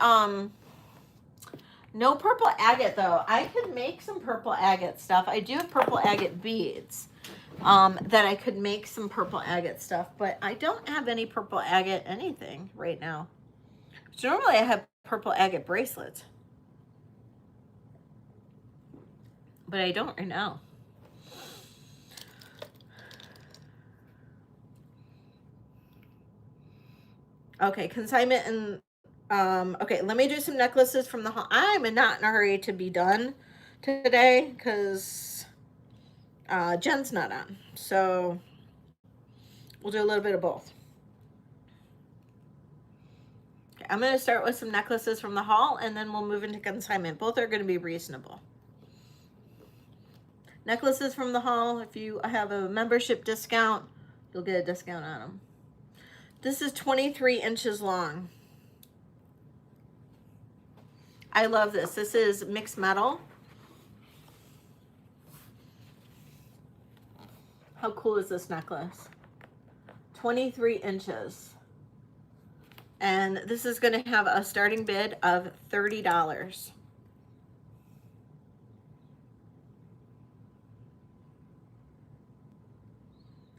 no purple agate though. I could make some purple agate stuff. I do have purple agate beads that I could make some purple agate stuff, but I don't have any purple agate anything right now. So normally I have purple agate bracelets, but I don't right now. Okay, consignment and okay, let me do some necklaces from the haul. I'm not in a hurry to be done today because Jen's not on. So we'll do a little bit of both. Okay, I'm going to start with some necklaces from the haul, and then we'll move into consignment. Both are going to be reasonable. Necklaces from the haul, if you have a membership discount, you'll get a discount on them. This is 23 inches long. I love this. This is mixed metal. How cool is this necklace? 23 inches. And this is going to have a starting bid of $30.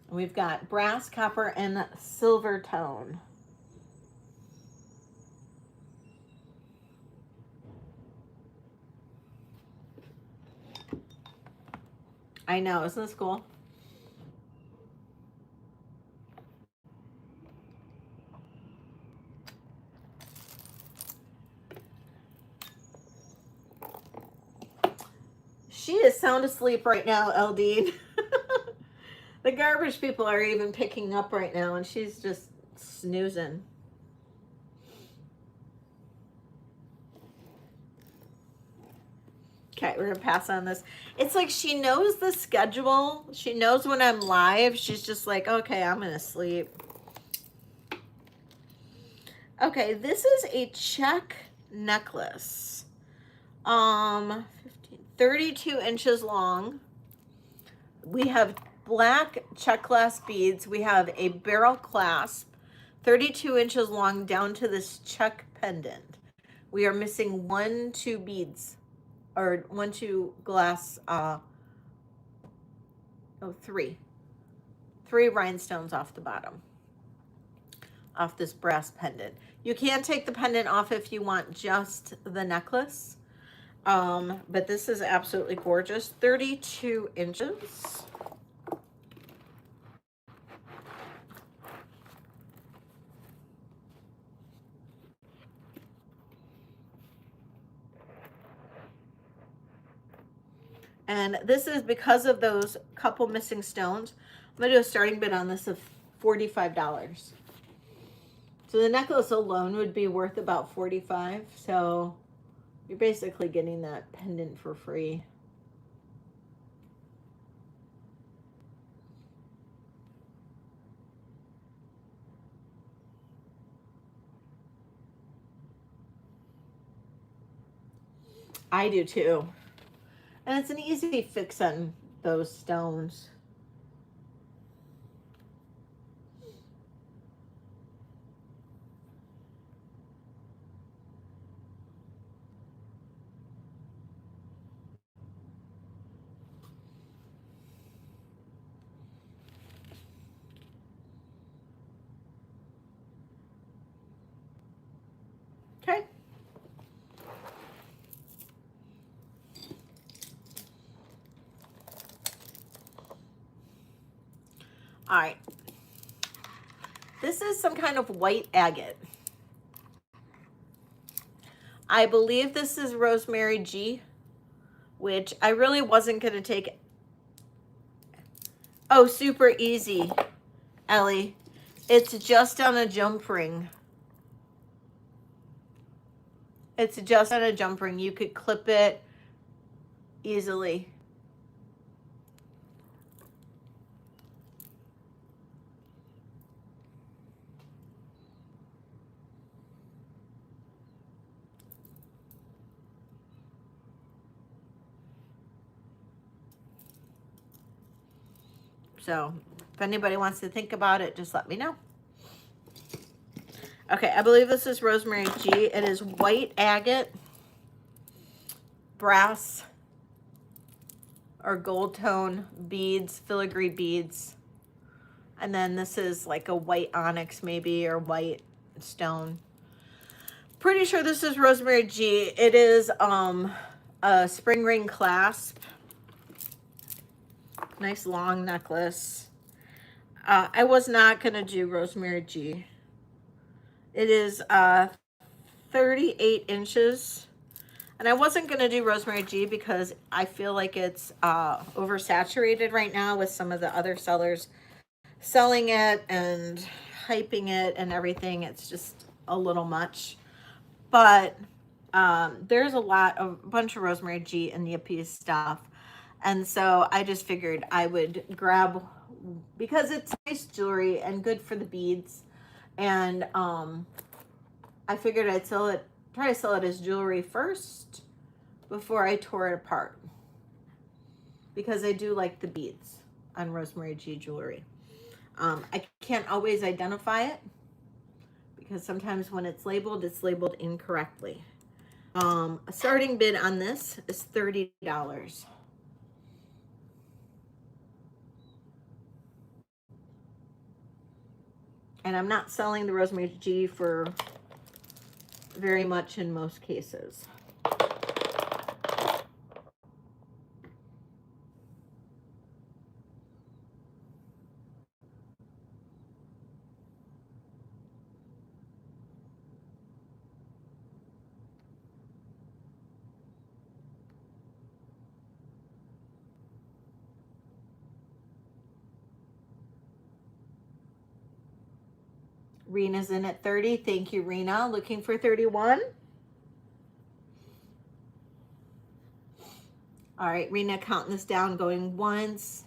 We've got brass, copper, and silver tone. I know, isn't this cool? She is sound asleep right now, LD. The garbage people are even picking up right now, and she's just snoozing. Okay, we're gonna pass on this. It's like she knows the schedule. She knows when I'm live. She's just like, okay, I'm gonna sleep. Okay, this is a check necklace. 32 inches long. We have black check glass beads. We have a barrel clasp, 32 inches long down to this check pendant. We are missing 2 beads, or 2 glass, 3 rhinestones off the bottom, off this brass pendant. You can take the pendant off if you want just the necklace. But this is absolutely gorgeous. 32 inches. And this is because of those couple missing stones. I'm gonna do a starting bid on this of $45. So the necklace alone would be worth about $45. So you're basically getting that pendant for free. I do too. And it's an easy fix on those stones. Okay. All right. This is some kind of white agate. I believe this is Rosemary G, which I really wasn't going to take. Oh, super easy, Ellie. It's just on a jump ring. It's just on a jump ring. You could clip it easily. So if anybody wants to think about it, just let me know. Okay, I believe this is Rosemary G. It is white agate, brass or gold tone beads, filigree beads. And then this is like a white onyx maybe, or white stone. Pretty sure this is Rosemary G. It is a spring ring clasp. Nice long necklace. I was not going to do Rosemary G. It is 38 inches. And I wasn't going to do Rosemary G because I feel like it's oversaturated right now with some of the other sellers selling it and hyping it and everything. It's just a little much. But there's a bunch of Rosemary G in the Yippee stuff. And so I just figured I would grab, because it's nice jewelry and good for the beads. And I figured I'd try to sell it as jewelry first before I tore it apart, because I do like the beads on Rosemary G jewelry. I can't always identify it because sometimes when it's labeled incorrectly. A starting bid on this is $30. And I'm not selling the Rosemary G for very much in most cases. Rena's in at 30. Thank you, Rena. Looking for 31. All right, Rena, counting this down, going once,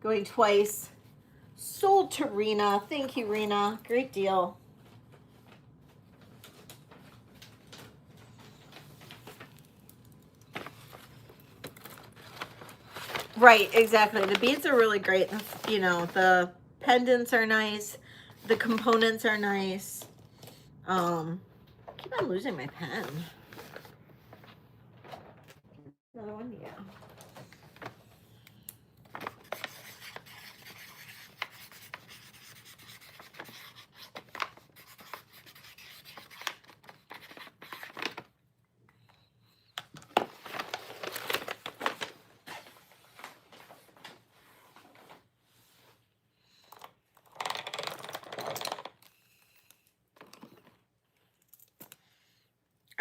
going twice. Sold to Rena. Thank you, Rena. Great deal. Right, exactly. The beads are really great. You know, the pendants are nice. The components are nice. I keep on losing my pen. Another one, yeah.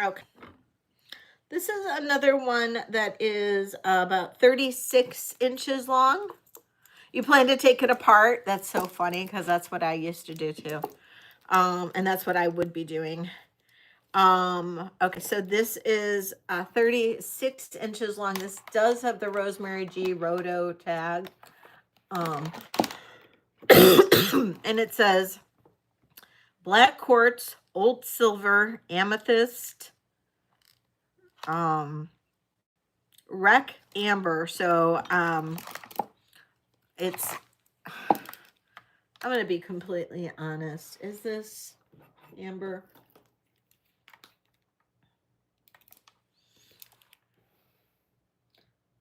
Okay. This is another one that is about 36 inches long. You plan to take it apart? That's so funny because that's what I used to do too. And that's what I would be doing. Okay, so this is 36 inches long. This does have the Rosemary G Roto tag. And it says black quartz, old silver, amethyst, wreck amber. So it's, I'm going to be completely honest. Is this amber?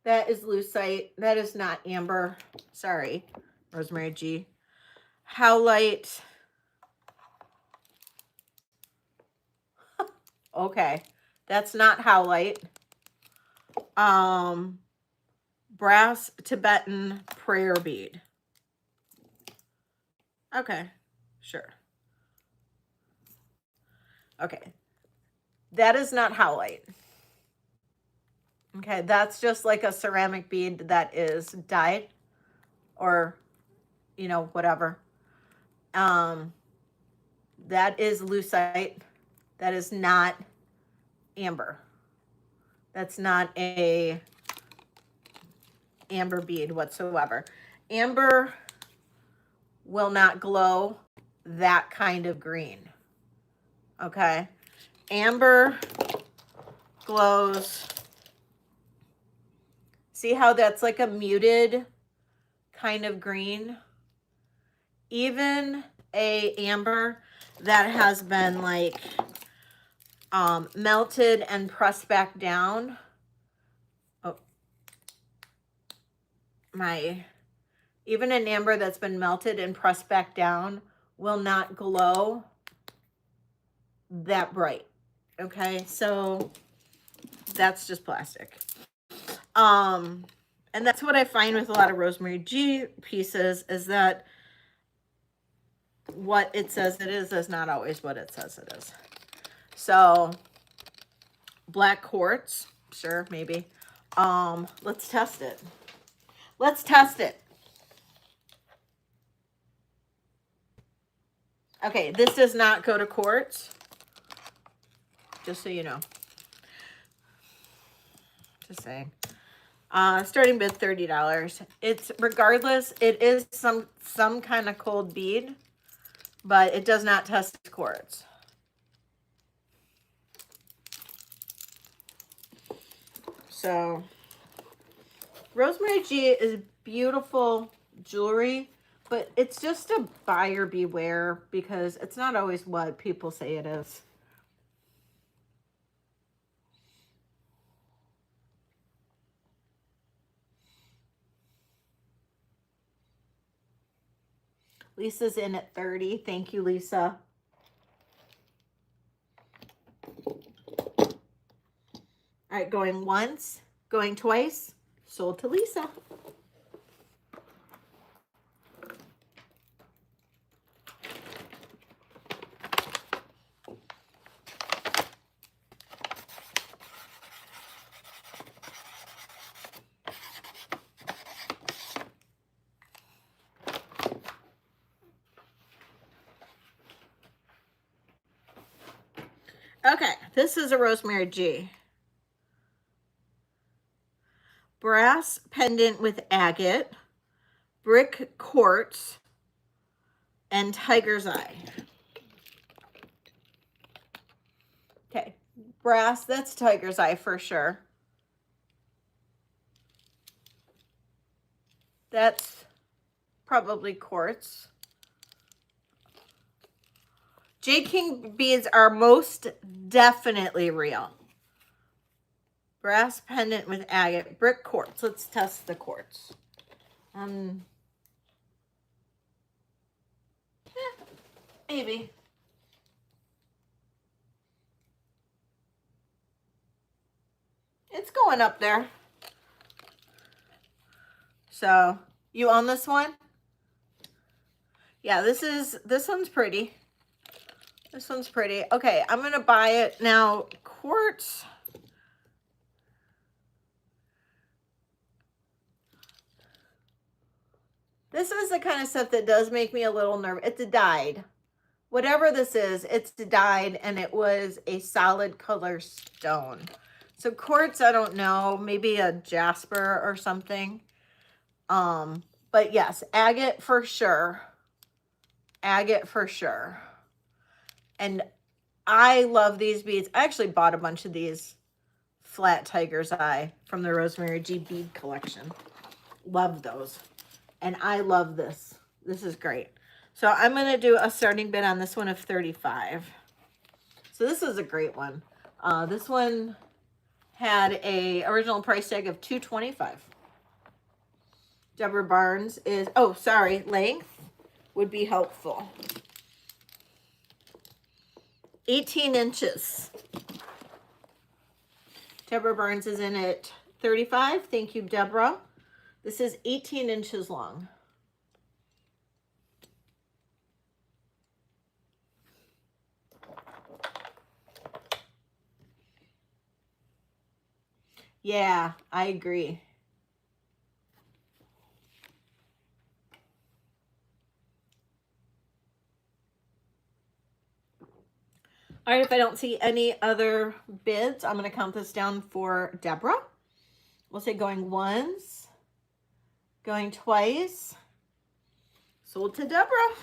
That is lucite. That is not amber. Sorry, Rosemary G. Howlite. Okay, that's not howlite. Brass Tibetan prayer bead. Okay, sure. Okay, that is not howlite. Okay, that's just like a ceramic bead that is dyed or, you know, whatever. That is lucite. That is not amber. That's not a amber bead whatsoever. Amber will not glow that kind of green. Okay. Amber glows. See how that's like a muted kind of green? Even a amber that has been like melted and pressed back down. Oh, even an amber that's been melted and pressed back down will not glow that bright. Okay, so that's just plastic. And that's what I find with a lot of Rosemary G pieces, is that what it says it is not always what it says it is. So black quartz, sure, maybe. Let's test it. Let's test it. Okay, this does not go to quartz. Just so you know. Just saying. Starting bid $30. It's regardless, it is some kind of cold bead, but it does not test quartz. So Rosemary G is beautiful jewelry, but it's just a buyer beware because it's not always what people say it is. Lisa's in at 30. Thank you, Lisa. All right, going once, going twice, sold to Lisa. Okay, this is a Rosemary G. Brass pendant with agate, brick quartz, and tiger's eye. Okay, brass, that's tiger's eye for sure. That's probably quartz. J. King beads are most definitely real. Brass pendant with agate, brick quartz. Let's test the quartz. Maybe. It's going up there. So, you own this one? Yeah, this one's pretty. This one's pretty. Okay, I'm going to buy it. Now, quartz. This is the kind of stuff that does make me a little nervous. It's a dyed. Whatever this is, it's dyed, and it was a solid color stone. So quartz, I don't know, maybe a jasper or something. But yes, agate for sure. Agate for sure. And I love these beads. I actually bought a bunch of these flat tiger's eye from the Rosemary G bead collection. Love those. And I love this. This is great. So I'm going to do a starting bid on this one of 35. So this is a great one. This one had a original price tag of $225. Deborah Barnes is, oh, sorry, length would be helpful. 18 inches. Deborah Barnes is in at 35. Thank you, Deborah. This is 18 inches long. Yeah, I agree. All right, if I don't see any other bids, I'm going to count this down for Deborah. We'll say going once, going twice, sold to Deborah.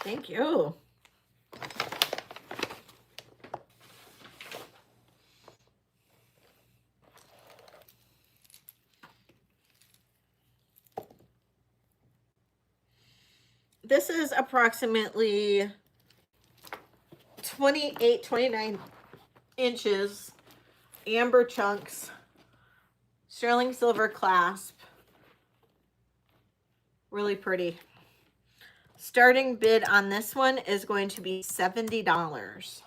Thank you. This is approximately 28, 29 inches, amber chunks, sterling silver clasp. Really pretty. Starting bid on this one is going to be $70.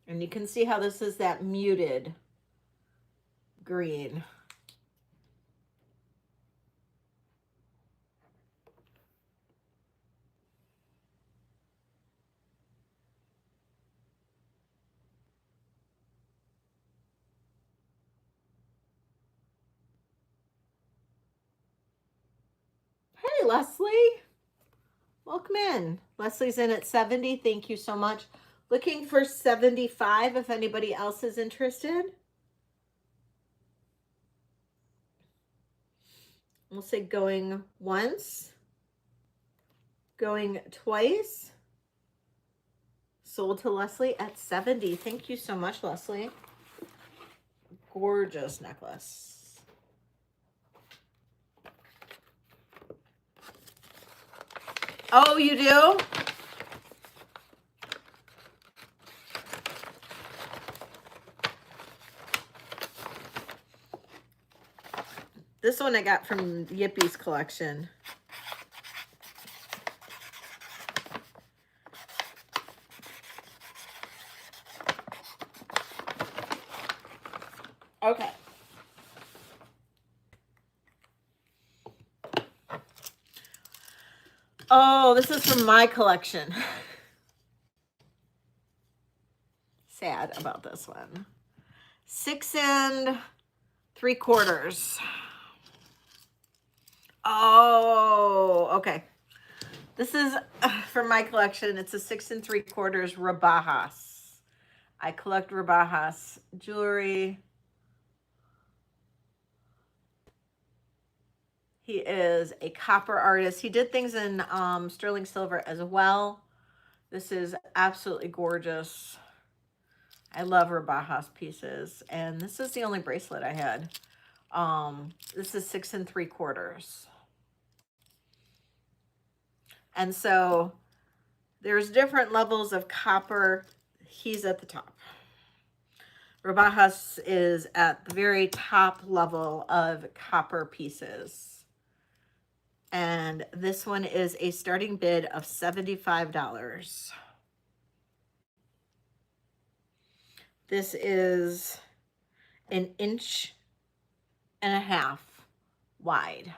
And you can see how this is that muted green. Hey, Leslie. Welcome in. Leslie's in at 70. Thank you so much. Looking for 75 if anybody else is interested. We'll say going once, going twice. Sold to Leslie at 70. Thank you so much, Leslie. Gorgeous necklace. Oh, you do? This one I got from Yippie's collection. Okay. Oh, this is from my collection. Sad about this one. 6 3/4. Oh, okay. This is from my collection. It's a 6 3/4 Rabajas. I collect Rabajas jewelry. He is a copper artist. He did things in sterling silver as well. This is absolutely gorgeous. I love Rabajas pieces. And this is the only bracelet I had. This is 6 3/4. And so there's different levels of copper. He's at the top. Rabajas is at the very top level of copper pieces. And this one is a starting bid of $75. This is 1.5 inches wide.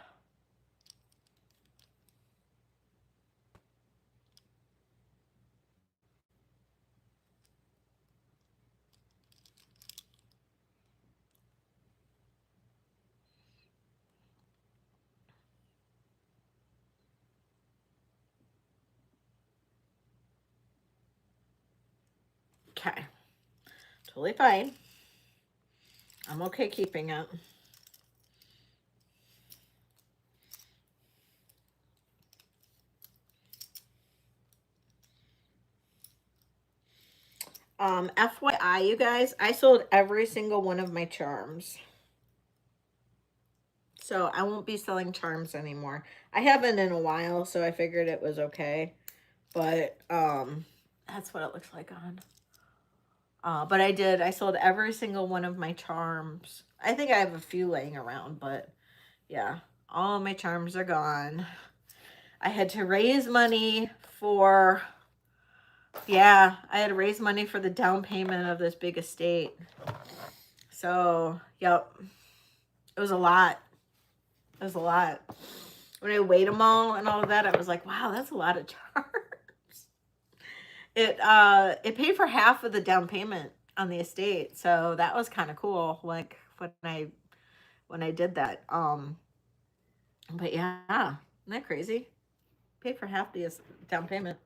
Okay, totally fine. I'm okay keeping it. FYI, you guys, I sold every single one of my charms. So I won't be selling charms anymore. I haven't in a while, so I figured it was okay. But that's what it looks like on. But I sold every single one of my charms. I think I have a few laying around, but yeah, all my charms are gone. I had to raise money for, yeah, I had to raise money for the down payment of this big estate. So, yep, it was a lot. It was a lot. When I weighed them all and all of that, I was like, wow, that's a lot of charms. It paid for half of the down payment on the estate, so that was kind of cool. Like when I did that. But yeah, isn't that crazy? Paid for half the down payment.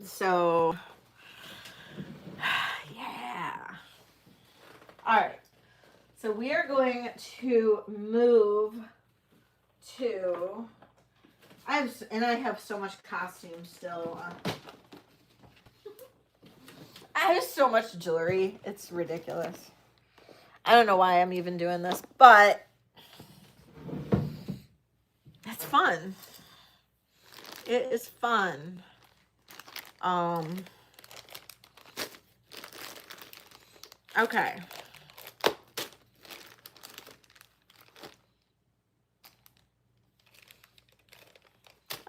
So yeah. All right. So we are going to move to. I have so much costume still. I have so much jewelry. It's ridiculous. I don't know why I'm even doing this, but it's fun. It is fun. Okay.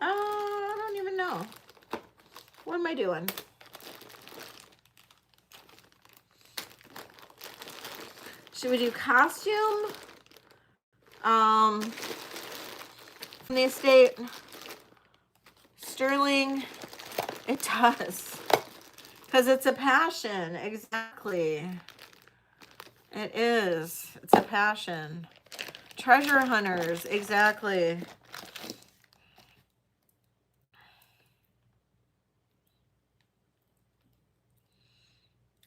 I don't even know. What am I doing? Should we do costume? From the estate. Sterling. It does. Because it's a passion. Exactly. It is. It's a passion. Treasure hunters. Exactly.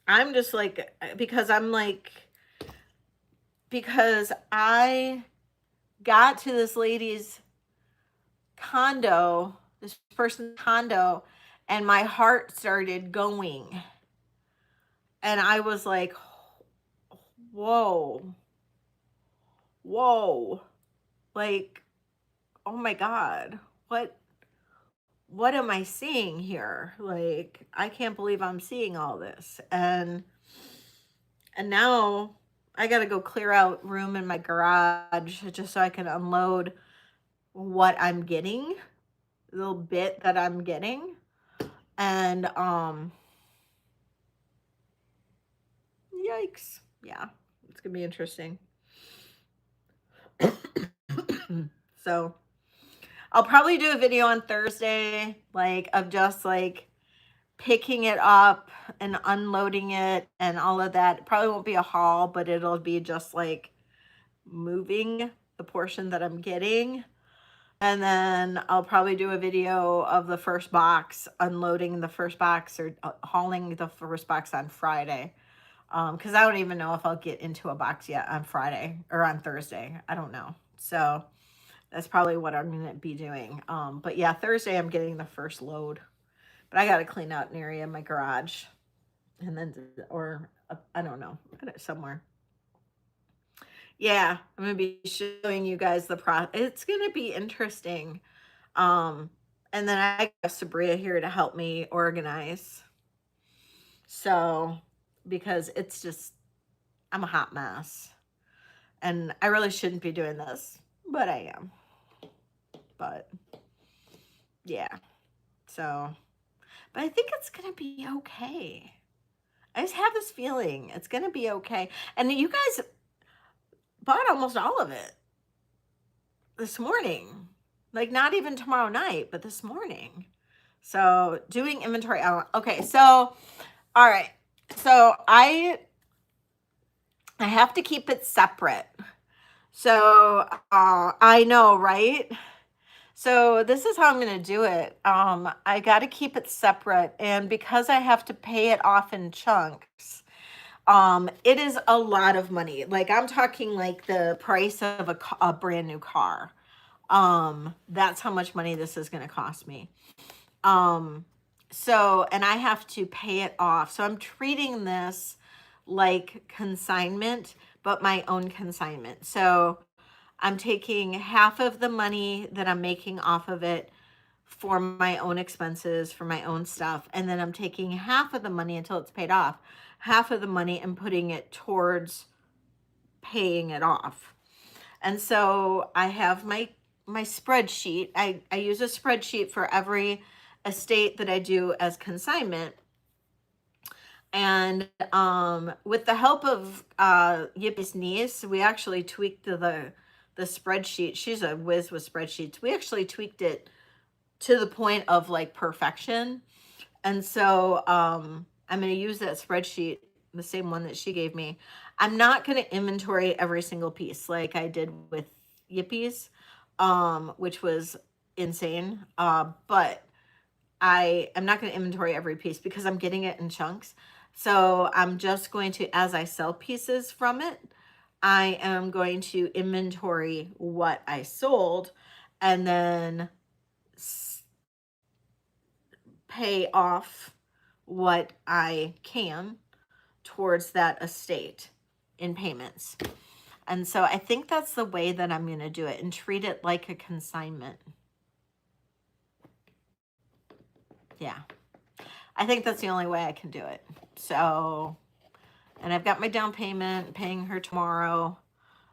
I'm just like, because I'm like, because I got to this lady's condo, this person's condo, and my heart started going. And I was like, whoa, whoa, like, oh my God, what am I seeing here? Like, I can't believe I'm seeing all this. And now I got to go clear out room in my garage just so I can unload what I'm getting, the little bit that I'm getting. And yikes. Yeah, it's gonna be interesting. So I'll probably do a video on Thursday, like of just like picking it up and unloading it and all of that. It probably won't be a haul, but it'll be just like moving the portion that I'm getting. And then I'll probably do a video of the first box, unloading the first box or hauling the first box on Friday. Because I don't even know if I'll get into a box yet on Friday or on Thursday. I don't know. So that's probably what I'm going to be doing. But yeah, Thursday I'm getting the first load. But I got to clean out an area in my garage. And then, or I don't know, somewhere. Yeah, I'm going to be showing you guys the process. It's going to be interesting. And then I got Sabria here to help me organize. So, because it's just, I'm a hot mess. And I really shouldn't be doing this, but I am. But, yeah. So, but I think it's going to be okay. I just have this feeling it's going to be okay. And you guys bought almost all of it this morning. Like, not even tomorrow night, but this morning. So, doing inventory. Okay, so, all right. So, I have to keep it separate. So, I know, right? So this is how I'm going to do it. I got to keep it separate. And because I have to pay it off in chunks, it is a lot of money. Like, I'm talking like the price of a brand new car. That's how much money this is going to cost me. So, and I have to pay it off. So I'm treating this like consignment, but my own consignment. So I'm taking half of the money that I'm making off of it for my own expenses, for my own stuff. And then I'm taking half of the money until it's paid off, half of the money and putting it towards paying it off. And so I have my spreadsheet. I use a spreadsheet for every estate that I do as consignment. And with the help of Yippie's niece, we actually tweaked the spreadsheet. She's a whiz with spreadsheets. We actually tweaked it to the point of like perfection. And so I'm going to use that spreadsheet, the same one that she gave me. I'm not going to inventory every single piece like I did with Yippie's, which was insane. But I am not going to inventory every piece because I'm getting it in chunks. So I'm just going to, as I sell pieces from it, I am going to inventory what I sold and then pay off what I can towards that estate in payments. And so I think that's the way that I'm going to do it and treat it like a consignment. Yeah. I think that's the only way I can do it. So, and I've got my down payment, paying her tomorrow,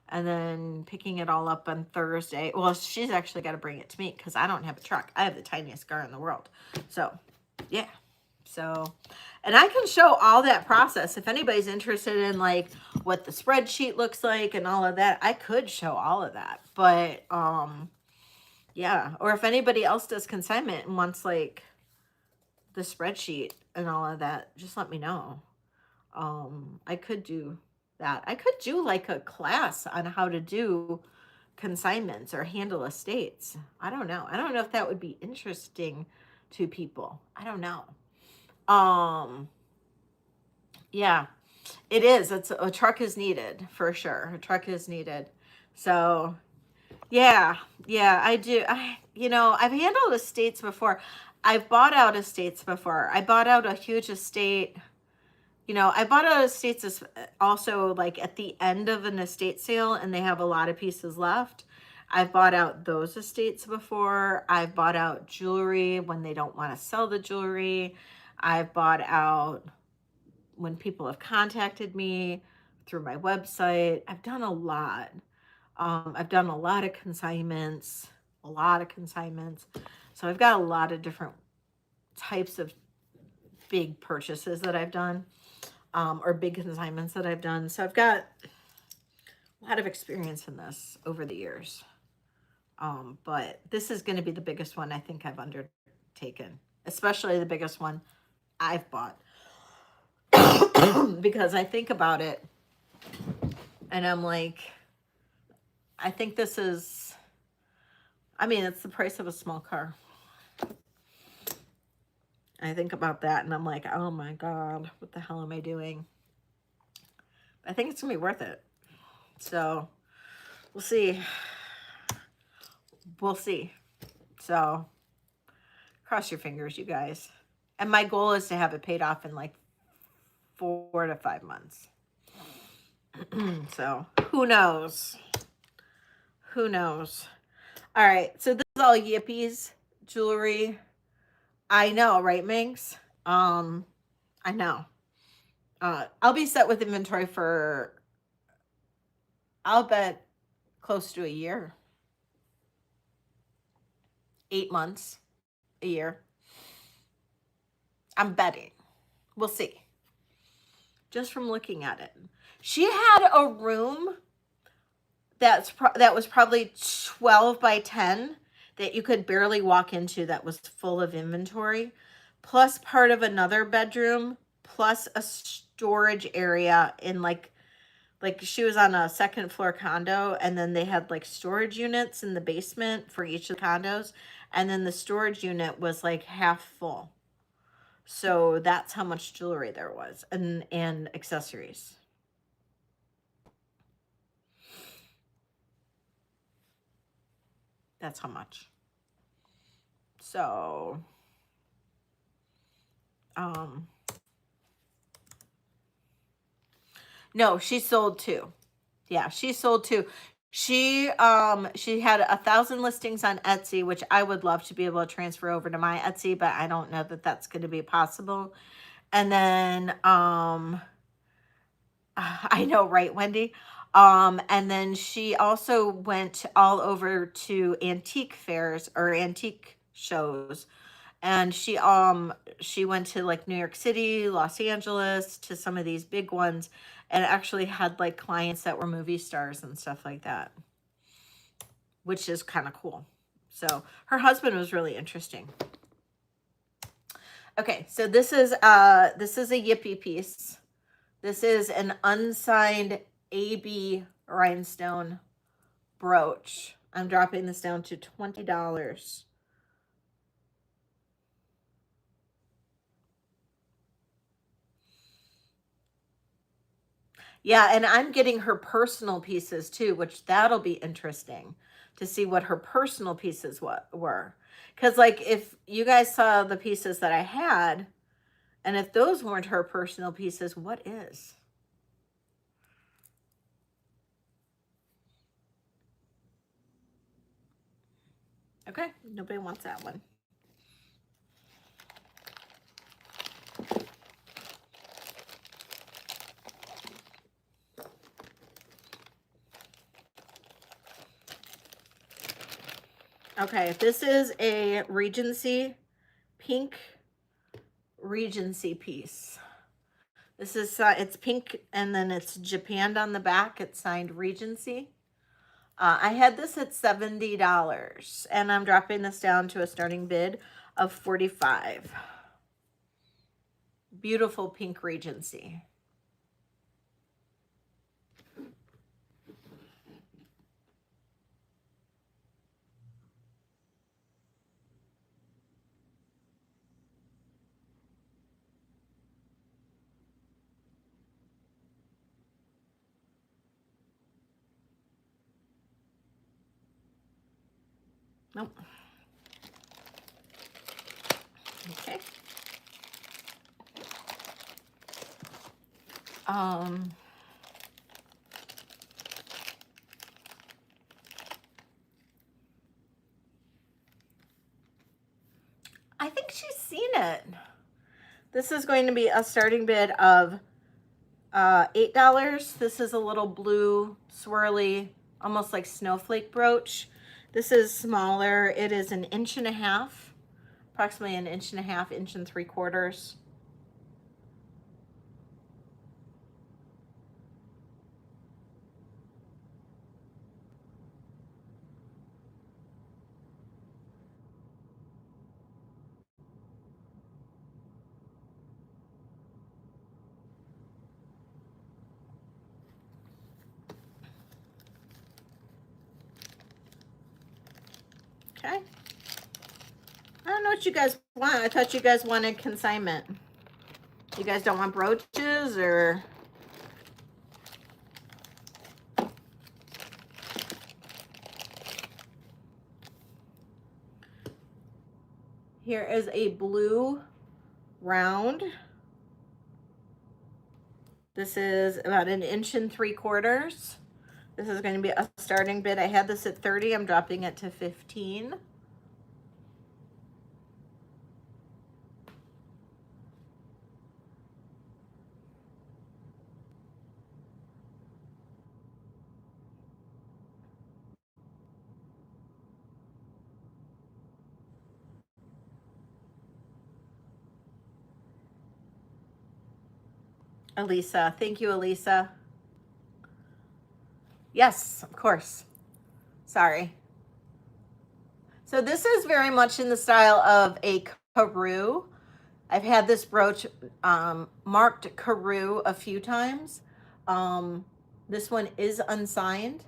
and then picking it all up on Thursday. Well, she's actually got to bring it to me because I don't have a truck. I have the tiniest car in the world. So, yeah. So, and I can show all that process. If anybody's interested in like what the spreadsheet looks like and all of that, I could show all of that. But, yeah. Or if anybody else does consignment and wants like the spreadsheet and all of that, just let me know. I could do that. I could do like a class on how to do consignments or handle estates. I don't know. I don't know if that would be interesting to people. I don't know. Yeah. It is. It's a truck is needed for sure. A truck is needed. So yeah, yeah, I do. I've handled estates before. I've bought out estates before. I bought out a huge estate. I bought out estates also like at the end of an estate sale, and they have a lot of pieces left. I've bought out those estates before. I've bought out jewelry when they don't want to sell the jewelry. I've bought out when people have contacted me through my website. I've done a lot. I've done a lot of consignments, a lot of consignments. So I've got a lot of different types of big purchases that I've done, or big consignments that I've done. So I've got a lot of experience in this over the years. But this is going to be the biggest one I think I've undertaken, especially the biggest one I've bought. Because I think about it and I'm like, I think this is, it's the price of a small car. I think about that and I'm like, oh my God, what the hell am I doing? I think it's gonna be worth it. So we'll see. We'll see. So cross your fingers, you guys. And my goal is to have it paid off in like 4 to 5 months. So who knows? Who knows? All right. So this is all Yippies jewelry. I know, right, Minx? I know. I'll be set with inventory for, I'll bet, close to a year. 8 months, a year. I'm betting. We'll see. Just from looking at it. She had a room that was probably 12 by 10 that you could barely walk into, that was full of inventory, plus part of another bedroom, plus a storage area in like she was on a second floor condo, and then they had like storage units in the basement for each of the condos, and then the storage unit was like half full. So that's how much jewelry there was, and accessories. That's how much. So, no, she sold 2. Yeah, she sold 2. She had 1,000 listings on Etsy, which I would love to be able to transfer over to my Etsy, but I don't know that that's going to be possible. And then, I know, right, Wendy? And then she also went all over to antique fairs or antique shows. And she went to like New York City, Los Angeles, to some of these big ones, and actually had like clients that were movie stars and stuff like that, which is kind of cool. So her husband was really interesting. Okay, so this is a Yippie piece. This is an unsigned AB rhinestone brooch. I'm dropping this down to $20. Yeah, and I'm getting her personal pieces too, which that'll be interesting to see what her personal pieces were. Because like if you guys saw the pieces that I had, and if those weren't her personal pieces, what is? Okay, nobody wants that one. Okay, this is a Regency pink Regency piece. This is it's pink, and then it's Japan on the back. It's signed Regency. I had this at $70, and I'm dropping this down to a starting bid of $45. Beautiful pink Regency. Nope. Okay. I think she's seen it. This is going to be a starting bid of $8. This is a little blue swirly, almost like snowflake brooch. This is smaller. It is 1.5 inches, approximately 1.5 inches, 1 3/4 inches. Okay. I don't know what you guys want. I thought you guys wanted consignment. You guys don't want brooches or... Here is a blue round. This is about 1 3/4 inches. This is going to be a starting bid. I had this at 30. I'm dropping it to 15. Elisa, thank you, Elisa. Yes, of course. Sorry. So this is very much in the style of a Carew. I've had this brooch marked Carew a few times. This one is unsigned.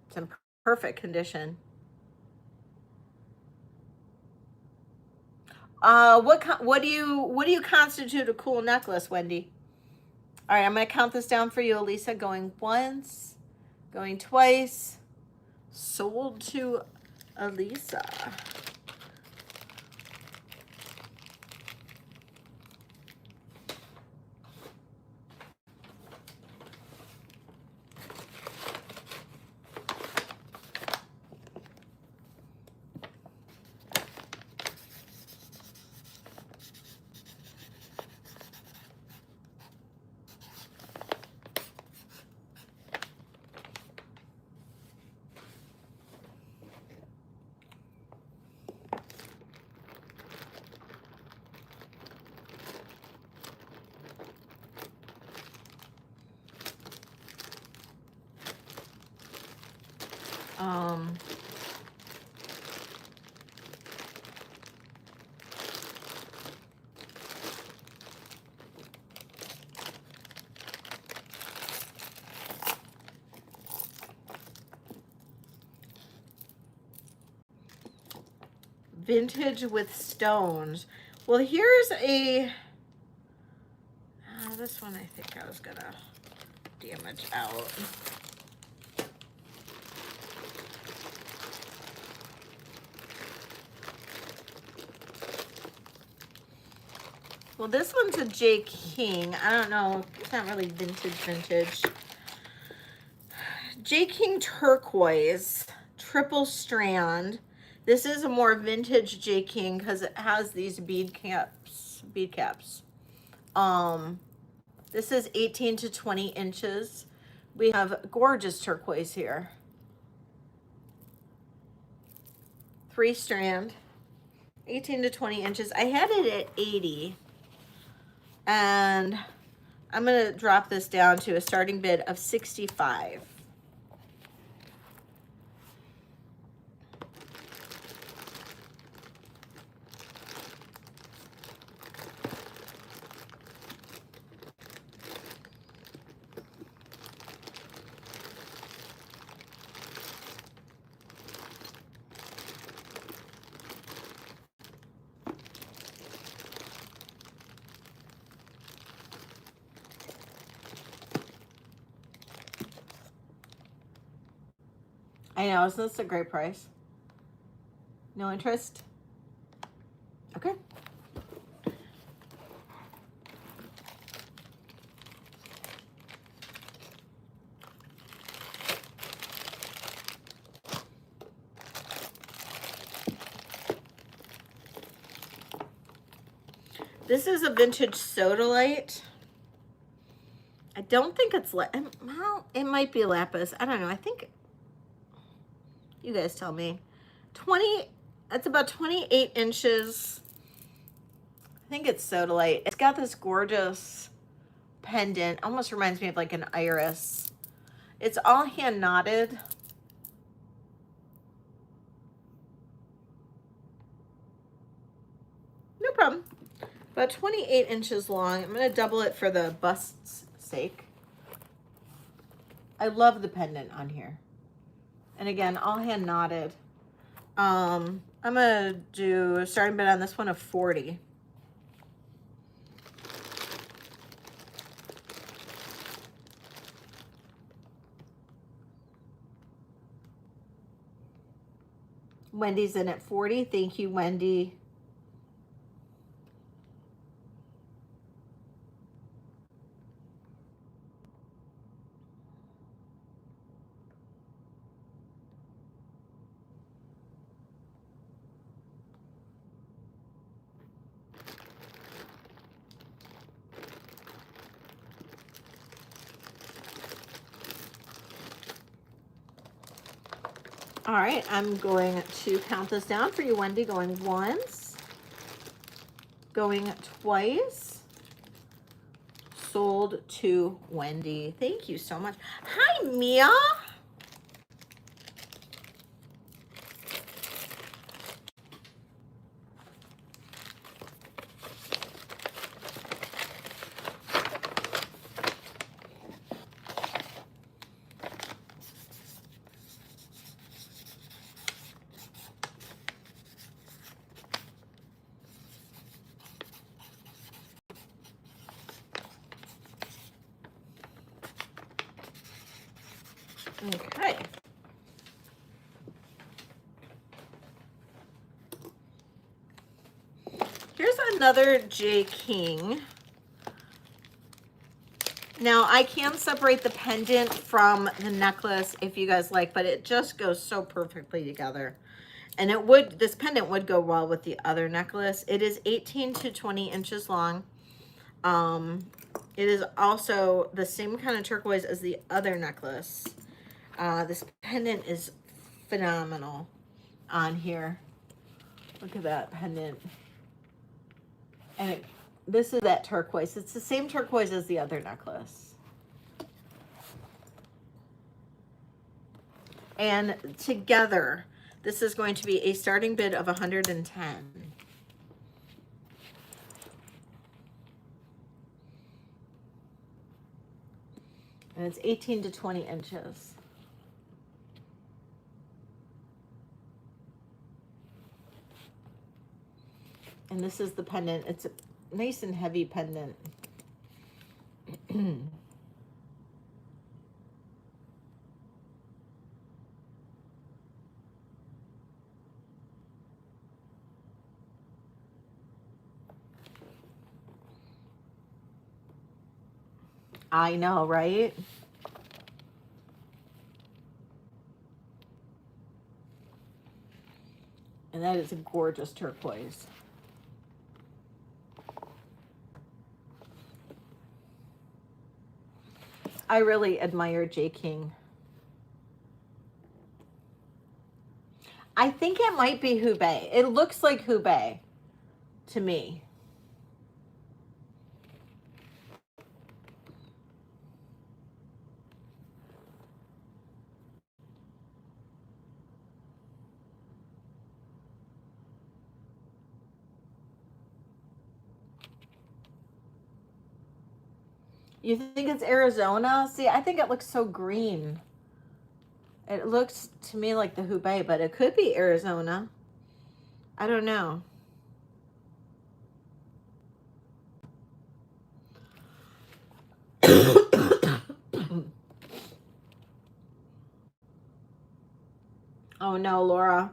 It's in perfect condition. What do you constitute a cool necklace, Wendy? All right, I'm going to count this down for you, Elisa. Going once, going twice. Sold to Elisa. Vintage with stones. Well, here's a, this one I think I was gonna damage out. Well, this one's a J. King. I don't know, it's not really vintage. J. King turquoise, triple strand. This is a more vintage J. King because it has these bead caps. This is 18 to 20 inches. We have gorgeous turquoise here. 3 strand, 18 to 20 inches. I had it at 80. And I'm gonna drop this down to a starting bid of 65. I know, isn't this a great price? No interest? Okay. This is a vintage sodalite. I don't think it's, well, it might be lapis. I don't know. I think, you guys tell me. 20, it's about 28 inches. I think it's sodalite. It's got this gorgeous pendant. Almost reminds me of like an iris. It's all hand knotted. No problem. About 28 inches long. I'm going to double it for the bust's sake. I love the pendant on here. And again, all hand knotted. I'm going to do a starting bid on this one of 40. Wendy's in at 40. Thank you, Wendy. All right, I'm going to count this down for you, Wendy. Going once, going twice, sold to Wendy. Thank you so much. Hi, Mia. Okay. Here's another J. King. Now, I can separate the pendant from the necklace if you guys like, but it just goes so perfectly together. And it would, this pendant would go well with the other necklace. It is 18 to 20 inches long. It is also the same kind of turquoise as the other necklace. This pendant is phenomenal on here. Look at that pendant. And this is that turquoise. It's the same turquoise as the other necklace. And together, this is going to be a starting bid of 110. And it's 18 to 20 inches. And this is the pendant. It's a nice and heavy pendant. I know, right? And that is a gorgeous turquoise. I really admire J. King. I think it might be Hubei. It looks like Hubei to me. You think it's Arizona? See, I think it looks so green. It looks to me like the Hubei, but it could be Arizona. I don't know. no, Laura.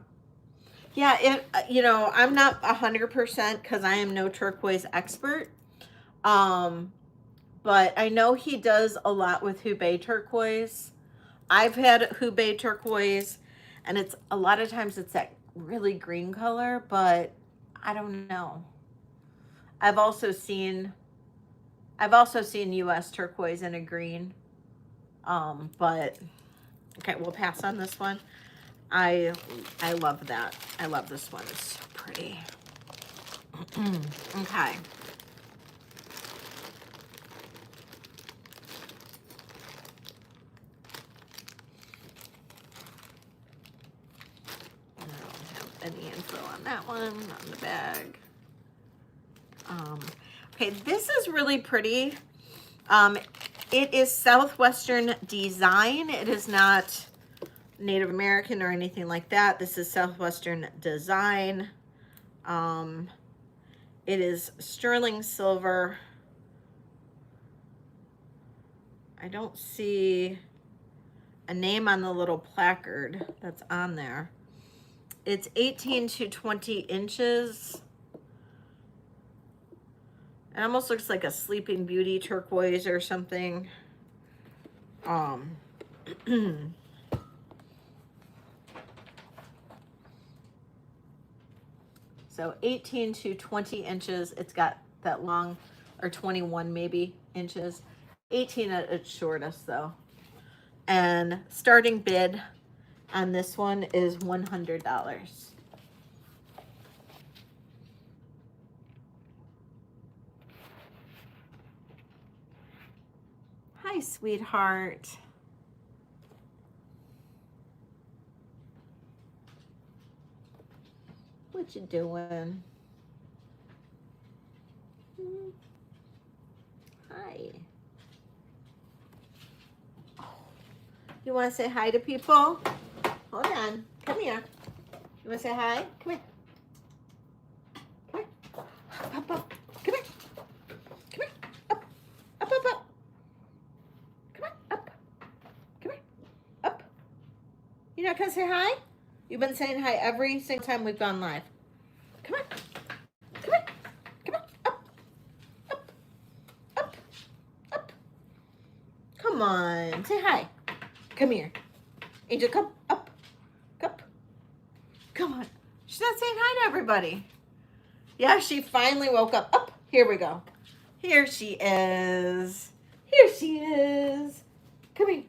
Yeah, you know, I'm not 100% because I am no turquoise expert. Um, but I know he does a lot with Hubei turquoise. I've had Hubei turquoise, and it's a lot of times it's that really green color, but I don't know. I've also seen US turquoise in a green. But okay, we'll pass on this one. I love that. I love this one. It's so pretty. Okay. I don't have any info on that one, on the bag. Okay, this is really pretty. It is Southwestern design. It is not Native American or anything like that. This is Southwestern design. It is sterling silver. I don't see a name on the little placard that's on there. It's 18 to 20 inches. It almost looks like a Sleeping Beauty turquoise or something. So 18 to 20 inches. It's got that long, or 21 maybe inches. 18 at its shortest though. And starting bid on this one is $100. Hi, sweetheart. What you doing? Hi. You want to say hi to people? Hold on. Come here. You want to say hi? Come here. Come here. Up, up. Come here. Come here. Up. Up, up, up. Come on. Up. Come here. Up. You're not going to say hi? You've been saying hi every single time we've gone live. Come on. Come on. Come on. Up. Up. Up. Up. Come on. Say hi. Come here. Angel, come up. Come. Come on. She's not saying hi to everybody. Yeah, she finally woke up. Up. Here we go. Here she is. Here she is. Come here.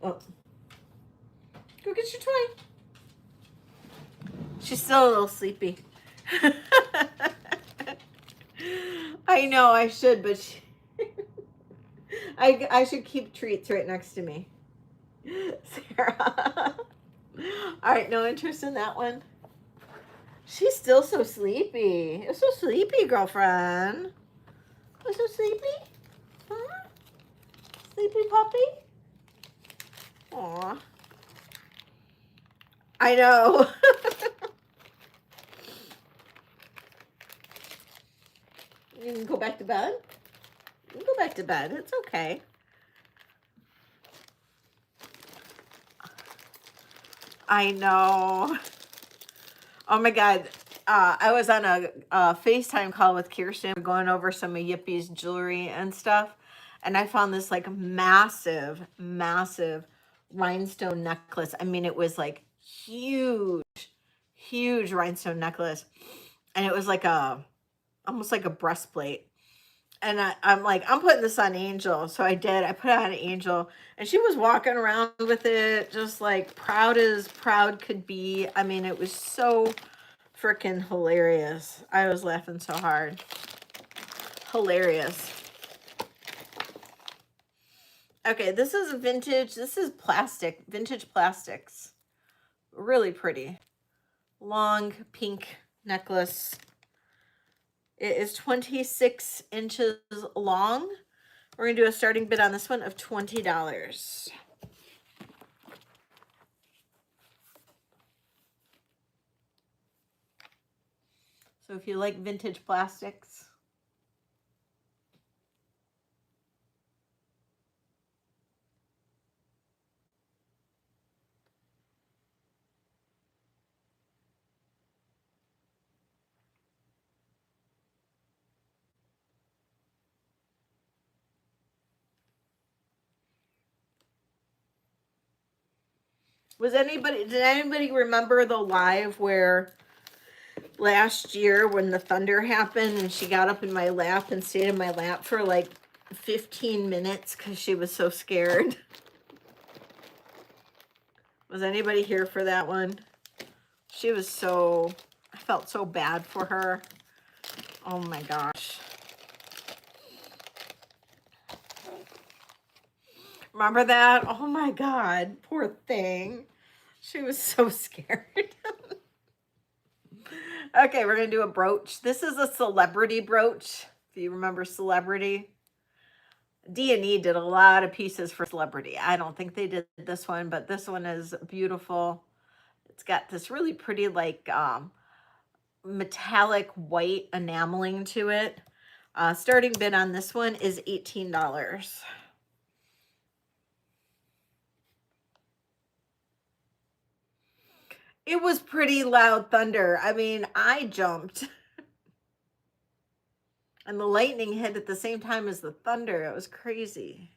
Oh. Go get your toy. She's still a little sleepy. I know I should, but I should keep treats right next to me. Sarah. All right, no interest in that one. She's still so sleepy. You're so sleepy, girlfriend. You're so sleepy? Huh? Sleepy puppy? Aw. I know. You can go back to bed. You can go back to bed. It's okay. I know. Oh my God. I was on a FaceTime call with Kirsten going over some of Yippie's jewelry and stuff. And I found this like massive, massive rhinestone necklace. I mean, it was like huge, huge rhinestone necklace. And it was like almost like a breastplate. And I'm like, I'm putting this on Angel. So I did. I put it on Angel. And she was walking around with it just like proud as proud could be. I mean, it was so freaking hilarious. I was laughing so hard. Hilarious. Okay, this is vintage. This is plastic. Vintage plastics. Really pretty. Long pink necklace. It is 26 inches long. We're going to do a starting bid on this one of $20. So if you like vintage plastics, Did anybody remember the live where last year when the thunder happened and she got up in my lap and stayed in my lap for like 15 minutes because she was so scared? Was anybody here for that one? She was so, I felt so bad for her. Oh my gosh. Remember that? Oh my God, poor thing. She was so scared. Okay, we're gonna do a brooch. This is a celebrity brooch. If you remember Celebrity. D&E did a lot of pieces for Celebrity. I don't think they did this one, but this one is beautiful. It's got this really pretty like metallic white enameling to it. Starting bid on this one is $18. It was pretty loud thunder. I mean, I jumped. And the lightning hit at the same time as the thunder. It was crazy.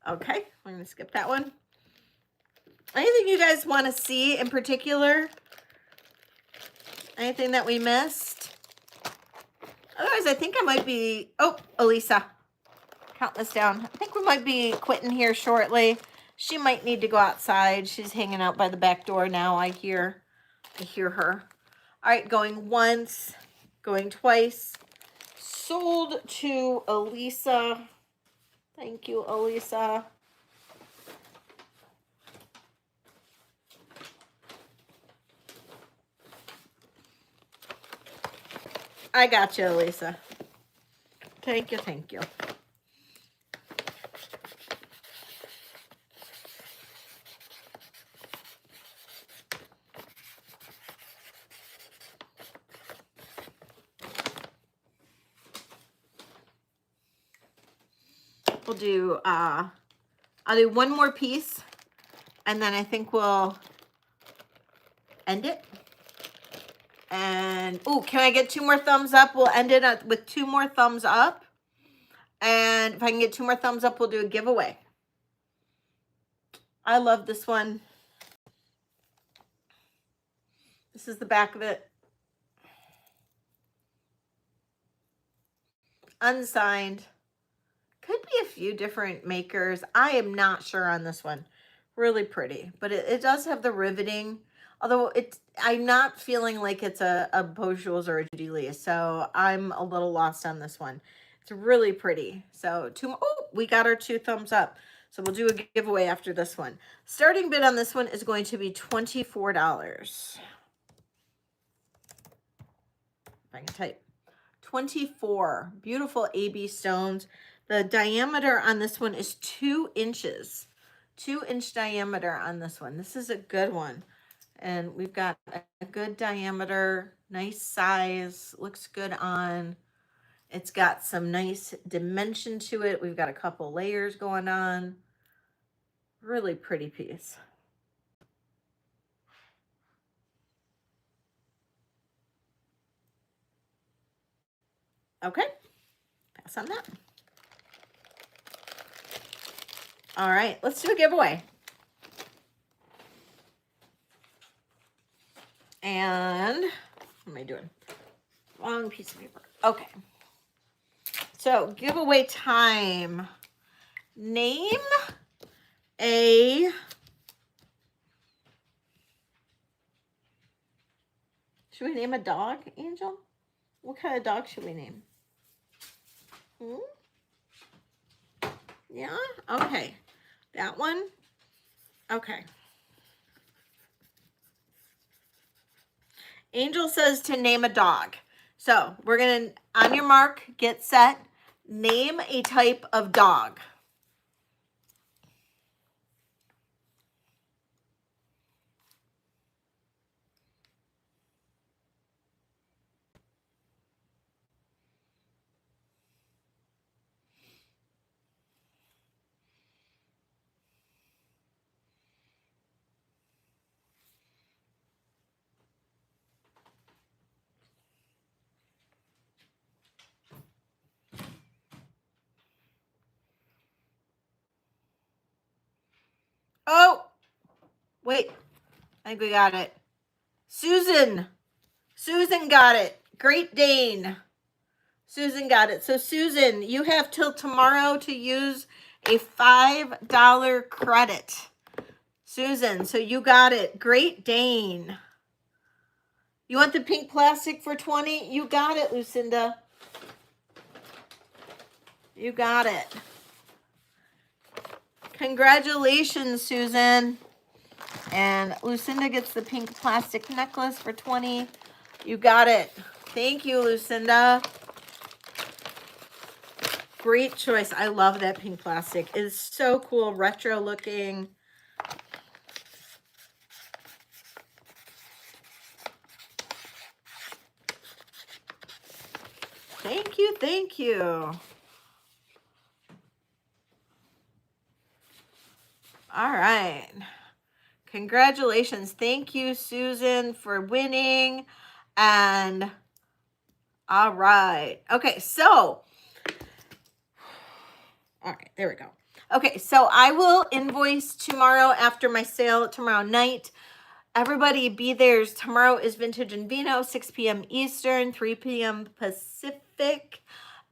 Okay, I'm going to skip that one. Anything you guys want to see in particular? Anything that we missed? Otherwise, I think I might be... Oh, Elisa. Count this down. I think we might be quitting here shortly. She might need to go outside. She's hanging out by the back door now. I hear her. All right, going once, going twice. Sold to Elisa. Thank you, Elisa. I got you, Elisa. Thank you, thank you. We'll do, I'll do one more piece, and then I think we'll end it. And, oh, can I get 2 more thumbs up? We'll end it with 2 more thumbs up. And if I can get 2 more thumbs up, we'll do a giveaway. I love this one. This is the back of it. Unsigned. Could be a few different makers. I am not sure on this one. Really pretty. But it does have the riveting. Although I'm not feeling like it's a Beaujolais or a Julie. So I'm a little lost on this one. It's really pretty. So we got our 2 thumbs up. So we'll do a giveaway after this one. Starting bid on this one is going to be $24. If I can type. 24. Beautiful AB stones. The diameter on this one is 2 inches. 2-inch diameter on this one. This is a good one. And we've got a good diameter, nice size, looks good on. It's got some nice dimension to it. We've got a couple layers going on. Really pretty piece. Okay, pass on that. All right, let's do a giveaway. And what am I doing? Wrong piece of paper. Okay. So giveaway time. Name a should we name a dog, Angel? What kind of dog should we name? Yeah? Okay. That one? Okay. Angel says to name a dog. So we're going to, on your mark, get set, name a type of dog. Oh, wait. I think we got it. Susan got it. Great Dane. Susan got it. So Susan, you have till tomorrow to use a $5 credit. Susan, so you got it. Great Dane. You want the pink plastic for 20? You got it, Lucinda. You got it. Congratulations, Susan. And Lucinda gets the pink plastic necklace for 20. You got it. Thank you, Lucinda. Great choice. I love that pink plastic. It's so cool, retro looking. Thank you, thank you. All right. Congratulations. Thank you, Susan, for winning. And all right. Okay, so all right, there we go. Okay, so I will invoice tomorrow after my sale tomorrow night. Everybody be there. Tomorrow is Vintage and Vino, 6 p.m. Eastern, 3 p.m. Pacific.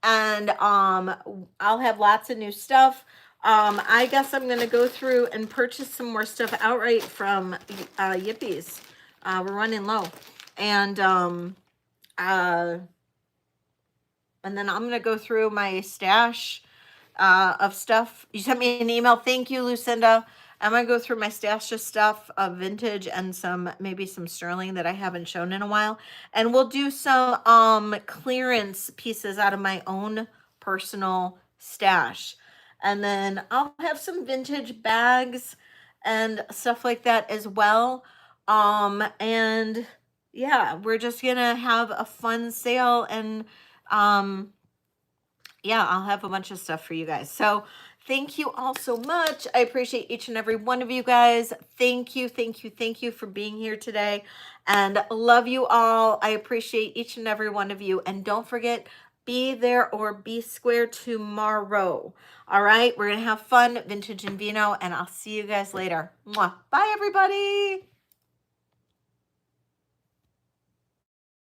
And I'll have lots of new stuff. I guess I'm going to go through and purchase some more stuff outright from Yippies. We're running low. And then I'm going to go through my stash of stuff. You sent me an email. Thank you, Lucinda. I'm going to go through my stash of stuff of vintage and maybe some sterling that I haven't shown in a while. And we'll do some clearance pieces out of my own personal stash. And then I'll have some vintage bags and stuff like that as well. And yeah, we're just going to have a fun sale and yeah, I'll have a bunch of stuff for you guys. So thank you all so much. I appreciate each and every one of you guys. Thank you, thank you, thank you for being here today. And love you all. I appreciate each and every one of you. And don't forget, be there or be square tomorrow. All right, we're going to have fun, Vintage and Vino, and I'll see you guys later. Mwah. Bye, everybody.